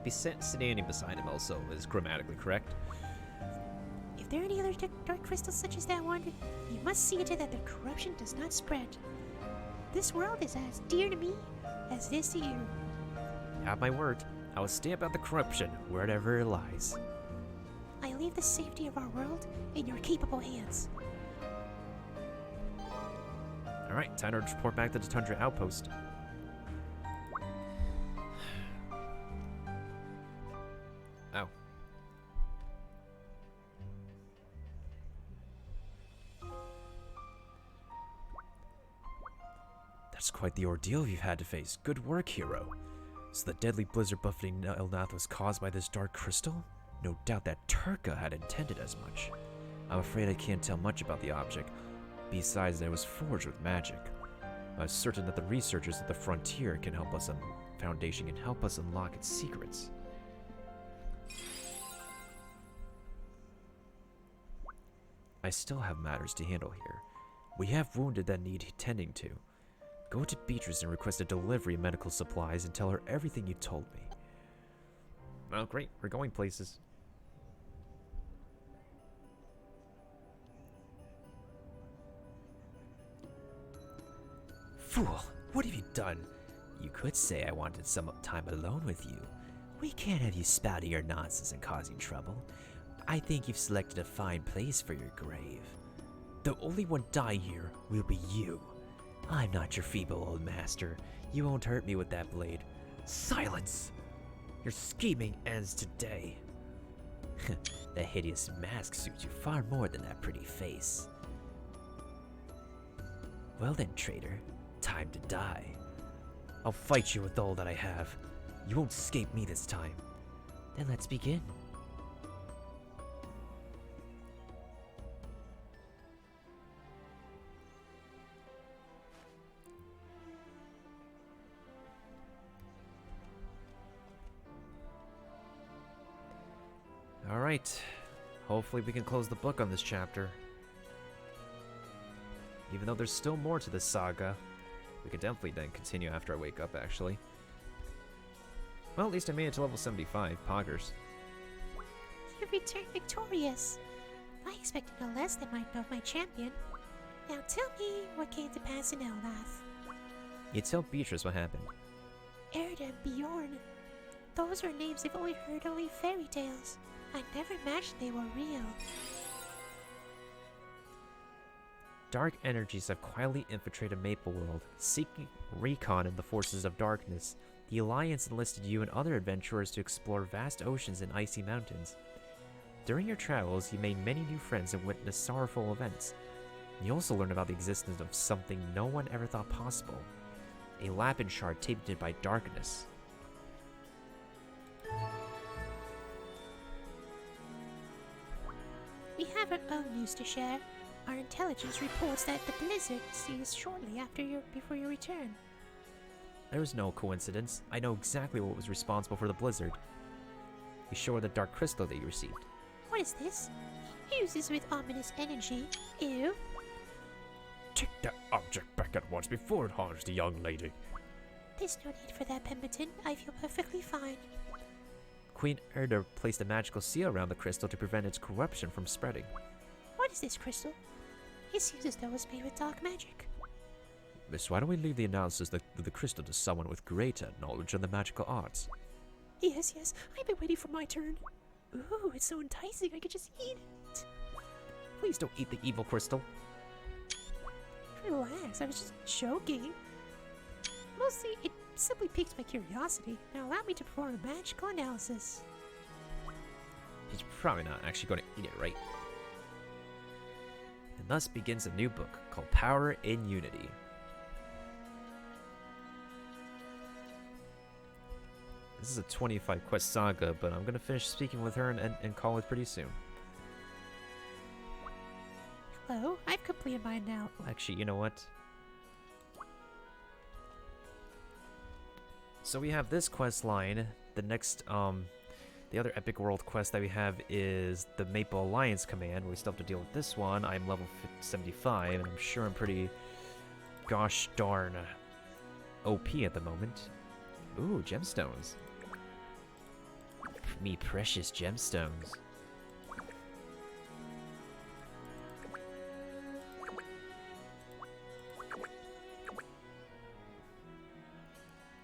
Standing beside him also is grammatically correct. If there are any other dark crystals such as that one, you must see to that the corruption does not spread. This world is as dear to me as it is to you. Have my word. I will stamp out the corruption wherever it lies. I leave the safety of our world in your capable hands. Alright, time to report back to the Tundra Outpost. Oh. That's quite the ordeal you've had to face. Good work, hero. So the deadly blizzard buffeting Elnath was caused by this dark crystal? No doubt that Turka had intended as much. I'm afraid I can't tell much about the object, besides that it was forged with magic. I'm certain that the researchers at the Frontier can help us Foundation can help us unlock its secrets. I still have matters to handle here. We have wounded that need tending to. Go to Beatrice and request a delivery of medical supplies and tell her everything you told me. Oh, great. We're going places. Fool, what have you done? You could say I wanted some time alone with you. We can't have you spouting your nonsense and causing trouble. I think you've selected a fine place for your grave. The only one dying here will be you. I'm not your feeble old master. You won't hurt me with that blade. Silence! Your scheming ends today. The hideous mask suits you far more than that pretty face. Well then, traitor, time to die. I'll fight you with all that I have. You won't escape me this time. Then let's begin. Alright. Hopefully we can close the book on this chapter. Even though there's still more to this saga. We could definitely then continue after I wake up, actually. Well, at least I made it to level 75. Poggers. You returned victorious. I expected no less than might of my champion. Now tell me what came to pass in Elnath. You tell Beatrice what happened. Erda and Bjorn. Those are names I've only heard only fairy tales. I never imagined they were real. Dark energies have quietly infiltrated Maple World, seeking recon in the forces of darkness. The Alliance enlisted you and other adventurers to explore vast oceans and icy mountains. During your travels, you made many new friends and witnessed sorrowful events. You also learned about the existence of something no one ever thought possible. A Lapin shard tainted by darkness. We have our own news to share. Our intelligence reports that the blizzard ceased shortly before your return. There was no coincidence. I know exactly what was responsible for the blizzard. You show the dark crystal that you received. What is this? Uses with ominous energy. Ew. Take that object back at once before it harms the young lady. There's no need for that, Pemberton. I feel perfectly fine. Queen Erda placed a magical seal around the crystal to prevent its corruption from spreading. What is this crystal? It seems as though it's made with dark magic. Miss, why don't we leave the analysis of the crystal to someone with greater knowledge of the magical arts? Yes, I've been waiting for my turn. Ooh, it's so enticing, I could just eat it. Please don't eat the evil crystal. Relax, I was just joking. Mostly, it simply piqued my curiosity. Now allow me to perform a magical analysis. She's probably not actually going to eat it, right? And thus begins a new book called Power in Unity. This is a 25 quest saga, but I'm going to finish speaking with her and call it pretty soon. Hello, I've completed mine now. Actually, you know what? So we have this quest line. The next, the other Epic World quest that we have is the Maple Alliance command. We still have to deal with this one. I'm level 75, and I'm sure I'm pretty gosh darn OP at the moment. Ooh, gemstones. Me precious gemstones.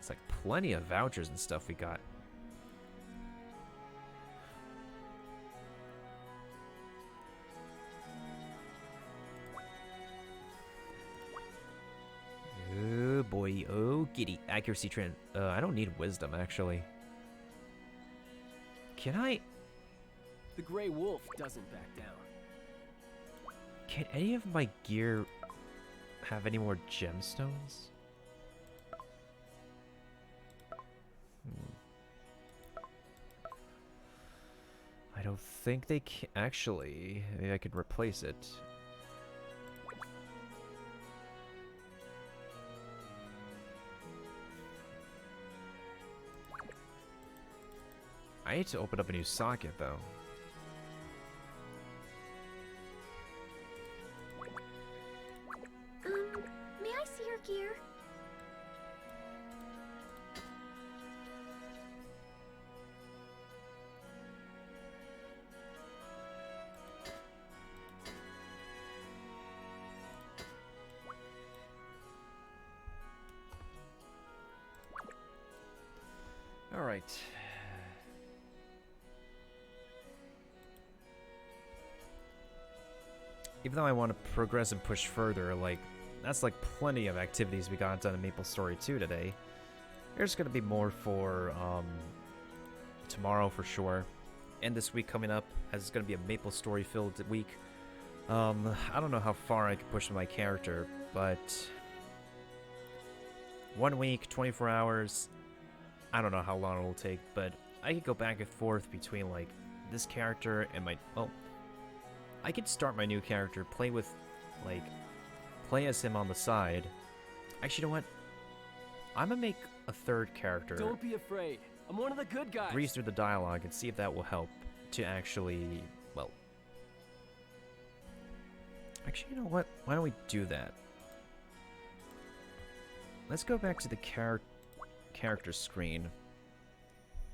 It's like plenty of vouchers and stuff we got. Oh boy, oh giddy. Accuracy trend. I don't need wisdom actually. Can I? The Grey Wolf doesn't back down. Can any of my gear have any more gemstones? I don't think they can. Actually, maybe I could replace it. I need to open up a new socket, though. Alright. Even though I want to progress and push further, like, that's like plenty of activities we got done in Maplestory 2 today. There's gonna be more for, tomorrow for sure. And this week coming up, as it's gonna be a Maplestory filled week. I don't know how far I can push my character, but 1 week, 24 hours, I don't know how long it'll take, but I could go back and forth between, like, this character and my, well, I could start my new character, play with, like, play as him on the side. Actually, you know what? I'm gonna make a third character. Don't be afraid. I'm one of the good guys. Breeze through the dialogue and see if that will help to actually, well... Actually, you know what? Why don't we do that? Let's go back to the character screen.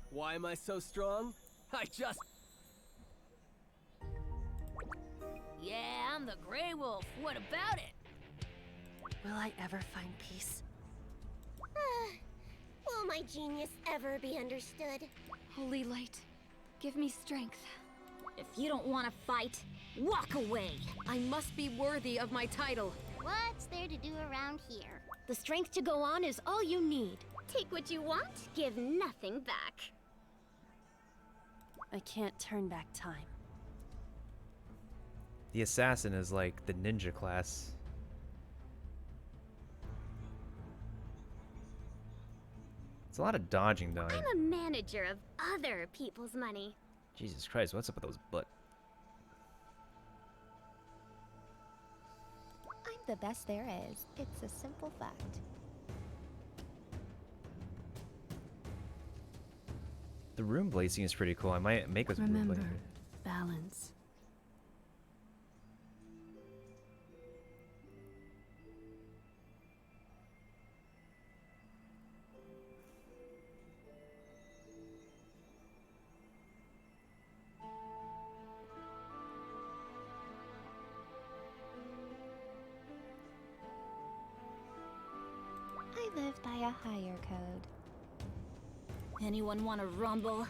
Why am I so strong? I just... Yeah, I'm the Grey Wolf. What about it? Will I ever find peace? Will my genius ever be understood? Holy light, give me strength. If you don't want to fight, walk away. I must be worthy of my title. What's there to do around here? The strength to go on is all you need. Take what you want, give nothing back. I can't turn back time. The assassin is like the ninja class. It's a lot of dodging, though. I'm a manager of other people's money. Jesus Christ, what's up with those butt? I'm the best there is. It's a simple fact. The rune blazing is pretty cool. I might make a rune Remember, blazing. balance. I live by a higher code. Anyone want to rumble?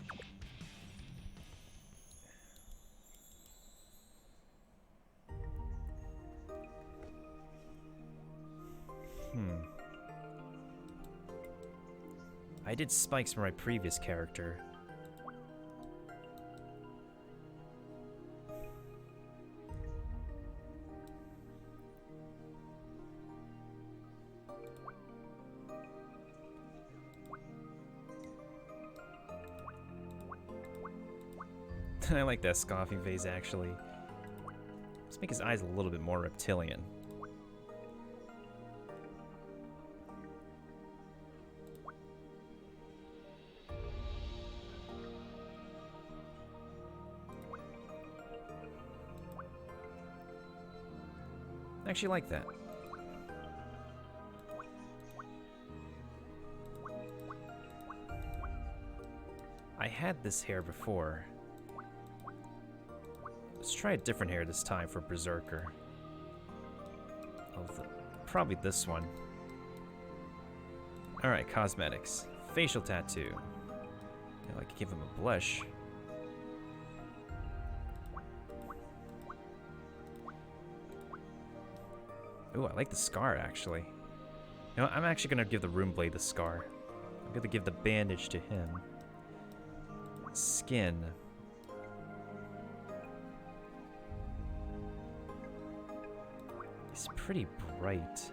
I did spikes for my previous character. I like that scoffing face, actually. Let's make his eyes a little bit more reptilian. I actually like that. I had this hair before. Let's try a different hair this time for Berserker. Probably this one. Alright, cosmetics. Facial tattoo. I like to give him a blush. Ooh, I like the scar, actually. You know, I'm actually gonna give the Runeblade the scar. I'm gonna give the bandage to him. Skin. It's pretty bright.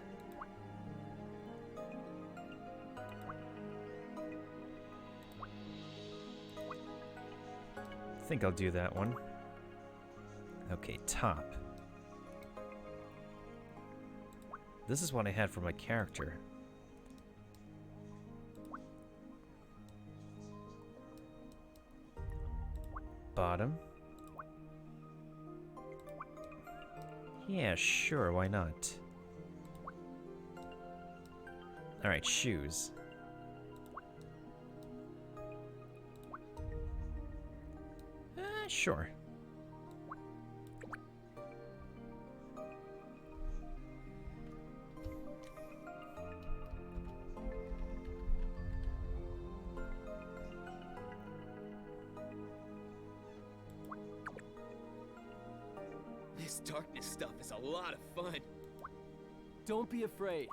I think I'll do that one. Okay, top. This is what I had for my character. Bottom. Yeah, sure, why not? Alright, shoes. Sure. This darkness stuff is a lot of fun. Don't be afraid.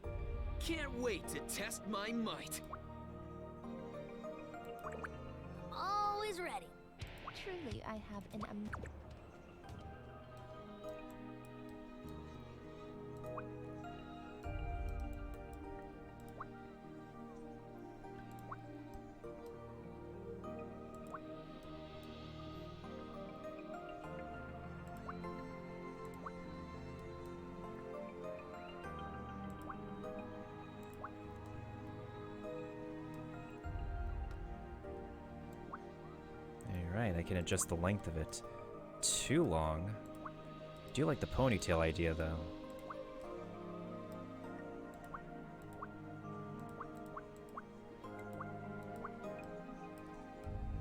Can't wait to test my might. Always ready. Truly, I have an Alright, I can adjust the length of it. Too long. Do like the ponytail idea, though.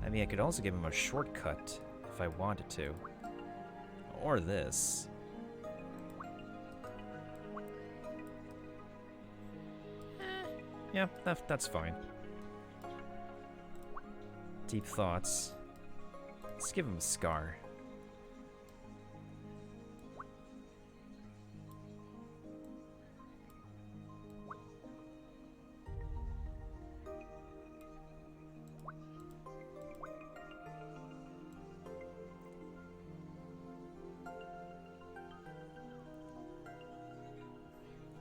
I mean, I could also give him a shortcut if I wanted to. Or this. Yeah, that's fine. Deep thoughts. Let's give him a scar.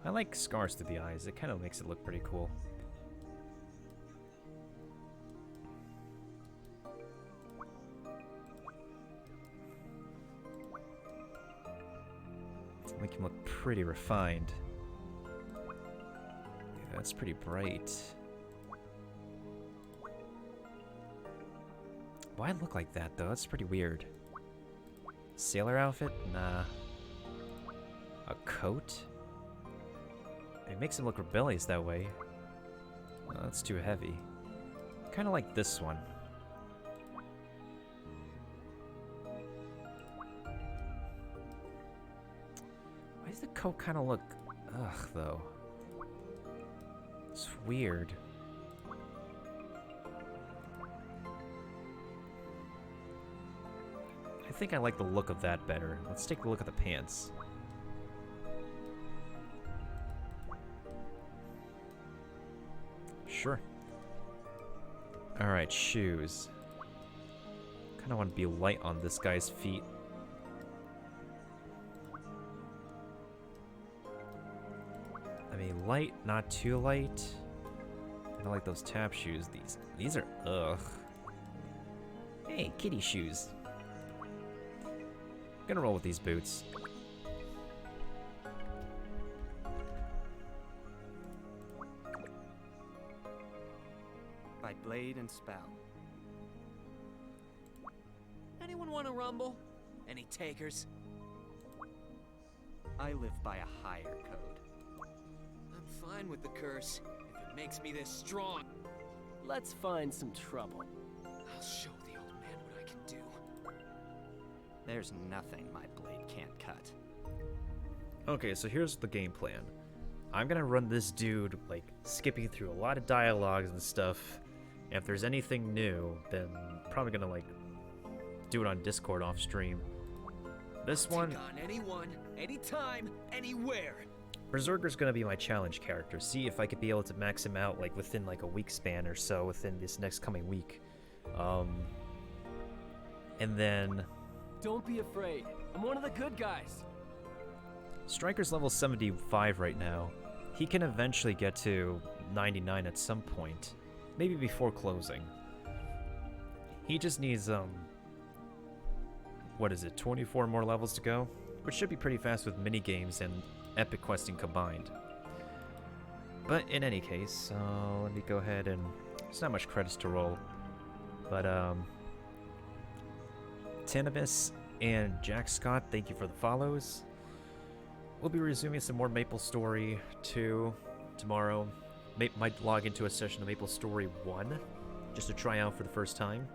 I like scars to the eyes. It kind of makes it look pretty cool. Make him look pretty refined. Yeah, that's pretty bright. Why look like that, though? That's pretty weird. Sailor outfit? Nah. A coat? It makes him look rebellious that way. Oh, that's too heavy. Kind of like this one. Why does the coat kind of look... ugh, though? It's weird. I think I like the look of that better. Let's take a look at the pants. Sure. Alright, shoes. Kind of want to be light on this guy's feet. I mean, light, not too light. I don't like those tap shoes. These are ugh. Hey, kitty shoes. Gonna roll with these boots. By Blade and Spell. Anyone want to rumble? Any takers? I live by a higher code. I'm fine with the curse, if it makes me this strong. Let's find some trouble. I'll show the old man what I can do. There's nothing my blade can't cut. Okay, so here's the game plan. I'm gonna run this dude, like, skipping through a lot of dialogues and stuff. And if there's anything new, then probably gonna, like, do it on Discord off stream. This one... Take on anyone, anytime, anywhere. Berserker's gonna be my challenge character. See if I could be able to max him out, like, within, like, a week span or so within this next coming week. And then... Don't be afraid. I'm one of the good guys. Striker's level 75 right now. He can eventually get to 99 at some point. Maybe before closing. He just needs, what is it, 24 more levels to go? Which should be pretty fast with minigames and epic questing combined. But in any case, let me go ahead and... There's not much credits to roll. But, Tinibus and Jack Scott, thank you for the follows. We'll be resuming some more Maplestory 2 tomorrow. Might log into a session of Maplestory 1 just to try out for the first time.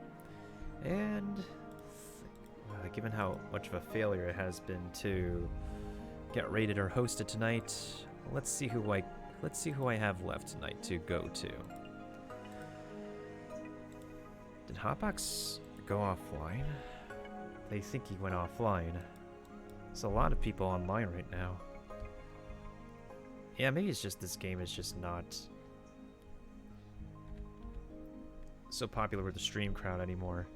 And given how much of a failure it has been to get rated or hosted tonight, let's see who I have left tonight to go to. Did Hotbox go offline? They think he went offline. There's a lot of people online right now. Yeah, maybe it's just this game is just not so popular with the stream crowd anymore.